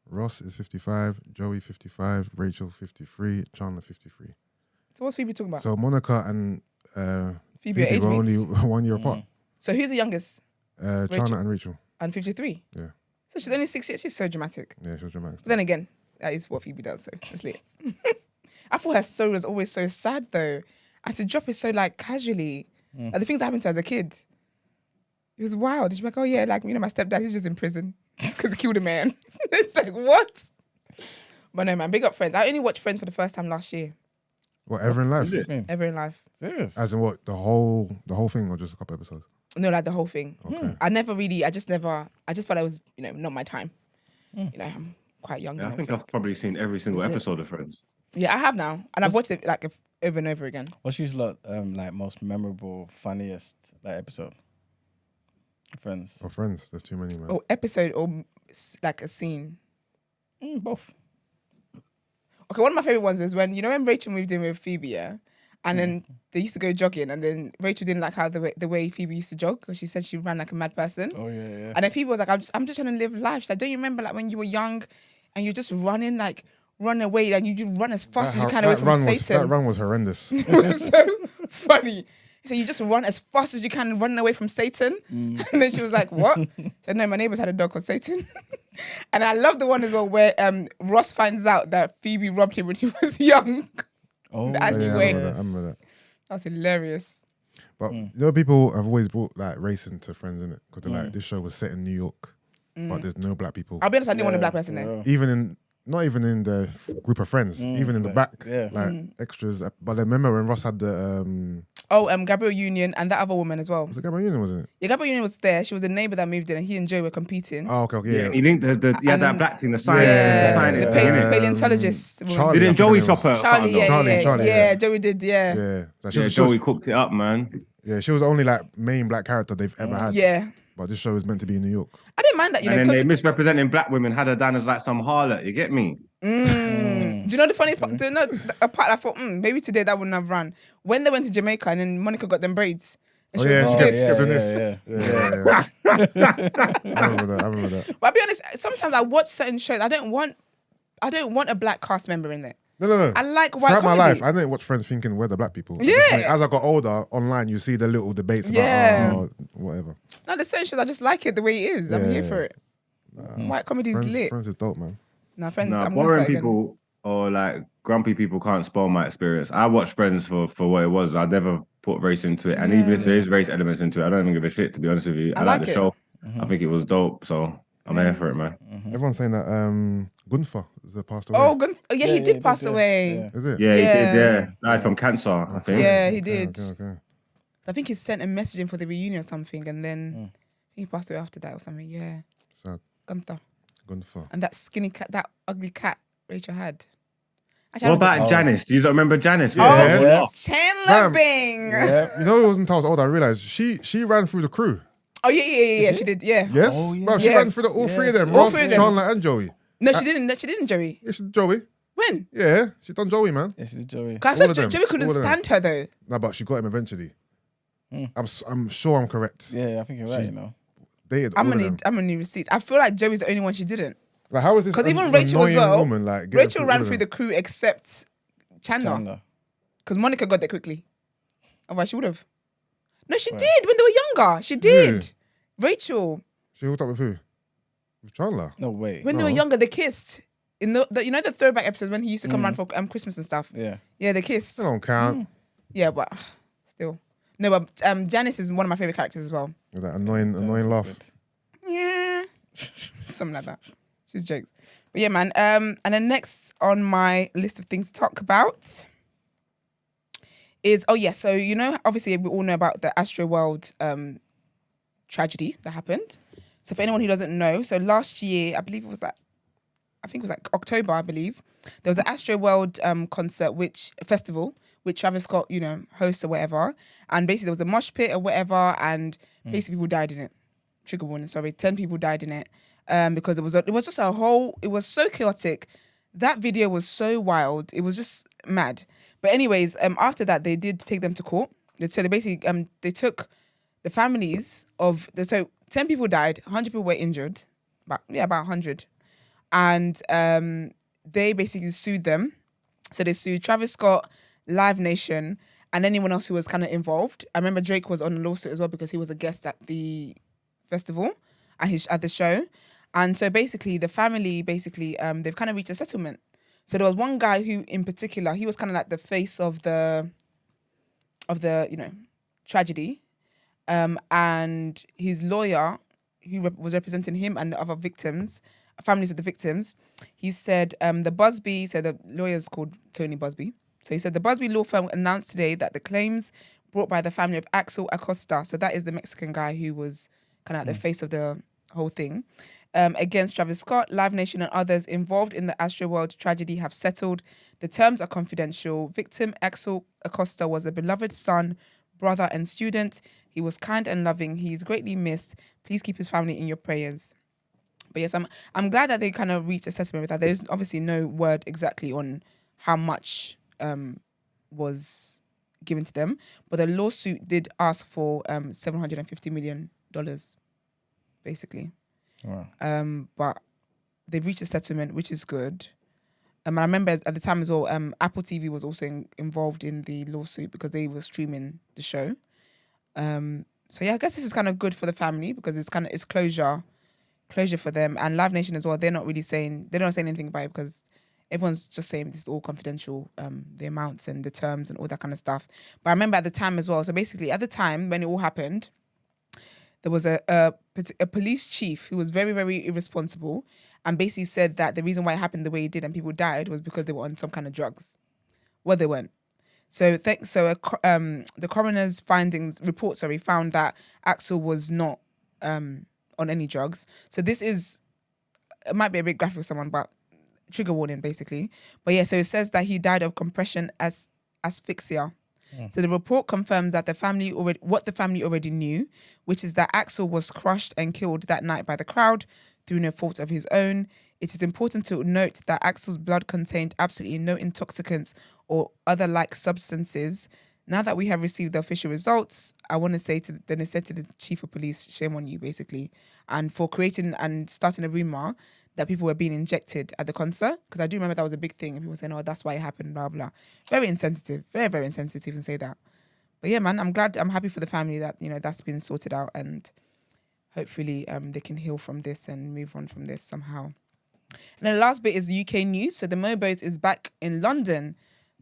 Ross is 55. Joey 55. Rachel 53. Chandler 53. So what's Phoebe talking about? So Monica and Phoebe are age were only mates. 1 year apart. So who's the youngest? Chandler and Rachel. And 53. Yeah. So she's only 6 years. She's so dramatic. Yeah, she was dramatic. But then again, that is what Phoebe does. So it's lit. I thought her story was always so sad though, and to drop it so like casually. Like the things that happened to her as a kid. It was wild. She's like, oh yeah, like, you know, my stepdad, he's just in prison because he killed a man. It's like, what? But no, man, big up Friends. I only watched Friends for the first time last year. What, ever in life? Ever in life. Serious? As in what, the whole thing or just a couple episodes? No, like the whole thing. Okay. I just thought it was, you know, not my time. You know, I'm quite young. Yeah, and I think everything. I've probably seen every single Isn't it? episode of Friends. Yeah, I have now. And I've watched it like over and over again. What's your lot like most memorable, funniest like episode? Friends. Oh, Friends, there's too many, man. Or episode or like a scene. Both. Okay, one of my favorite ones was when Rachel moved in with Phoebe, yeah? And then they used to go jogging, and then Rachel didn't like how the way Phoebe used to jog, because she said she ran like a mad person. Oh yeah. And then Phoebe was like, I'm just trying to live life. She's like, don't you remember like when you were young and you're just running, like run away, and you just run as fast as you can away from Satan. That run was horrendous. It was so funny. So you just run as fast as you can, running away from Satan. And then she was like, what? She said, no, my neighbours had a dog called Satan. And I love the one as well where Ross finds out that Phoebe robbed him when he was young. Oh, The Yeah, alleyway. I remember that. That's hilarious. But people have always brought like race into Friends, innit? Because they're like, this show was set in New York, but there's no black people. I'll be honest, I didn't want a black person there. Not even in the group of friends, even in the back, yeah. like extras. But I remember when Ross had the Gabrielle Union and that other woman as well. was it Gabrielle Union, wasn't it? Yeah, Gabrielle Union was there. She was a neighbour that moved in, and he and Joe were competing. Oh, okay, yeah. He linked he had that then- black thing, the science, Yeah, the scientist, the thing, innit? paleontologist. woman. Charlie, Didn't I think Joey it was. chop her? Charlie, yeah, Charlie, yeah, yeah. Joey did, yeah. Yeah, like, Yeah, Joey cooked it up, man. Yeah, she was the only like main black character they've ever had. Yeah. But this show is meant to be in New York. I didn't mind that, And then they 'cause- misrepresenting black women, had her down as like some harlot. You get me? Do you know the funny part? Do you know a part I thought, maybe today that wouldn't have run. When they went to Jamaica and then Monica got them braids. And Oh she yeah, was she like, kept this. doing this. Yeah. I remember that. But I'll be honest, sometimes I watch certain shows. I don't want a black cast member in there. No. I like white Throughout my comedy. life, I didn't watch Friends thinking we're the black people. Yeah. As I got older, online, you see the little debates Yeah. about whatever. No, the certain shows, I just like it the way it is. I'm Yeah, here yeah. for it. White comedy is lit. Friends is dope, man. No, Friends, Nah, I'm going to boring start again. people or like grumpy people can't spoil my experience. I watched Friends for what it was. I never put race into it, and even if there is race elements into it, I don't even give a shit. To be honest with you, I like like the it. show. I think it was dope, so I'm here for it, man. Everyone's saying that Gunther is passed away. Oh, yeah, he Yeah, did yeah, pass did, yeah. away. Yeah. Is it? Yeah, he did. Yeah. Yeah, died from cancer, I think. Yeah, he Okay, did. okay. I think he sent a message in for the reunion or something, and then he passed away after that or something. Yeah, Sad. Gunther. Gunther. And that skinny cat, that ugly cat Rachel had. Actually, What I don't about Janice? Do you remember Janice? Yeah. Yeah. Chandler Fam. Bing? Yeah. You know, it wasn't until I was older I realized she ran through the crew. Oh yeah. She did. Yeah. Yes? Oh, yeah. Bro, she Yes. ran through all three of them. All Ross, three of them. Chandler, and Joey. No, she didn't. No, she didn't, Joey. Yeah, she did Joey. When? Yeah, she done Joey, man. Yes, it's Joey. 'Cause All I of thought them. Joey couldn't All of them. stand her though. No, but she got him eventually. I'm sure I'm correct. Yeah, I think you're right. You know. Dated I'm all of gonna them. I'm gonna need receipts. I feel like Joey's the only one she didn't. Like, how is this? Because even an Rachel as annoying well. Woman, like, getting Rachel all ran of through them? the crew except Chandler. Chandler. Because Monica got there quickly. Otherwise, she would have. No, she Right. did when they were younger. She did. Rachel, She hooked up with who? With Chandler. No way. when they were No. younger, they kissed. In the you know the throwback episodes when he used to come around for Christmas and stuff. Yeah. Yeah, they kissed. They don't count. Yeah, but still. No, but Janice is one of my favorite characters as well. With that annoying Janice is laugh. good. Yeah. Something like that. She's jokes. But yeah, man. And then next on my list of things to talk about is, so you know, obviously we all know about the Astro World tragedy that happened. So for anyone who doesn't know, so last year, I think it was like October, I believe, there was an Astro World festival, which Travis Scott, you know, hosts or whatever. And basically there was a mosh pit or whatever, and basically people died in it. Trigger warning, sorry. 10 people died in it. Because it was just it was so chaotic. That video was so wild. It was just mad. But anyways, after that, they did take them to court. So they basically, they took the families of, 10 people died, 100 people were injured. About 100. And they basically sued them. So they sued Travis Scott, Live Nation, and anyone else who was kind of involved. I remember Drake was on the lawsuit as well because he was a guest at the festival, at the show. And so basically the family, they've kind of reached a settlement. So there was one guy who in particular, he was kind of like the face of the you know, tragedy. And his lawyer, who was representing him and the other victims, families of the victims, he said the lawyer's called Tony Busby. So he said the Busby law firm announced today that the claims brought by the family of Axel Acosta, so that is the Mexican guy who was kind of like the face of the whole thing, against Travis Scott, Live Nation and others involved in the Astroworld tragedy have settled. The terms are confidential. Victim Axel Acosta was a beloved son, brother and student. He was kind and loving. He is greatly missed. Please keep his family in your prayers. But yes, I'm glad that they kind of reached a settlement with that. There's obviously no word exactly on how much was given to them, but the lawsuit did ask for $750 million, basically. Wow. But they've reached a settlement, which is good. I remember at the time as well, Apple TV was also involved in the lawsuit because they were streaming the show. So yeah, I guess this is kind of good for the family because it's closure for them. And Live Nation as well, they don't say anything about it because everyone's just saying this is all confidential, the amounts and the terms and all that kind of stuff. But I remember at the time as well, so basically at the time when it all happened, there was a police chief who was very, very irresponsible and basically said that the reason why it happened the way it did and people died was because they were on some kind of drugs. Well, they weren't. So the coroner's report found that Axel was not on any drugs. So it might be a bit graphic for someone, but trigger warning basically. But yeah, so it says that he died of compression asphyxia. So the report confirms that what the family already knew, which is that Axel was crushed and killed that night by the crowd through no fault of his own. It is important to note that Axel's blood contained absolutely no intoxicants or other like substances. Now that we have received the official results, I want to say to the chief of police, shame on you, basically, and for creating and starting a rumor that people were being injected at the concert, because I do remember that was a big thing, and people saying, "Oh, that's why it happened." Blah blah. Very insensitive, very very insensitive to even say that. But yeah, man, I'm happy for the family that that's been sorted out, and hopefully they can heal from this and move on from this somehow. And then the last bit is UK news. So the Mobos is back in London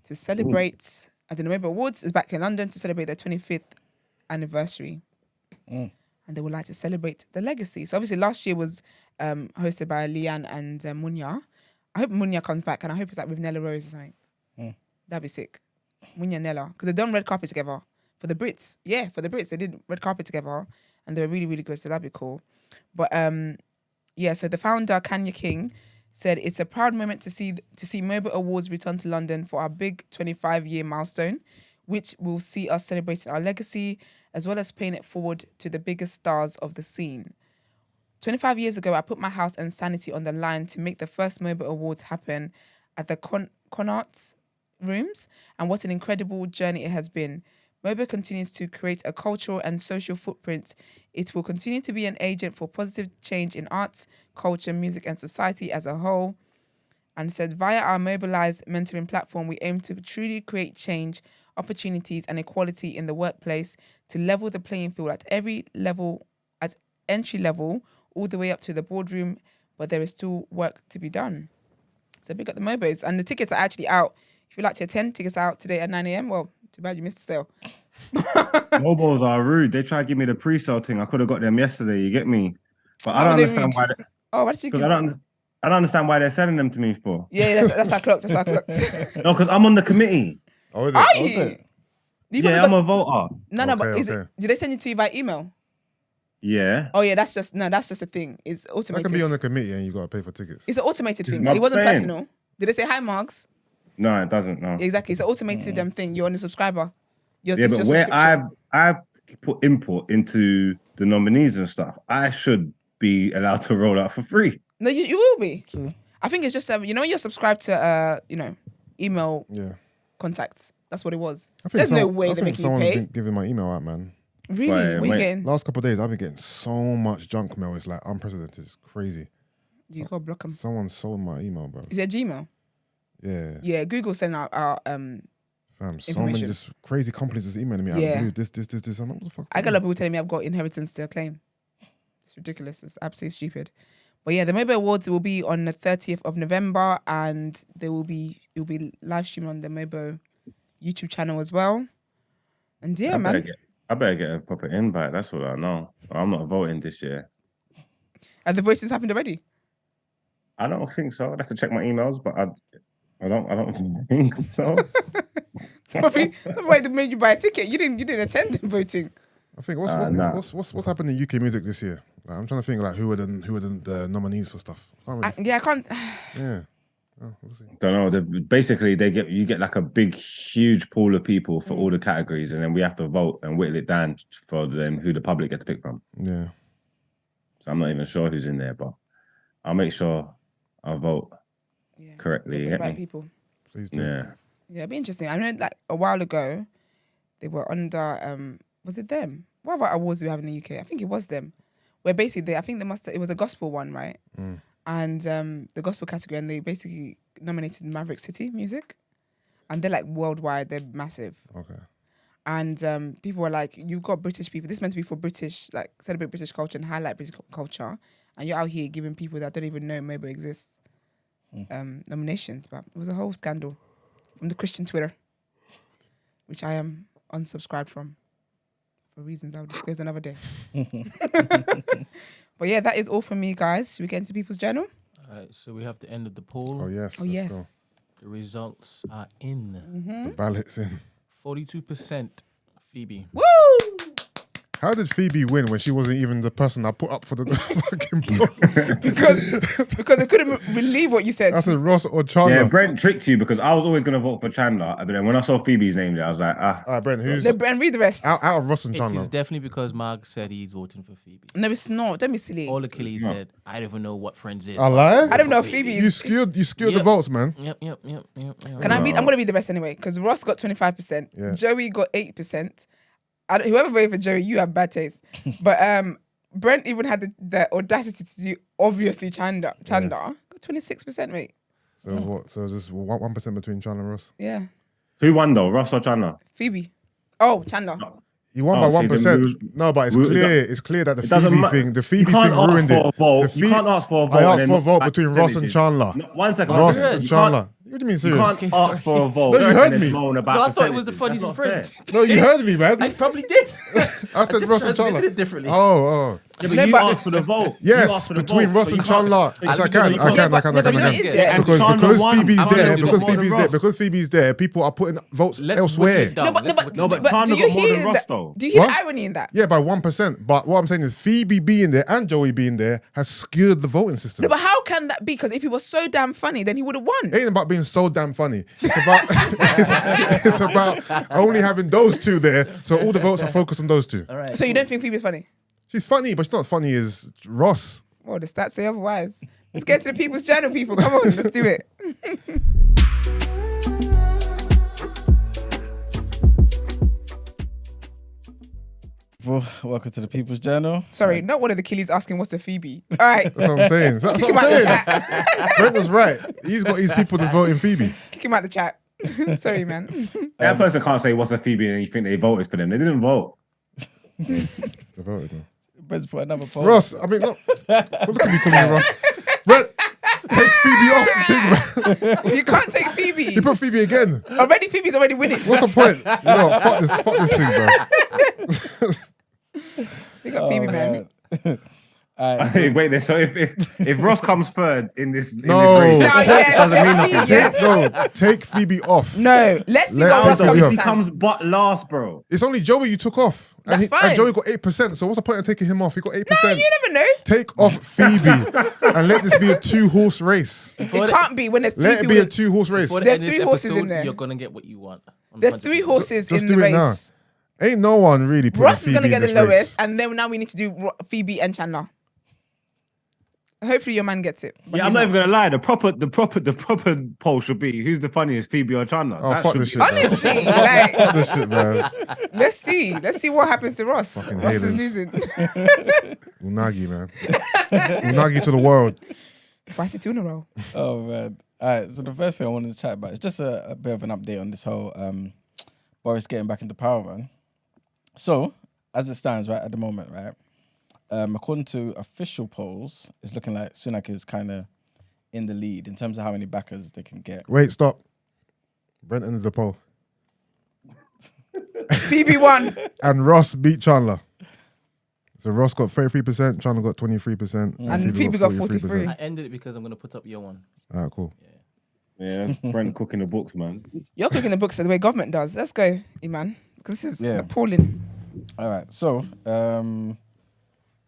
to celebrate. The Mobo Awards is back in London to celebrate their 25th anniversary. And they would like to celebrate the legacy. So obviously last year was hosted by Leanne and Munya. I hope Munya comes back, and I hope it's like with Nella Rose or something. That'd be sick. Munya and Nella. Because they've done red carpet together. For the Brits. Yeah, for the Brits. They did red carpet together, and they were really, really good, so that'd be cool. But so the founder, Kanya King, said it's a proud moment to see Mobo Awards return to London for our big 25-year milestone, which will see us celebrating our legacy as well as paying it forward to the biggest stars of the scene. 25 years ago, I put my house and sanity on the line to make the first Mobo Awards happen at the Connaught Rooms, and what an incredible journey it has been. Mobo continues to create a cultural and social footprint. It will continue to be an agent for positive change in arts, culture, music, and society as a whole. And said, via our mobilized mentoring platform, we aim to truly create change opportunities and equality in the workplace to level the playing field at every level, at entry level, all the way up to the boardroom, but there is still work to be done. So big up the Mobos. And the tickets are actually out. If you'd like to attend, tickets are out today at 9 a.m. Well, too bad you missed the sale. Mobiles are rude. They try to give me the pre-sale thing. I could have got them yesterday. You get me? But I How don't are they understand rude? why. Oh, what did you Because give? I don't understand why they're selling them to me for. Yeah, that's our clock. That's our clock. No, because I'm on the committee. Oh, is it? Are was you? it? You probably Yeah, I'm got- a voter. No, but Okay, is it? okay. Did they send it to you by email? Yeah. Oh yeah, that's just a thing. It's That automated. can be on the committee and you got to pay for tickets. It's an automated thing. not It wasn't saying. personal. Did they say hi, Marks? No, it doesn't. No. Exactly. It's an automated thing. You're on the subscriber. Yeah, It's but your where subscription. I put input into the nominees and stuff, I should be allowed to roll out for free. No, you will be. True. I think it's just you're subscribed to email Yeah. contacts. That's what it was. I think There's no some- way I they're think making you someone's pay. been giving my email out, man. Really? Right, What are you wait. getting? Last couple of days, I've been getting so much junk mail. It's like unprecedented. It's crazy. You gotta block them. Someone sold my email, bro. Is it Gmail? Yeah. Yeah, Google sending out our Fam, so many information. just crazy companies just emailing me out Yeah. of the blue. This. I'm like, what the fuck? I got a lot of people telling me I've got inheritance to claim. It's ridiculous. It's absolutely stupid. But yeah, the Mobo Awards will be on the 30th of November, and it will be live streamed on the Mobo YouTube channel as well. And yeah, man. I better get a proper invite. That's what I know. I'm not voting this year. Have the voices happened already? I don't think so. I'd have to check my emails, but I don't think so. The way they made you buy a ticket, you didn't attend the voting. I think nah. what's happened in UK music this year? Like, I'm trying to think like who are the nominees for stuff. I can't really, I can't. yeah. Oh, we'll see. Don't know. Basically, you get like a big, huge pool of people for all the categories, and then we have to vote and whittle it down for them who the public get to pick from. Yeah. So I'm not even sure who's in there, but I'll make sure I vote Yeah, correctly. You the get right me? people. Please do. Yeah. Yeah, it'd be interesting. I know, like a while ago, they were under. Was it them? What about awards do we have in the UK? I think it was them. Where basically, I think it was a gospel one, right? And the gospel category, and they basically nominated Maverick City music, and they're like worldwide. They're massive. Okay. And people were like, "You've got British people. This is meant to be for British, like celebrate British culture and highlight British culture, and you're out here giving people that don't even know Mobo exists nominations." But it was a whole scandal from the Christian Twitter, which I am unsubscribed from for reasons I'll disclose another day. But yeah, that is all from me, guys. Should we get into People's Journal? All right, so we have the end of the poll. Oh yes. Oh let's yes. The results are in. go. The ballots in. 42% Phoebe. Woo! How did Phoebe win when she wasn't even the person I put up for the fucking poll? because I couldn't believe what you said. I said Ross or Chandler. Yeah, Brent tricked you because I was always going to vote for Chandler, but then when I saw Phoebe's name there, I was like, All right, Brent, who's And read the rest. out of Ross and It Chandler? is definitely because Mark said he's voting for Phoebe. No, it's not. Don't be silly. All Achilles said, I don't even know what Friends is. I lie? I don't know if Phoebe You is. skewed the Yep. votes, man. Yep. Can I read? I'm going to read the rest anyway because Ross got 25%. Yeah. Joey got 8%. Whoever voted for Joey, you have bad taste. But Brent even had the audacity to do obviously Chandler. Got 26%, mate. So what? So just 1% between Chandler and Ross. Yeah. who won though, Ross or Chandler? Phoebe. Oh, Chandler. You won Oh, by see, then 1%. No, but it's clear. It's clear that the It doesn't Phoebe matter. thing, the You Phoebe can't thing ask ruined for it. a vote. The You can't ask for a vote. I and asked then for a vote back between to Ross and percentages. Chandler. No, 1 second. Ross You and can't- Chandler. What do you mean You serious? can't ask for a vote. No, you and heard then me. moan about No, I thought it was the percentages. funniest That's not friend. fair. No, you heard me, man. I probably did. I said just Ross and translated Chandler. it differently. Oh. Yeah, but No, you but- asked for the vote. Yes, You asked for the between vote, Ross so you and can't- Chandler. so Yes, you I can. can't- I you can. can't- but you know it is, yeah. And Because Chandler won. Phoebe's Chandler there, got because more than Phoebe's there, Ross. because Phoebe's there, people are putting votes Let's elsewhere. whittle it down. No, but Chandler do you got more than hear Ross, that? though. Do you hear What? the irony in that? Yeah, by 1%. But what I'm saying is Phoebe being there and Joey being there has skewed the voting system. No, but how can that be? Because if he was so damn funny, then he would have won. It ain't about being so damn funny. It's about it's about only having those two there, so all the votes are focused on those two. All right. So you don't think Phoebe's funny? She's funny, but she's not as funny as Ross. Well, the stats say otherwise. Let's get to the People's Journal, people. Come on, let's do it. Welcome to the People's Journal. Sorry, not one of the killies asking what's a Phoebe. All right, That's what I'm saying. That's kick what him I'm out the saying. chat. Brent was right. He's got his people to vote in Phoebe. Kick him out the chat. Sorry, man. That person can't say what's a Phoebe and you think they voted for them. They didn't vote. They voted though. Let's put another poll. Ross, I mean, look at me calling you Ross. Brett, take Phoebe off the thing, man. You can't take Phoebe. You put Phoebe again. Already, Phoebe's already winning. What's the point? You know, fuck this thing, bro. We got Phoebe, man. Hey, wait there. So if Ross comes third in this No. race, No, it yes, doesn't mean let's nothing. see, yes. No, take Phoebe off. No, let's see Let what Ross Phoebe comes off. He to. comes but last, bro. It's only Joey you took off. That's and fine. And Joey got 8%. So what's the point of taking him off? He got 8%. No, you never know. Take off Phoebe and let this be a 2-horse race. It can't be when there's three Let it people. be a 2-horse race. Before the There's end of three this horses in episode, there. You're gonna get what you want. I'm There's 100%. three horses Just in do the it now. race. Ain't no one really putting Ross is Phoebe gonna get in the this race. lowest, and then now we need to do Phoebe and Chandler. Hopefully your man gets it. But Yeah, you I'm not know. even gonna lie. The proper poll should be who's the funniest, Phoebe or Chandler. Oh, That fuck should this be- shit. man. Honestly, like, Fuck this shit, man. let's see what happens to Ross. Fucking Ross is haters. losing. Unagi, man. Unagi to the world. Spicy tuna roll. Oh man! All right. So the first thing I wanted to chat about is just a bit of an update on this whole Boris getting back into power, man. So as it stands right at the moment, right, according to official polls, it's looking like Sunak is kind of in the lead in terms of how many backers they can get. Wait, stop. Brent ended the poll. Phoebe won. And Ross beat Chandler. So Ross got 33%, Chandler got 23%, And Phoebe got 43. I ended it because I'm gonna put up your one. Alright, cool. Yeah, Brent cooking the books, man. You're cooking the books the way government does. Let's go, Iman. Because this is Yeah. appalling. All right. So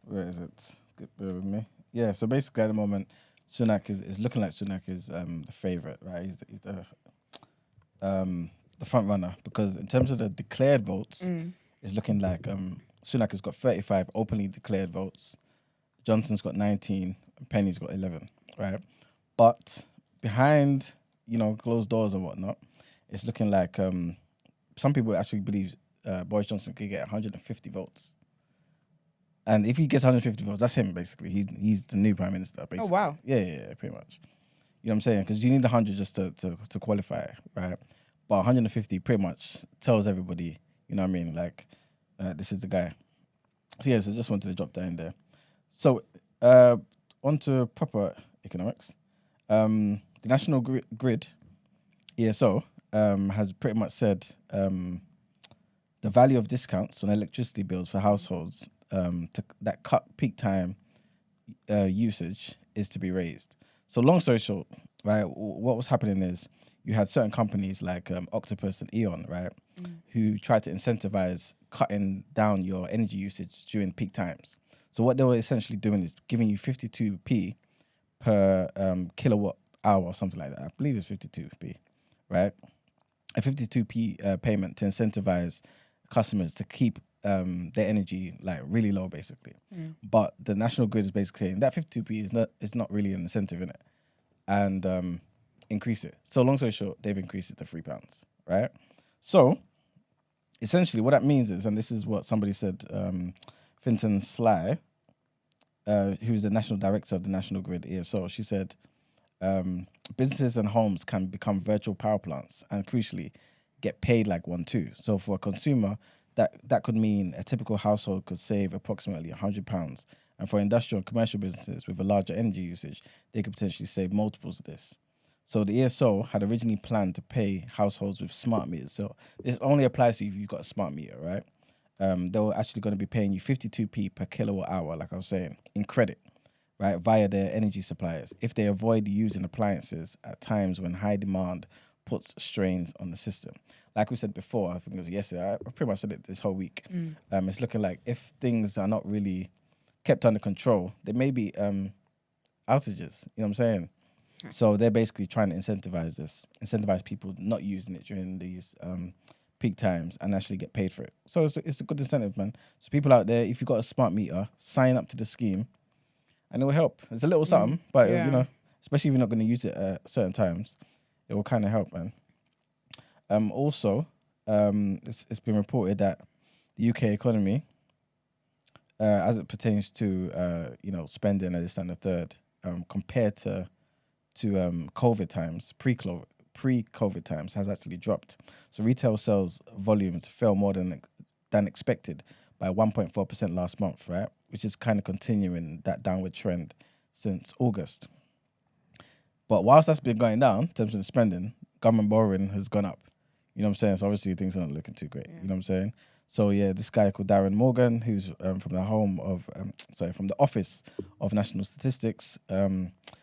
where is it? Bear with me. Yeah. So basically, at the moment, Sunak is looking like Sunak is the favorite, right? He's the front runner because in terms of the declared votes, it's looking like Sunak has got 35 openly declared votes. Johnson's got 19. And Penny's got 11. Right, but behind closed doors and whatnot, it's looking like some people actually believe Boris Johnson could get 150 votes. And if he gets 150 votes, that's him basically. He's the new prime minister basically. Oh, wow. Yeah, pretty much. You know what I'm saying? Because you need 100 just to qualify, right? But 150 pretty much tells everybody, you know what I mean? Like, this is the guy. So yeah, so just wanted to drop that in there. So on to proper economics. The National Grid, ESO, has pretty much said the value of discounts on electricity bills for households that cut peak time usage is to be raised. So long story short, right, what was happening is you had certain companies like Octopus and Eon, right, who tried to incentivize cutting down your energy usage during peak times. So what they were essentially doing is giving you 52p per kilowatt hour or something like that. I believe it's 52p, right? A 52p payment to incentivize customers to keep their energy like really low, basically. But the National Grid is basically saying that 52p is not really an incentive in it, and increase it. So long story short, they've increased it to £3, right? So essentially, what that means is, and this is what somebody said, Fintan Sly, who's the national director of the National Grid ESO, she said, businesses and homes can become virtual power plants and crucially get paid like one too. So for a consumer, that could mean a typical household could save approximately £100. And for industrial and commercial businesses with a larger energy usage, they could potentially save multiples of this. So the ESO had originally planned to pay households with smart meters. So this only applies to you if you've got a smart meter, right? They were actually going to be paying you 52p per kilowatt hour, like I was saying, in credit, right, via their energy suppliers, if they avoid using appliances at times when high demand puts strains on the system. Like we said before, I think it was yesterday, I pretty much said it this whole week. It's looking like if things are not really kept under control, there may be outages, you know what I'm saying? So they're basically trying to incentivize people not using it during these peak times and actually get paid for it. So it's a good incentive, man. So people out there, if you've got a smart meter, sign up to the scheme and it will help. It's a little something, but Yeah. you know, especially if you're not going to use it at certain times, it will kind of help, man. Also, it's been reported that the UK economy, as it pertains to spending and this and the third, compared to COVID times, pre-COVID times has actually dropped. So retail sales volumes fell more than expected by 1.4% last month, right? Which is kind of continuing that downward trend since August. But whilst that's been going down in terms of spending, government borrowing has gone up. You know what I'm saying? So obviously things are not looking too great. You know what I'm saying? So yeah, this guy called Darren Morgan, who's from the Office of National Statistics,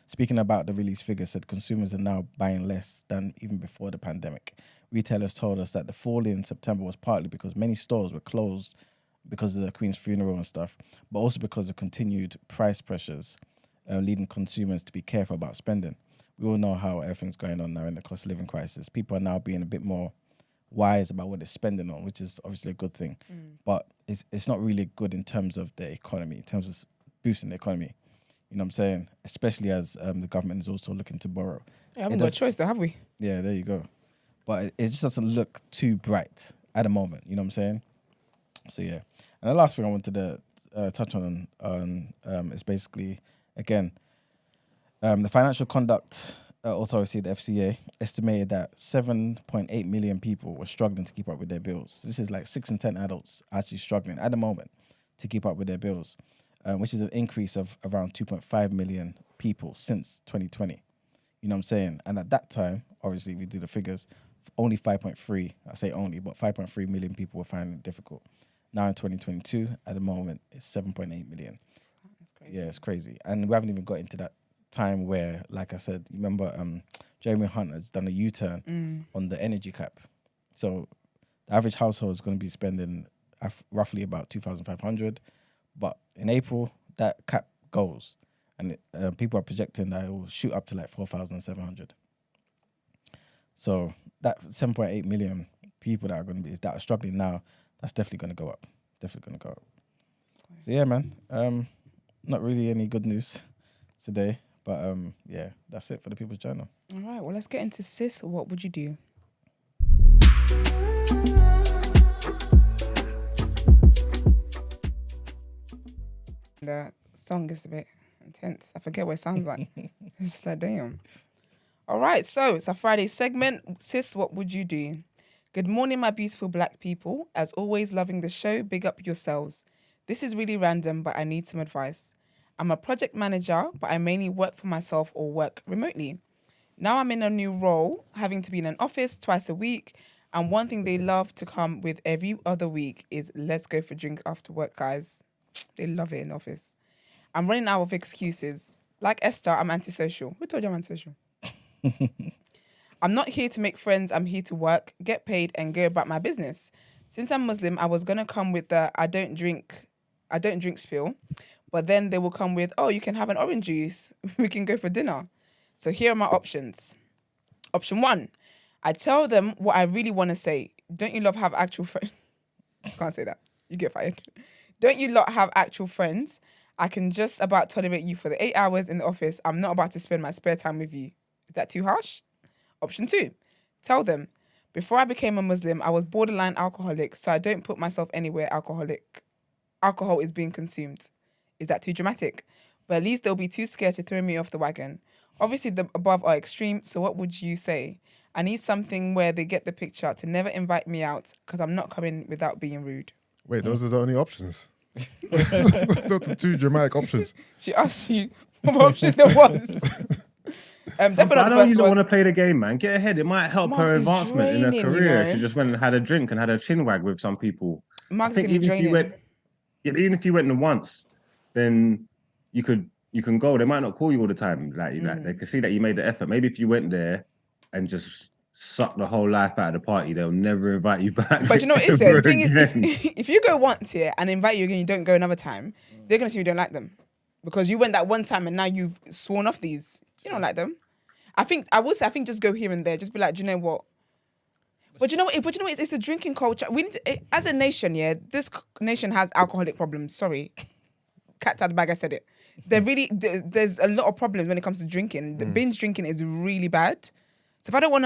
speaking about the release figures, said consumers are now buying less than even before the pandemic. Retailers told us that the fall in September was partly because many stores were closed because of the Queen's funeral and stuff, but also because of continued price pressures, leading consumers to be careful about spending. We all know how everything's going on now in the cost of living crisis. People are now being a bit more wise about what they're spending on, which is obviously a good thing. But it's not really good in terms of the economy, in terms of boosting the economy. You know what I'm saying? Especially as the government is also looking to borrow. Yeah, haven't got a choice though, have we? Yeah, there you go. But it just doesn't look too bright at the moment. You know what I'm saying? So yeah. And the last thing I wanted to touch on is basically, again, the Financial Conduct Authority, the FCA, estimated that 7.8 million people were struggling to keep up with their bills. This is like 6 in 10 adults actually struggling at the moment to keep up with their bills, which is an increase of around 2.5 million people since 2020. You know what I'm saying? And at that time, obviously, if we do the figures, only 5.3, I say only, but 5.3 million people were finding it difficult. Now in 2022, at the moment, it's 7.8 million. That's crazy. Yeah, it's crazy. And we haven't even got into that time where, like I said, you remember Jeremy Hunt has done a U-turn on the energy cap. So the average household is going to be spending roughly about 2,500. But in April, that cap goes. And people are projecting that it will shoot up to like 4,700. So that 7.8 million people that are struggling now, that's definitely going to go up. So yeah, man. Not really any good news today. But yeah, that's it for the People's Journal. All right, well, let's get into Sis. What would you do? The song is a bit intense. I forget what it sounds like. It's just like, damn. All right, so it's a Friday segment. Sis, what would you do? Good morning, my beautiful black people. As always, loving the show. Big up yourselves. This is really random, but I need some advice. I'm a project manager, but I mainly work for myself or work remotely. Now I'm in a new role, having to be in an office twice a week. And one thing they love to come with every other week is let's go for drinks after work, guys. They love it in the office. I'm running out of excuses. Like Esther, I'm antisocial. Who told you I'm antisocial? I'm not here to make friends. I'm here to work, get paid, and go about my business. Since I'm Muslim, I was going to come with the I don't drink spiel. But then they will come with, oh, you can have an orange juice. We can go for dinner. So here are my options. Option 1, I tell them what I really want to say. Don't you lot have actual friends? Can't say that. You get fired. Don't you lot have actual friends? I can just about tolerate you for the 8 hours in the office. I'm not about to spend my spare time with you. Is that too harsh? Option 2, tell them, before I became a Muslim, I was borderline alcoholic, so I don't put myself anywhere alcohol is being consumed. Is that too dramatic? But at least they'll be too scared to throw me off the wagon. Obviously, the above are extreme, so what would you say? I need something where they get the picture to never invite me out because I'm not coming without being rude. Wait, those are the only options? Those are the 2 dramatic options. She asked you what option there was. Definitely I not the know first you don't one. want to play the game, man. Get ahead. It might help Marks her is advancement in her draining, career. you know? She just went and had a drink and had a chin wag with some people. Mark's I going think to be even if you draining. even if you went once, then you can go. They might not call you all the time. Like they can see that you made the effort. Maybe if you went there and just sucked the whole life out of the party, they'll never invite you back. But you know what it is? The thing is, again. if you go once here and invite you again, you don't go another time, they're going to see you don't like them. Because you went that one time and now you've sworn off these. You don't like them. I think just go here and there. Just be like, do you know what? But you know what? It's the drinking culture. We need to, as a nation, yeah, this nation has alcoholic problems. Sorry. Cat out of the bag, I said it. There's a lot of problems when it comes to drinking. The binge drinking is really bad. So if I don't want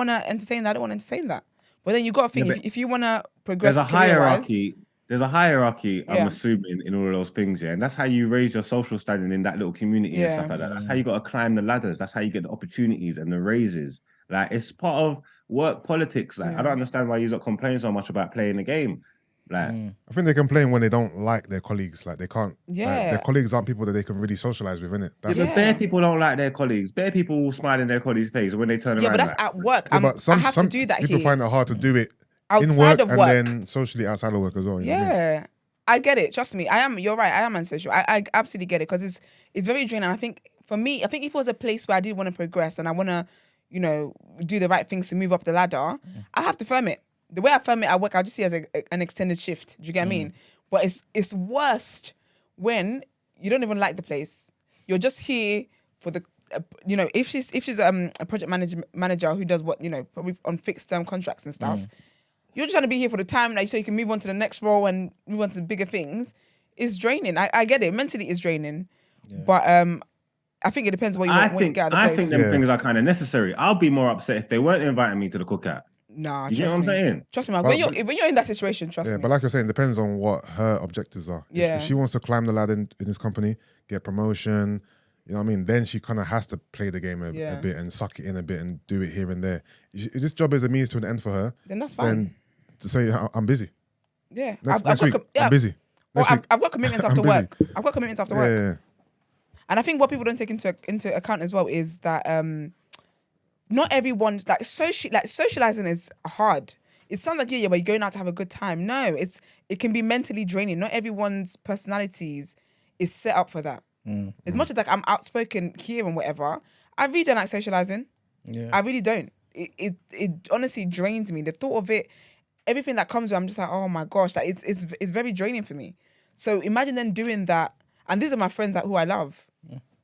to entertain that, I don't want to entertain that. But then you got to think, if you want to progress There's a hierarchy. There's a hierarchy, I'm assuming, in all of those things, yeah. And that's how you raise your social standing in that little community and stuff like that. That's how you got to climb the ladders. That's how you get the opportunities and the raises. Like, it's part of work politics. Like, I don't understand why you don't complain so much about playing the game. Like, I think they complain when they don't like their colleagues. Like they can't. Like, Yeah. their colleagues aren't people that they can really socialize with, innit? That's, but bare people don't like their colleagues. Bare people will smile in their colleagues' face when they turn Yeah, around. but that's like, at work. yeah, but I have to do that people here. find it hard to do it in Outside work of and work. then socially outside of work as well. You know what I mean? Yeah, I get it. Trust me, you're right. I am unsocial. I absolutely get it because it's very draining. I think for me, I think if it was a place where I did want to progress and I want to, you know, do the right things to move up the ladder, I have to firm it. The way I firm it at work, I'll just see it as an extended shift. Do you get what I mean? But it's worst when you don't even like the place. You're just here for the, you know, if she's a project manager who does what, you know, probably on fixed term contracts and stuff. You're just trying to be here for the time, like, so you can move on to the next role and move on to bigger things. It's draining. I get it. Mentally, it's draining. But I think it depends what you want to get out of the place. I think them things are kind of necessary. I'll be more upset if they weren't inviting me to the cookout. Nah, You get what I'm saying? Trust me, man. But- When you're in that situation, trust Yeah, me. but like you're saying, it depends on what her objectives are. Yeah. If she wants to climb the ladder in this company, get promotion, you know what I mean? Then she kind of has to play the game a bit and suck it in a bit and do it here and there. If this job is a means to an end for her, Then that's fine. then to say I'm busy. Yeah. Next week, I'm busy. Well, Next week, I've got commitments I'm after busy. work. I've got commitments after work. Yeah. And I think what people don't take into account as well is that not everyone's like socializing is hard. It sounds like yeah, but you're going out to have a good time. No, it can be mentally draining. Not everyone's personalities is set up for that. As much as like I'm outspoken here and whatever, I really don't like socializing. Yeah. I really don't. It honestly drains me. The thought of it, everything that comes with, I'm just like, oh my gosh, like it's very draining for me. So imagine then doing that, and these are my friends who I love.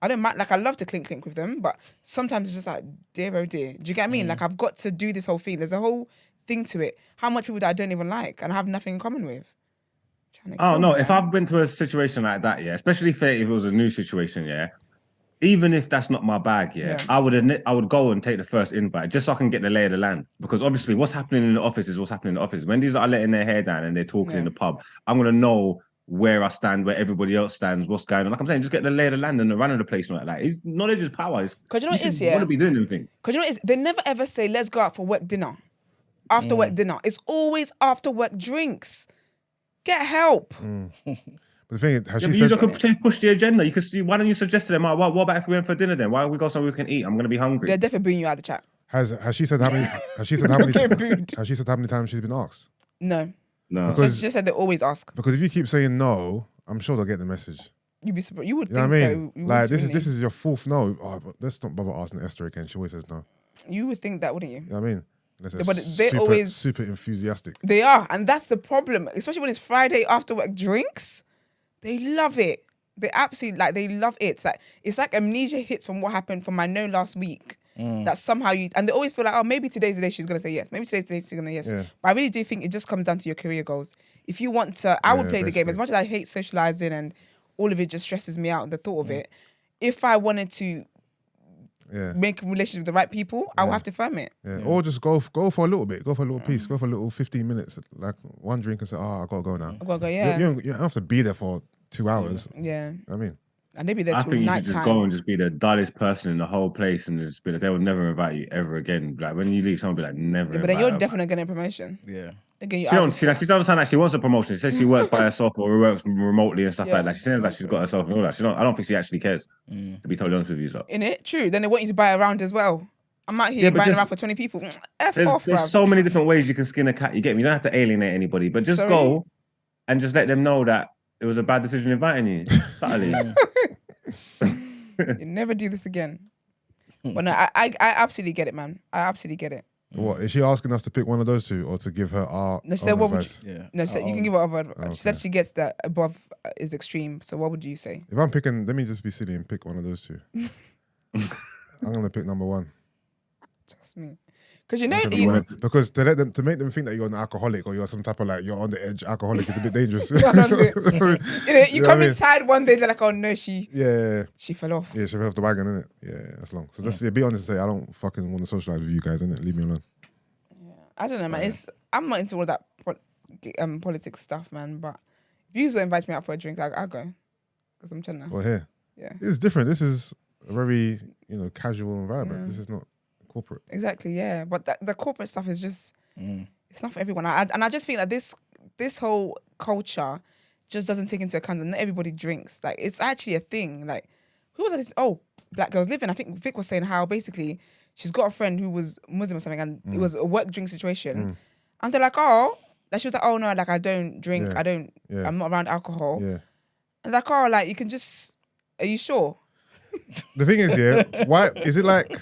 I don't mind, like I love to clink with them, but sometimes it's just like, dear oh dear. Do you get what I mean? Like I've got to do this whole thing. There's a whole thing to it. How much people that I don't even like and I have nothing in common with. Oh no, if I've been to a situation like that, yeah, especially if it was a new situation, yeah, even if that's not my bag, yeah. I would go and take the first invite just so I can get the lay of the land. Because obviously what's happening in the office is what's happening in the office. When these are letting their hair down and they're talking in the pub, I'm gonna know where I stand, where everybody else stands, what's going on. Like I'm saying, just get the lay of the land and the run of the place like that. Knowledge is power. Because you know what it is, yeah? Want to be doing anything. Because you know what it is? They never ever say, let's go out for work dinner. After work dinner. It's always after work drinks. Get help. But the thing is, has she You said... could push the agenda. You could see. Why don't you suggest to them? What about if we went for dinner then? Why don't we go somewhere we can eat? I'm gonna be hungry. They're definitely booing you out of the chat. Has she said how many? Has she said how many? Has she said how many times she's been asked? No. No. So she just said they always ask. Because if you keep saying no, I'm sure they'll get the message. You'd be surprised. You would You know think what I so. mean? You Like would this really. is your fourth no. Oh, but let's not bother asking Esther again. She always says no. You would think that, wouldn't you? You know what I mean? Unless they're But they always- super enthusiastic. They are, and that's the problem. Especially when it's Friday after work drinks, they love it. They absolutely they love it. It's like amnesia hits from what happened from my no last week. That somehow and they always feel like, oh, maybe today's the day she's gonna say yes. Maybe today's the day she's gonna say yes. Yeah. But I really do think it just comes down to your career goals. If you want to, I would play the game. basically. As much as I hate socializing and all of it just stresses me out. The thought of it. If I wanted to make relationships with the right people, I will have to firm it. Yeah. Or just go for a little bit. Go for a little piece. Go for a little 15 minutes. Like one drink and say, I gotta go now. I've got to go, You, yeah. you don't have to be there for 2 hours. Yeah. I mean, And they be there I till think you night should just time. go and just be the dullest person in the whole place, and just be like, they will never invite you ever again. Like when you leave, someone will be like, never. Yeah, but then invite you're her definitely getting a promotion. Yeah. They're getting you She out don't of see that. She doesn't sound like she wants a promotion. She says she works by herself or works remotely and stuff Yeah. like that. She sounds like she's got herself and all that. I don't think she actually cares. To be totally honest with you, so. In it, true. Then they want you to buy around as well. I'm out here Yeah, but buying just- around for 20 people. F There's, off, there's bruv. so many different ways you can skin a cat. You get me? You don't have to alienate anybody, but just Sorry? go and just let them know that it was a bad decision inviting you. Subtly. You never do this again. But no, I absolutely get it, man. I absolutely get it. what is she asking us to pick one of those two or to give her our No, she said, own what would advice? Yeah. No, so you can give her other. She said okay. she gets that above is extreme. So what would you say? If I'm picking, let me just be silly and pick one of those two. I'm gonna pick number one. Trust me. Because you know, Number you, one. Because to make them think that you're an alcoholic or you're some type of you're on the edge alcoholic is a bit dangerous. you know come what I mean? inside one day, they're like, oh no, she Yeah. fell off. Yeah, she fell off the wagon, innit? Yeah, that's long. So let's be honest and say I don't fucking want to socialize with you guys, innit? Leave me alone. I don't know, man. I'm not into all that politics stuff, man. But if you invite me out for a drink, I'll go. Because I'm telling her. Well, here. Yeah. It's different. This is a very, casual environment. This is not corporate. Exactly, yeah. But the corporate stuff is just, it's not for everyone. And I just think that this whole culture just doesn't take into account that not everybody drinks. Like, it's actually a thing. Like, who was it? Oh, Black Girls Living. I think Vic was saying how basically she's got a friend who was Muslim or something, and it was a work drink situation. And they're like, oh, like she was like, oh no, like I don't drink. Yeah. I'm not around alcohol. Yeah. And like, oh, like you can just, are you sure? The thing is, yeah, why is it like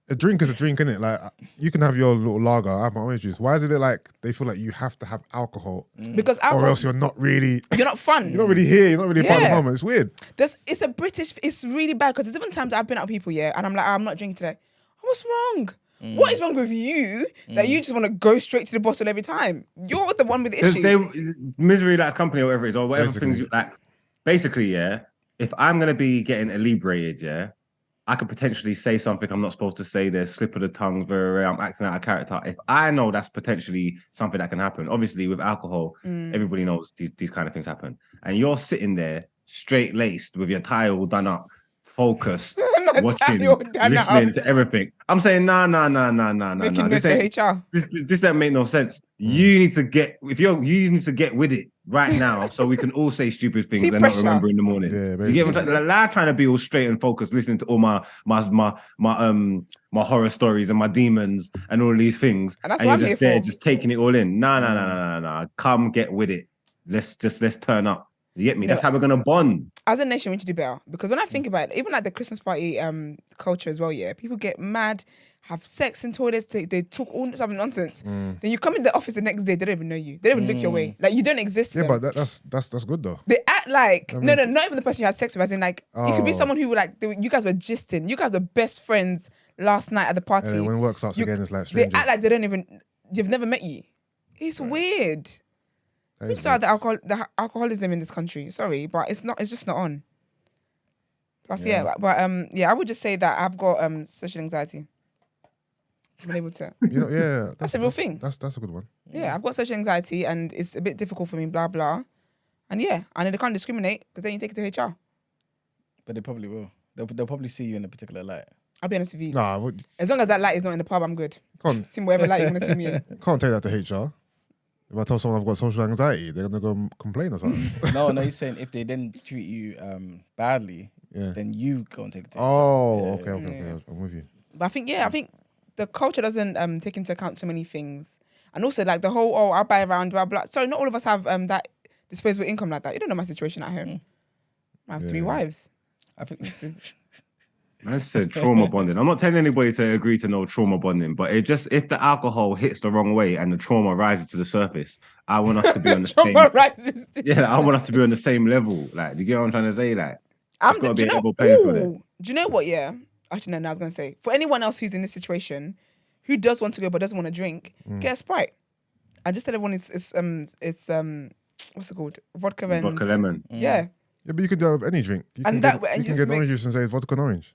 a drink is a drink, innit? Like you can have your little lager, I have my orange juice. Why is it like they feel like you have to have alcohol, Because alcohol, or else you're not really fun. you're not really here. You're not really part of the Yeah. moment. It's weird. It's really bad because there's even times I've been out with people, yeah, and I'm like, I'm not drinking today. What's wrong? What is wrong with you that you just want to go straight to the bottle every time? You're the one with the issue. Misery likes company or whatever it is, or whatever Basically. things you like. Basically, yeah, if I'm going to be getting inebriated, yeah, I could potentially say something I'm not supposed to say. There's slip of the tongue, very rare. I'm acting out of character. If I know that's potentially something that can happen, obviously with alcohol, everybody knows these kind of things happen. And you're sitting there straight laced with your tie all done up, focused, watching, listening to everything. I'm saying, nah. Making notes for HR. This don't make no sense. You need to get you need to get with it right now, so we can all say stupid things See, and pressure. not remember in the morning. Yeah, You get what I'm saying? Like, I'm trying to be all straight and focused, listening to all my horror stories and my demons and all these things, And that's and what you're I'm just here there, for. just taking it all in. Nah. Come get with it. Let's turn up. You get me? That's how we're gonna bond. As a nation, we need to do better. Because when I think about it, even like the Christmas party culture as well, yeah, people get mad, have sex in toilets, they talk all sorts of nonsense. Then you come in the office the next day, they don't even know you. They don't even look your way. Like, you don't exist to Yeah, them. but that's good though. They act like, mean- no, not even the person you had sex with, as in like, it could be Oh. someone who like, you guys were gisting. You guys were best friends last night at the party. And when work starts again, it's like They strangers. act like you've never met you. It's weird. That We is saw weird. the alcoholism in this country. Sorry, but it's just not on. Plus, I would just say that I've got social anxiety. I've been able to. You know, yeah, That's a real thing. That's a good one. Yeah, I've got social anxiety and it's a bit difficult for me, blah, blah. And yeah, and they can't discriminate because then you take it to HR. But they probably will. They'll probably see you in a particular light. I'll be honest with you. Nah, you As long as that light is not in the pub, I'm good. can't See whatever light you want to see me in. can't take that to HR. If I tell someone I've got social anxiety, they're gonna go complain or something. No, he's saying if they then treat you badly, Yeah. then you go and take it to Oh, HR. okay. I'm with you. But I think the culture doesn't take into account so many things. And also like the whole, I'll buy around, blah, blah. So not all of us have that disposable income like that. You don't know my situation at home. I have 3 wives. I think I said trauma bonding. I'm not telling anybody to agree to no trauma bonding, but if the alcohol hits the wrong way and the trauma rises to the surface, I want us to be on the same. Trauma rises. Yeah, I want us to be on the same level. Like, do you get what I'm trying to say? Like, I'm it's got to do be you know- level playing field there. ooh, do you know what? Yeah, actually, no. I was gonna say for anyone else who's in this situation, who does want to go but doesn't want to drink, get a Sprite. I just tell everyone it's what's it called? Vodka and Vodka lemon. Yeah, Yeah, but you can do it with any drink. You And can that get, way- and you just can get make- orange juice and say vodka and orange.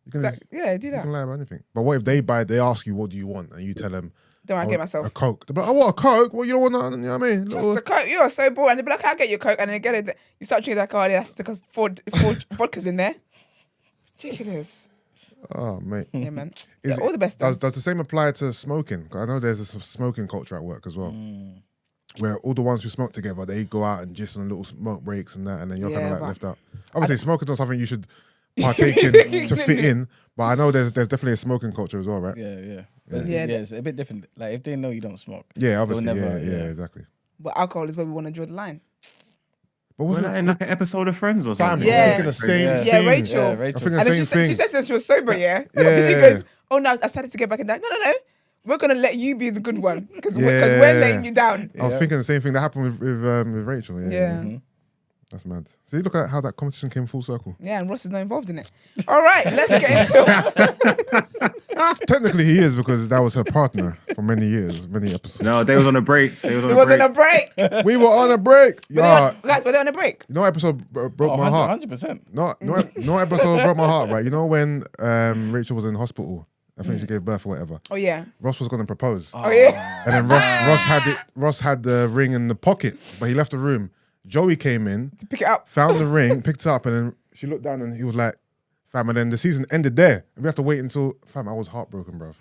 You can, exactly. Yeah, do you that. can lie about anything. But what if they ask you what do you want and you tell them Don't worry, I I get want myself. a Coke. They're like, I want a Coke. Well, you don't want nothing. You know what I mean? Just a Coke. You are so bored. And they be like, I'll get you a Coke. And then get it. You start drinking like, oh, yeah, that's because four vodkas in there. Ridiculous. Oh, mate. Yeah, man. Is Yeah, all the best. Does the same apply to smoking? 'Cause I know there's a smoking culture at work as well. Where all the ones who smoke together, they go out and just on little smoke breaks and that, and then you're kind Yeah, of like but- left out. Obviously, smoking's not something you should partake in to fit in, but I know there's definitely a smoking culture as well, right? Yeah. But Yeah. yeah, it's a bit different. Like if they know you don't smoke. Yeah, obviously, never- yeah, yeah. exactly. But alcohol is where we want to draw the line. But Wasn't wasn't that in like an episode of Friends or Fam, something? Yeah. I'm thinking the same Yeah. thing. Yeah, Rachel. Yeah, I'm Rachel. thinking the And then same she said, thing. that she was sober, yeah? Yeah. She goes, oh, no, I started to get back in that. No. We're going to let you be the good one because we're letting you down. I was thinking the same thing that happened with Rachel. Yeah. That's mad. See, look at how that competition came full circle. Yeah, and Ross is not involved in it. All right, let's get into it. Technically, he is because that was her partner for many years, many episodes. No, they was on a break. It wasn't a break. We were on a break. Guys, were they on a break? You know, what episode broke my heart. 100%. No episode broke my heart. Right? You know when Rachel was in hospital. I think she gave birth or whatever. Oh, yeah. Ross was going to propose, Oh, yeah. and then Ross had the ring in the pocket, but he left the room. Joey came in, To pick it up. found the ring, picked it up, and then she looked down and he was like, fam, and then the season ended there. And we have to wait until, fam, I was heartbroken, bruv.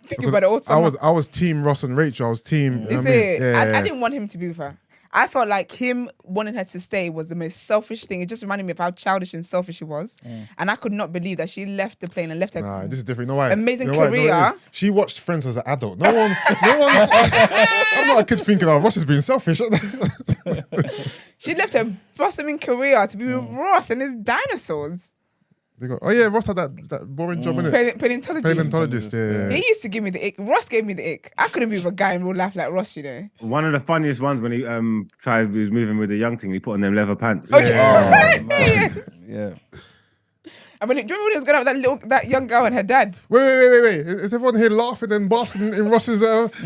Thinking about it all summer. I was team Ross and Rachel. I was team. You know Is what I mean? it? Yeah. I didn't want him to be with her. I felt like him wanting her to stay was the most selfish thing. It just reminded me of how childish and selfish he was. And I could not believe that she left the plane and left her Nah, this is different. You know why? amazing You know why? career. You know what it is? She watched Friends as an adult. No one's. I'm not a kid thinking, oh, Ross is being selfish. She left her blossoming career to be with Ross and his dinosaurs. They go, oh yeah, Ross had that boring job, innit? Paleontology. Paleontologist, yeah. He used to give me the ick. Ross gave me the ick. I couldn't be with a guy in real life like Ross, you know. One of the funniest ones when he he was moving with the young thing, he put on them leather pants. Okay. Yeah. I mean, do you remember when he was going out with that young girl and her dad? Wait. Is everyone here laughing and basking in Ross's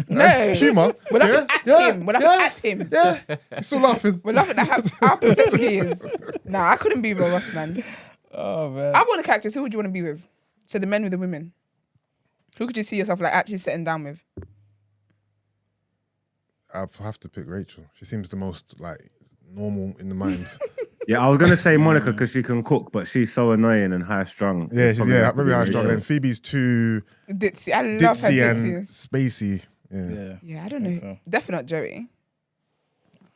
No. humour? We're laughing at him. We're laughing at him. Yeah, you're still laughing. We're laughing at how pathetic he is. Nah, I couldn't be with Ross, man. Oh man. I want the characters. Who would you want to be with? So the men with the women. Who could you see yourself like actually sitting down with? I have to pick Rachel. She seems the most like normal in the mind. Yeah, I was gonna say Monica because she can cook, but she's so annoying and high strung. Yeah, she's very high strung. And Phoebe's too Ditzy. I love her ditzy and ditzy. spacey. Yeah. Yeah, I don't know. so. Definitely not Joey.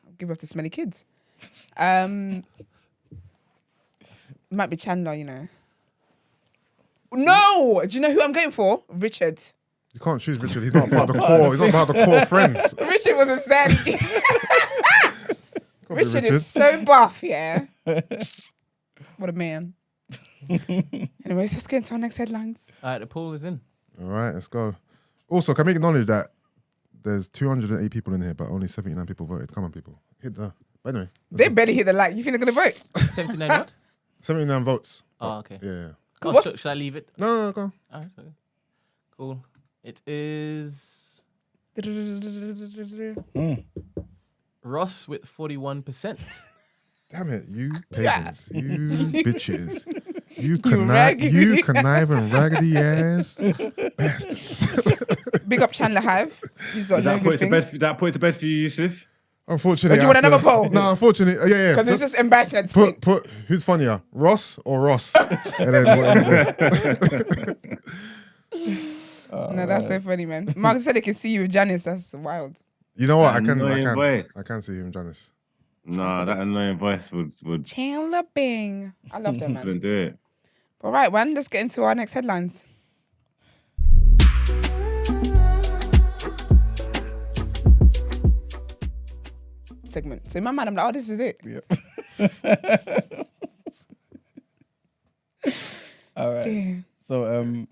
I'll give birth to smelly kids. Might be Chandler, you know. No! Do you know who I'm going for? Richard. You can't choose Richard. He's not part of the core. He's not part of the core friends. Richard was a sad. Richard is so buff, yeah. What a man. Anyways, let's get into our next headlines. All right, the poll is in. All right, let's go. Also, can we acknowledge that there's 208 people in here, but only 79 people voted? Come on, people. Hit the... But anyway. They barely hit the like. You think they're going to vote? 79 what? 79 votes. Oh, okay. Yeah. Oh, What's- should I leave it? No, go on. All right, okay. Cool. It is Ross with 41%. Damn it, you pagans. You bitches. You raggedy. conniving raggedy ass bastards. Big up Chandler Hive. He's got no good things. That point to bed for you, Yusuf. Unfortunately. Or do you want I have another to- poll? No, unfortunately. Yeah. Because it's just embarrassing at this point. Put who's funnier, Ross or Ross? And then No, that's so funny, man. Mark said he can see you with Janice. That's wild. you know what? Annoying voice. I can see him, Janice. Nah, that annoying voice would Chandler Bing. I love that, man. couldn't do it. All right, man. Let's get into our next headlines. Segment. So in my mind, I'm like, oh, this is it. All right. Damn. So,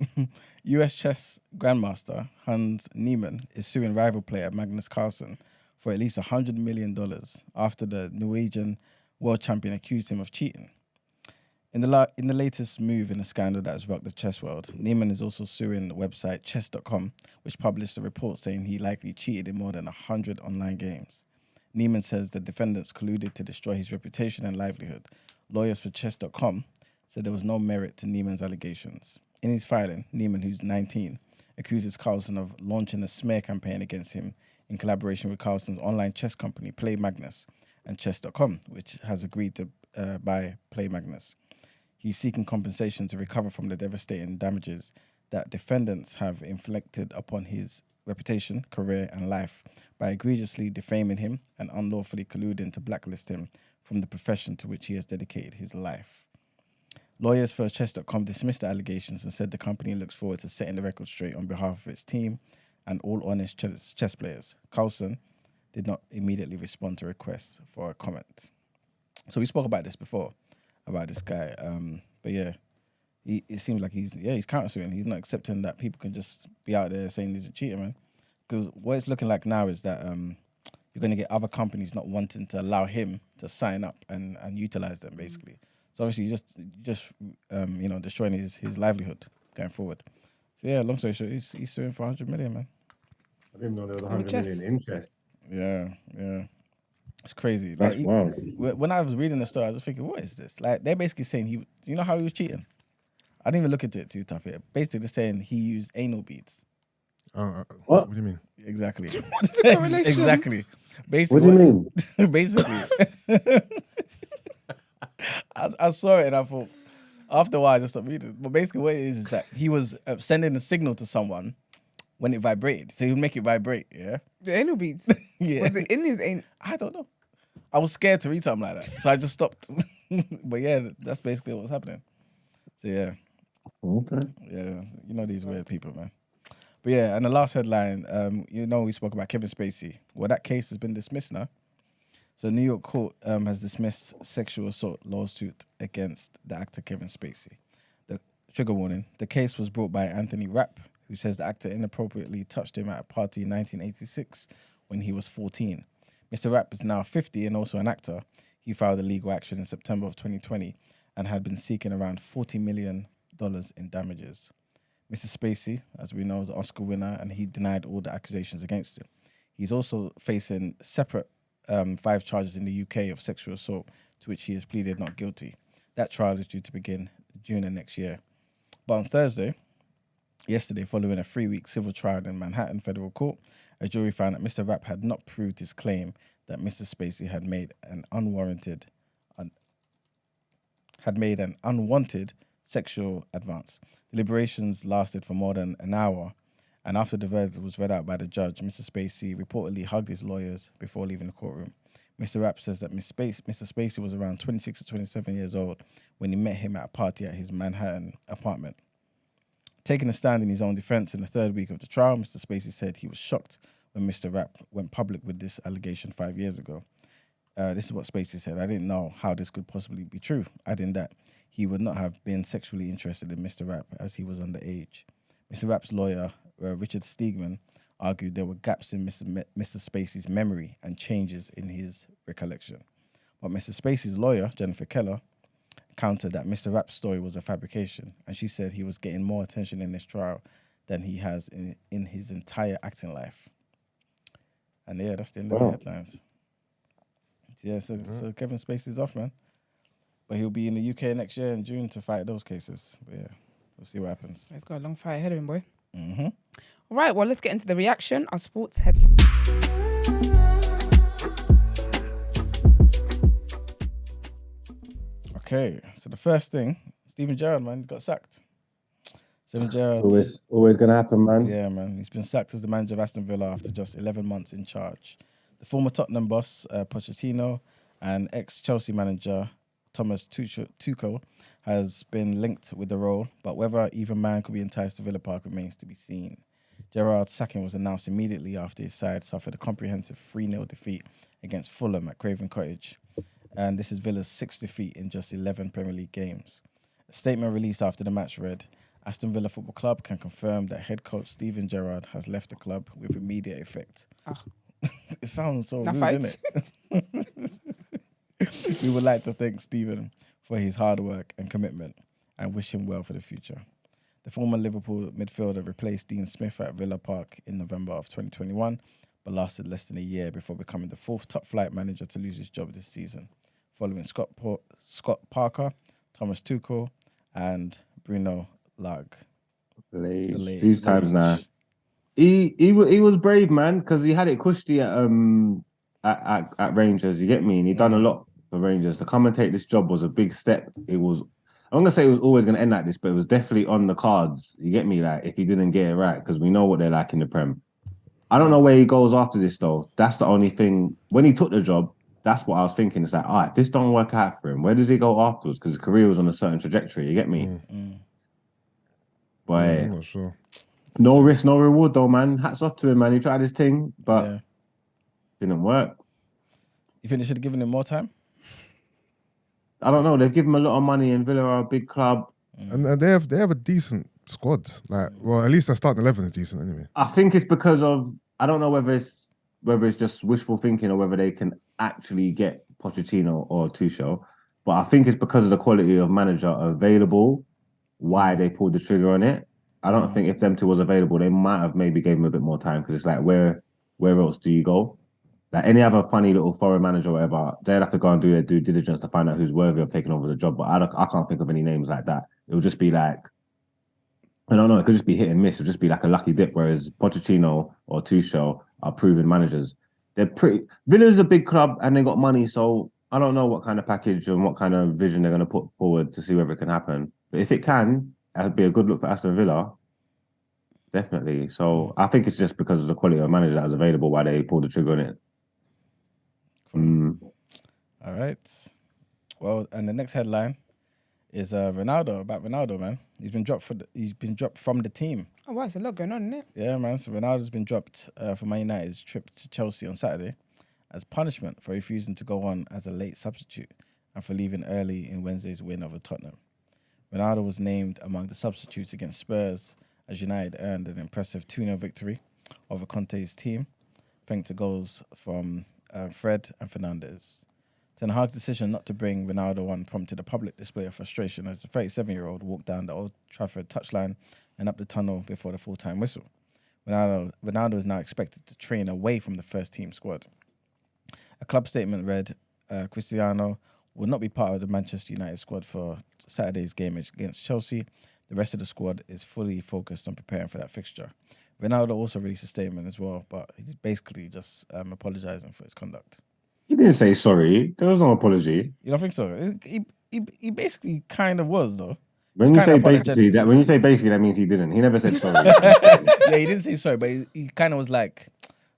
US chess grandmaster Hans Niemann is suing rival player Magnus Carlsen for at least $100 million after the Norwegian world champion accused him of cheating. In the latest move in a scandal that has rocked the chess world, Niemann is also suing the website chess.com, which published a report saying he likely cheated in more than 100 online games. Niemann says the defendants colluded to destroy his reputation and livelihood. Lawyers for chess.com said there was no merit to Niemann's allegations. In his filing, Niemann, who's 19, accuses Carlsen of launching a smear campaign against him in collaboration with Carlsen's online chess company, Play Magnus, and chess.com, which has agreed to buy Play Magnus. He's seeking compensation to recover from the devastating damages that defendants have inflicted upon his reputation, career, and life by egregiously defaming him and unlawfully colluding to blacklist him from the profession to which he has dedicated his life. Lawyers for chess.com dismissed the allegations and said the company looks forward to setting the record straight on behalf of its team and all honest chess players. Carlsen did not immediately respond to requests for a comment. So we spoke about this before, about this guy. But yeah, it seems like he's countersuing. He's not accepting that people can just be out there saying he's a cheater, man. Because what it's looking like now is that you're going to get other companies not wanting to allow him to sign up and utilize them, basically. So obviously, just destroying his livelihood going forward. So yeah, long story short, he's suing for 100 million, man. I didn't know there was 100 chess. million interest. Yeah. It's crazy. That's Like, wild. when I was reading the story, I was thinking, what is this? Like, they're basically saying you know how he was cheating? I didn't even look into it too tough here. Basically, they're saying he used anal beads. What do you mean? Exactly. What's the correlation? Exactly. Basically, What do you mean? Basically, I saw it and I thought, After a while, I just stopped reading. But basically, what it is that he was sending a signal to someone when it vibrated. So he would make it vibrate, yeah? The anal beads. Yeah. Was it in his anal? I don't know. I was scared to read something like that. So I just stopped. But yeah, that's basically what was happening. So yeah. Okay. Yeah, you know these weird people, man. But yeah, and the last headline, we spoke about Kevin Spacey. Well, that case has been dismissed now. So New York court has dismissed sexual assault lawsuit against the actor Kevin Spacey. The trigger warning, the case was brought by Anthony Rapp, who says the actor inappropriately touched him at a party in 1986 when he was 14. Mr. Rapp is now 50 and also an actor. He filed a legal action in September of 2020 and had been seeking around $40 million in damages. Mr. Spacey, as we know, is an Oscar winner, and he denied all the accusations against him. He's also facing separate 5 charges in the UK of sexual assault, to which he has pleaded not guilty. That trial is due to begin June of next year. But on Thursday, yesterday, following a 3-week civil trial in Manhattan Federal Court, a jury found that Mr. Rapp had not proved his claim that Mr. Spacey had made an unwanted sexual advance. Deliberations lasted for more than an hour, and after the verdict was read out by the judge, Mr. Spacey reportedly hugged his lawyers before leaving the courtroom. Mr. Rapp says that Mr. Spacey was around 26 or 27 years old when he met him at a party at his Manhattan apartment. Taking a stand in his own defense in the 3rd week of the trial, Mr. Spacey said he was shocked when Mr. Rapp went public with this allegation 5 years ago. This is what Spacey said. I didn't know how this could possibly be true, adding that he would not have been sexually interested in Mr. Rapp as he was underage. Mr. Rapp's lawyer, Richard Steigman, argued there were gaps in Mr. Spacey's memory and changes in his recollection. But Mr. Spacey's lawyer, Jennifer Keller, countered that Mr. Rapp's story was a fabrication, and she said he was getting more attention in this trial than he has in his entire acting life. And yeah, that's the end of the headlines. Yeah, so Kevin Spacey's off, man. But he'll be in the UK next year in June to fight those cases. But yeah, we'll see what happens. He's got a long fight ahead of him, boy. Mm-hmm. All right, well, let's get into the reaction. Our sports headline. Okay, so the first thing, Steven Gerrard, man, got sacked. Steven Gerrard. Always gonna happen, man. Yeah, man. He's been sacked as the manager of Aston Villa after just 11 months in charge. The former Tottenham boss, Pochettino, and ex-Chelsea manager Thomas Tuchel has been linked with the role, but whether either man could be enticed to Villa Park remains to be seen. Gerrard's sacking was announced immediately after his side suffered a comprehensive 3-0 defeat against Fulham at Craven Cottage. And this is Villa's 6th defeat in just 11 Premier League games. A statement released after the match read, Aston Villa Football Club can confirm that head coach Steven Gerrard has left the club with immediate effect. It sounds so rude, doesn't it? We would like to thank Steven for his hard work and commitment and wish him well for the future. The former Liverpool midfielder replaced Dean Smith at Villa Park in November of 2021, but lasted less than a year before becoming the 4th top-flight manager to lose his job this season, following Scott Parker, Thomas Tuchel, and Bruno Lage. These times now. He was brave, man, because he had it cushy at Rangers. You get me? And he done a lot for Rangers. To come and take this job was a big step. It was. I'm gonna say it was always gonna end like this, but it was definitely on the cards. You get me? Like if he didn't get it right, because we know what they're like in the Prem. I don't know where he goes after this though. That's the only thing. When he took the job, that's what I was thinking. It's like, all right, if this don't work out for him, where does he go afterwards? Because his career was on a certain trajectory. You get me? But I'm not sure. No risk, no reward though, man. Hats off to him, man. He tried his thing, but didn't work. You think they should have given him more time? I don't know. They've given him a lot of money, and Villa are a big club. And they have a decent squad. Like, well, at least their starting 11 is decent anyway. I think it's because of, I don't know whether it's just wishful thinking or whether they can actually get Pochettino or Tuchel, but I think it's because of the quality of manager available why they pulled the trigger on it. I don't think if them two was available, they might have maybe gave him a bit more time, because it's like, where else do you go? Like any other funny little foreign manager or whatever, they'd have to go and do their due diligence to find out who's worthy of taking over the job. But I can't think of any names like that. It would just be like, I don't know, it could just be hit and miss. It would just be like a lucky dip, whereas Pochettino or Tuchel are proven managers. Villa's a big club and they got money, so I don't know what kind of package and what kind of vision they're going to put forward to see whether it can happen. But if it can, it'd be a good look for Aston Villa. Definitely. So I think it's just because of the quality of manager that was available why they pulled the trigger on it. All right. Well, and the next headline is Ronaldo, about Ronaldo, man. He's been dropped from the team. Oh, wow, there's a lot going on, isn't it? Yeah, man. So Ronaldo's been dropped for Man United's trip to Chelsea on Saturday as punishment for refusing to go on as a late substitute and for leaving early in Wednesday's win over Tottenham. Ronaldo was named among the substitutes against Spurs as United earned an impressive 2-0 victory over Conte's team, thanks to goals from Fred and Fernandes. Ten Hag's decision not to bring Ronaldo on prompted a public display of frustration as the 37-year-old walked down the Old Trafford touchline and up the tunnel before the full-time whistle. Ronaldo is now expected to train away from the first-team squad. A club statement read, Cristiano will not be part of the Manchester United squad for Saturday's game against Chelsea. The rest of the squad is fully focused on preparing for that fixture. Ronaldo also released a statement as well, but he's basically just apologising for his conduct. He didn't say sorry. There was no apology. You don't think so? He basically kind of was, though. When you say basically, that means he didn't. He never said sorry. Yeah, he didn't say sorry, but he kind of was like,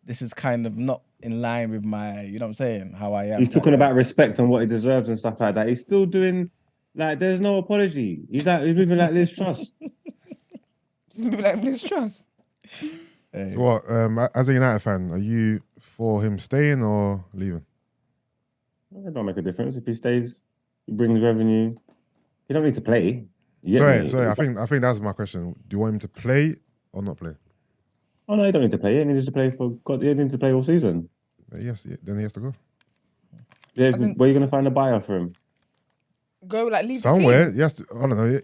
this is kind of not in line with my, you know what I'm saying, how I am. He's talking about respect and what he deserves and stuff like that. He's still doing, like, there's no apology. He's moving like Liz Truss. Just moving like Liz Truss. Hey. What, as a United fan, are you for him staying or leaving? It don't make a difference if he stays. He brings revenue. He don't need to play. Sorry. I think that's my question. Do you want him to play or not play? Oh no, he don't need to play. He needs to play for God. He needs to play all season. Yes, then he has to go Yeah, where are you gonna find a buyer for him? Go like leave somewhere. the team. Yes, I don't know,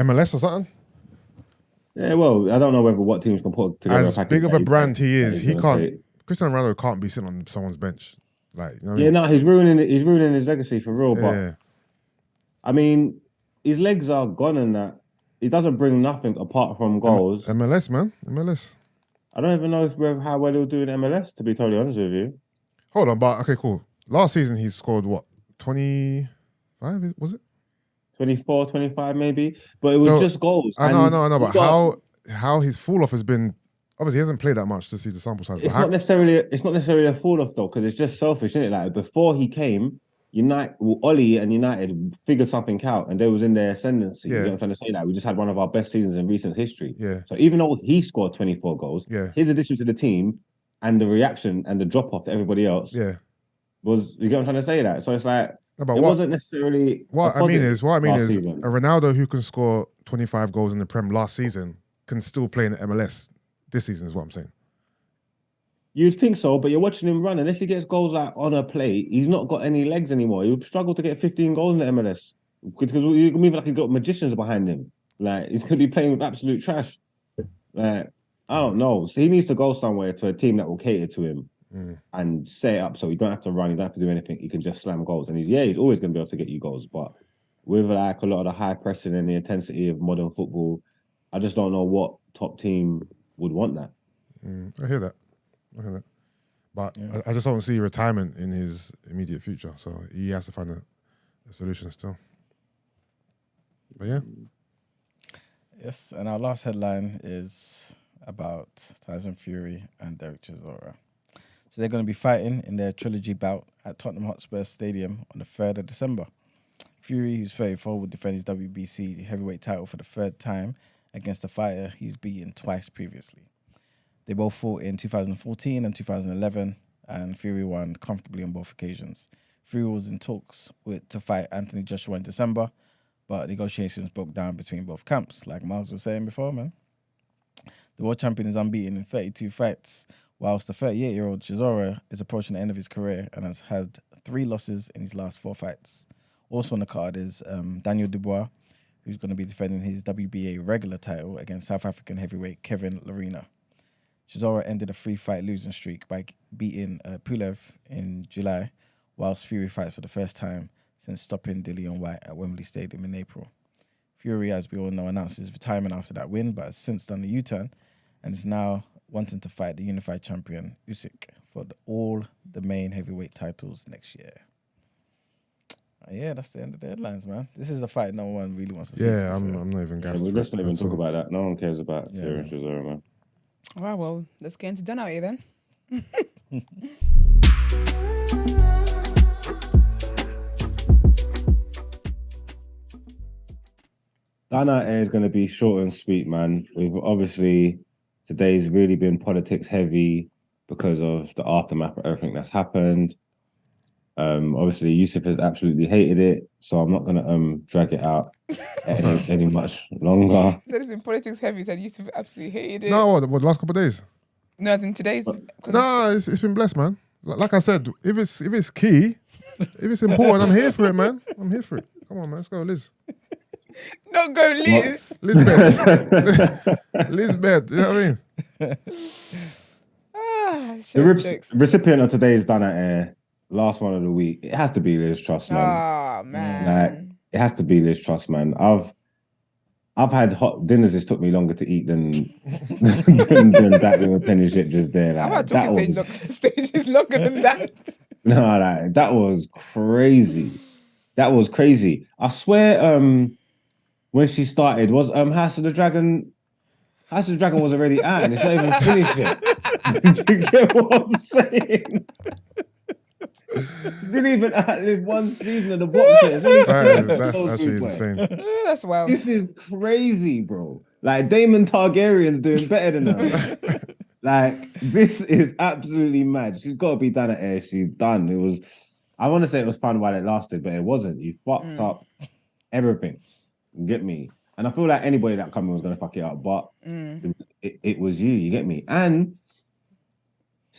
MLS or something. Yeah, well, I don't know what teams can put together. As big of a brand he is, he can't. Cristiano Ronaldo can't be sitting on someone's bench. Like, you know what I mean? no, he's ruining his legacy for real. But I mean, his legs are gone and that. He doesn't bring nothing apart from goals. MLS, man, MLS. I don't even know how well he'll do in MLS, to be totally honest with you. Hold on, but okay, cool. Last season he scored what, 25? Was it 24, 25 maybe? But it was just goals. I know. But how his fall off has been. Obviously, he hasn't played that much to see the sample size. It's not necessarily a fall off though, because it's just selfish, isn't it? Like before he came, Ollie and United figured something out, and they was in their ascendancy. Yeah. You know what I'm trying to say? Like we just had one of our best seasons in recent history. Yeah. So even though he scored 24 goals, his addition to the team and the reaction and the drop off to everybody else, was, you get what I'm trying to say? That so it's like wasn't necessarily. What I mean is, a season. Ronaldo who can score 25 goals in the Prem last season can still play in the MLS this season. Is what I'm saying. You'd think so, but you're watching him run. Unless he gets goals like on a play, he's not got any legs anymore. He'll struggle to get 15 goals in the MLS because you're moving like he's got magicians behind him. Like he's going to be playing with absolute trash. Like I don't know. So he needs to go somewhere to a team that will cater to him and set it up so he don't have to run. He don't have to do anything. He can just slam goals. And he's always going to be able to get you goals. But with like a lot of the high pressing and the intensity of modern football, I just don't know what top team would want that. I hear that. But I just don't see retirement in his immediate future. So he has to find a solution still. But yeah. Yes, and our last headline is about Tyson Fury and Derek Chisora. So they're going to be fighting in their trilogy bout at Tottenham Hotspurs Stadium on the 3rd of December. Fury, who's 34, will defend his WBC heavyweight title for the 3rd time against a fighter he's beaten twice previously. They both fought in 2014 and 2011, and Fury won comfortably on both occasions. Fury was in talks to fight Anthony Joshua in December, but negotiations broke down between both camps, like Miles was saying before, man. The world champion is unbeaten in 32 fights, whilst the 38-year-old Chisora is approaching the end of his career and has had 3 losses in his last 4 fights. Also on the card is Daniel Dubois, who's going to be defending his WBA regular title against South African heavyweight Kevin Lerena. Chisora ended a 3-fight losing streak by beating Pulev in July, whilst Fury fights for the first time since stopping Dillian White at Wembley Stadium in April. Fury, as we all know, announced his retirement after that win, but has since done the U-turn and is now wanting to fight the unified champion Usyk for all the main heavyweight titles next year. Yeah, that's the end of the headlines, man. This is a fight no one really wants to see. Yeah, I'm not even Yeah, gassed. we're for just it not even at talk all. about that. No one cares about Yeah, Keir man. Starmer, man. All right, well, let's get into Out Ere then. Out Ere is going to be short and sweet, man. We've obviously today's really been politics heavy because of the aftermath of everything that's happened. Obviously Yusuf has absolutely hated it, so I'm not gonna drag it out any much longer. That is in politics heavy. Said Yusuf absolutely hated it. No, what the last couple of days? No, as in today's. 'cause- Nah, it's been blessed, man. Like I said, if it's key, if it's important, I'm here for it, man. I'm here for it. Come on, man, let's go, Liz. Not go Liz. Lizbeth. Lizbeth, you know what I mean? Ah, The show jokes. recipient of today's Out Ere, last one of the week. It has to be Liz Truss, man. Ah, man. It has to be Liz Truss, man. I've had hot dinners. This took me longer to eat than than that little tennis shit just there. I'm Like, not talking stages longer than that. No, like, that was crazy. That was crazy. I swear, when she started, was House of the Dragon was already out and it's not even finished yet. Do you get what I'm saying? She didn't even outlive one season of the boxer. That's actually insane. That's wild. This is crazy, bro. Like, Daemon Targaryen's doing better than her. Like, this is absolutely mad. She's got to be done at Air. She's done. It was, I want to say it was fun while it lasted, but it wasn't. You fucked up everything. You get me? And I feel like anybody that coming was going to fuck it up, but it was you get me? And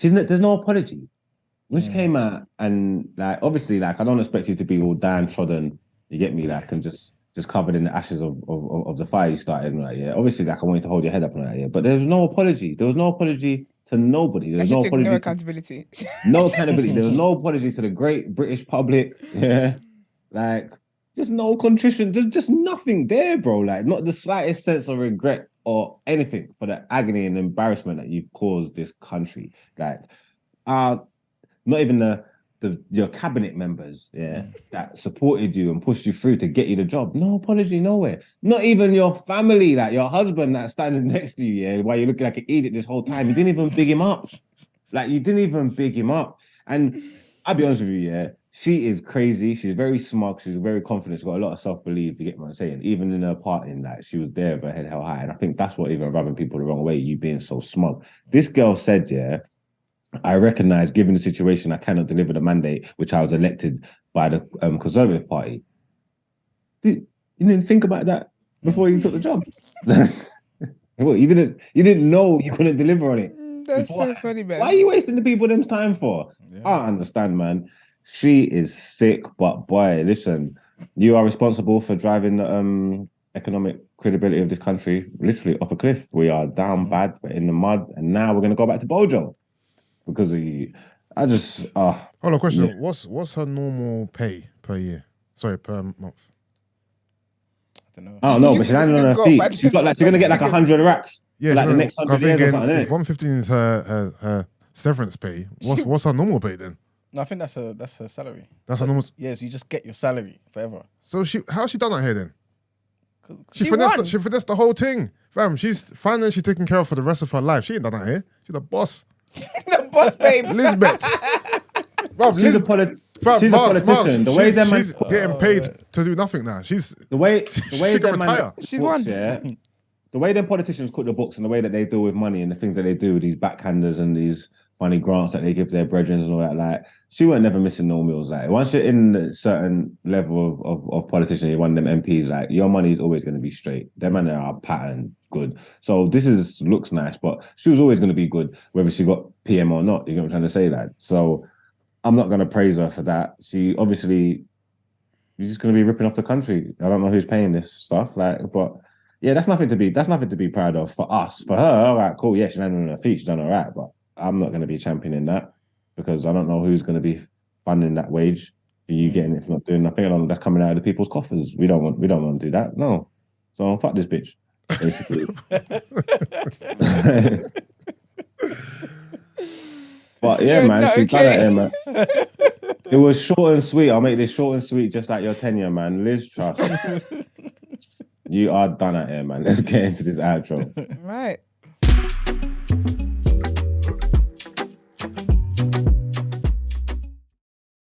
there's no apology. When she came out and, like, obviously, like, I don't expect you to be all downtrodden, you get me, like, and just covered in the ashes of the fire you started, and like, yeah, obviously, like, I want you to hold your head up and like, yeah, but there was no apology. There was no apology to nobody. There was no apology. No accountability. No accountability. There was no apology to the great British public. Yeah, like, just no contrition. There's just nothing there, bro. Like, not the slightest sense of regret or anything for the agony and embarrassment that you've caused this country. Like, not even your cabinet members, that supported you and pushed you through to get you the job. No apology, nowhere. Not even your family, like your husband that's standing next to you, while you're looking like an idiot this whole time. You didn't even big him up. Like, you didn't even big him up. And I'll be honest with you, she is crazy. She's very smug. She's very confident. She's got a lot of self-belief, you get what I'm saying? Even in her partying, like, she was there with her head held high. And I think that's what even rubbing people the wrong way, you being so smug. This girl said, I recognize, given the situation, I cannot deliver the mandate which I was elected by the Conservative Party. You didn't think about that before you took the job. What, you didn't know you couldn't deliver on it. That's so funny, man. Why are you wasting the people them's time for? Yeah. I don't understand, man. She is sick, but boy, listen, you are responsible for driving the economic credibility of this country literally off a cliff. We are down bad, we're in the mud, and now we're gonna go back to Bojo. Because of you. I just Hold on, question. Yeah. What's her normal pay per year? Sorry, per month. I don't know. I don't know, but she's landing on her feet. But She's gonna get like 100 racks. Yeah, for like the next 100 years or something, if innit? 115 is her severance pay, what's her normal pay then? No, I think that's her salary. That's her normal. Yes, you just get your salary forever. So how's she done that here then? She won. She finessed the whole thing, fam. She's financially taken care of for the rest of her life. She ain't done that here. She's the boss. The boss babe. Elizabeth. Bruv, She's a Marks, politician. The way she's getting paid to do nothing now. the way she can retire. She won. The way them politicians cook the books and the way that they deal with money and the things that they do, these backhanders and these funny grants that they give their brethren and all that, like, she weren't never missing no meals. Like, once you're in a certain level of politician, you're one of them MPs, like, your money is always going to be straight. Them men are patterned good. So this looks nice, but she was always going to be good, whether she got PM or not. You know what I'm trying to say? That. So I'm not going to praise her for that. She obviously, she's just going to be ripping off the country. I don't know who's paying this stuff, like, but yeah, that's nothing to be proud of for us. For her, all right, cool. Yeah, she landed on her feet. She's done all right, but I'm not going to be championing that because I don't know who's going to be funding that wage for you getting it for not doing nothing. I don't know, that's coming out of the people's coffers. We don't want to do that. No. So fuck this bitch. Basically. But yeah, man, she's done it, man. It was short and sweet. I'll make this short and sweet, just like your tenure, man. Liz Truss. You are done at here, man. Let's get into this outro. Right.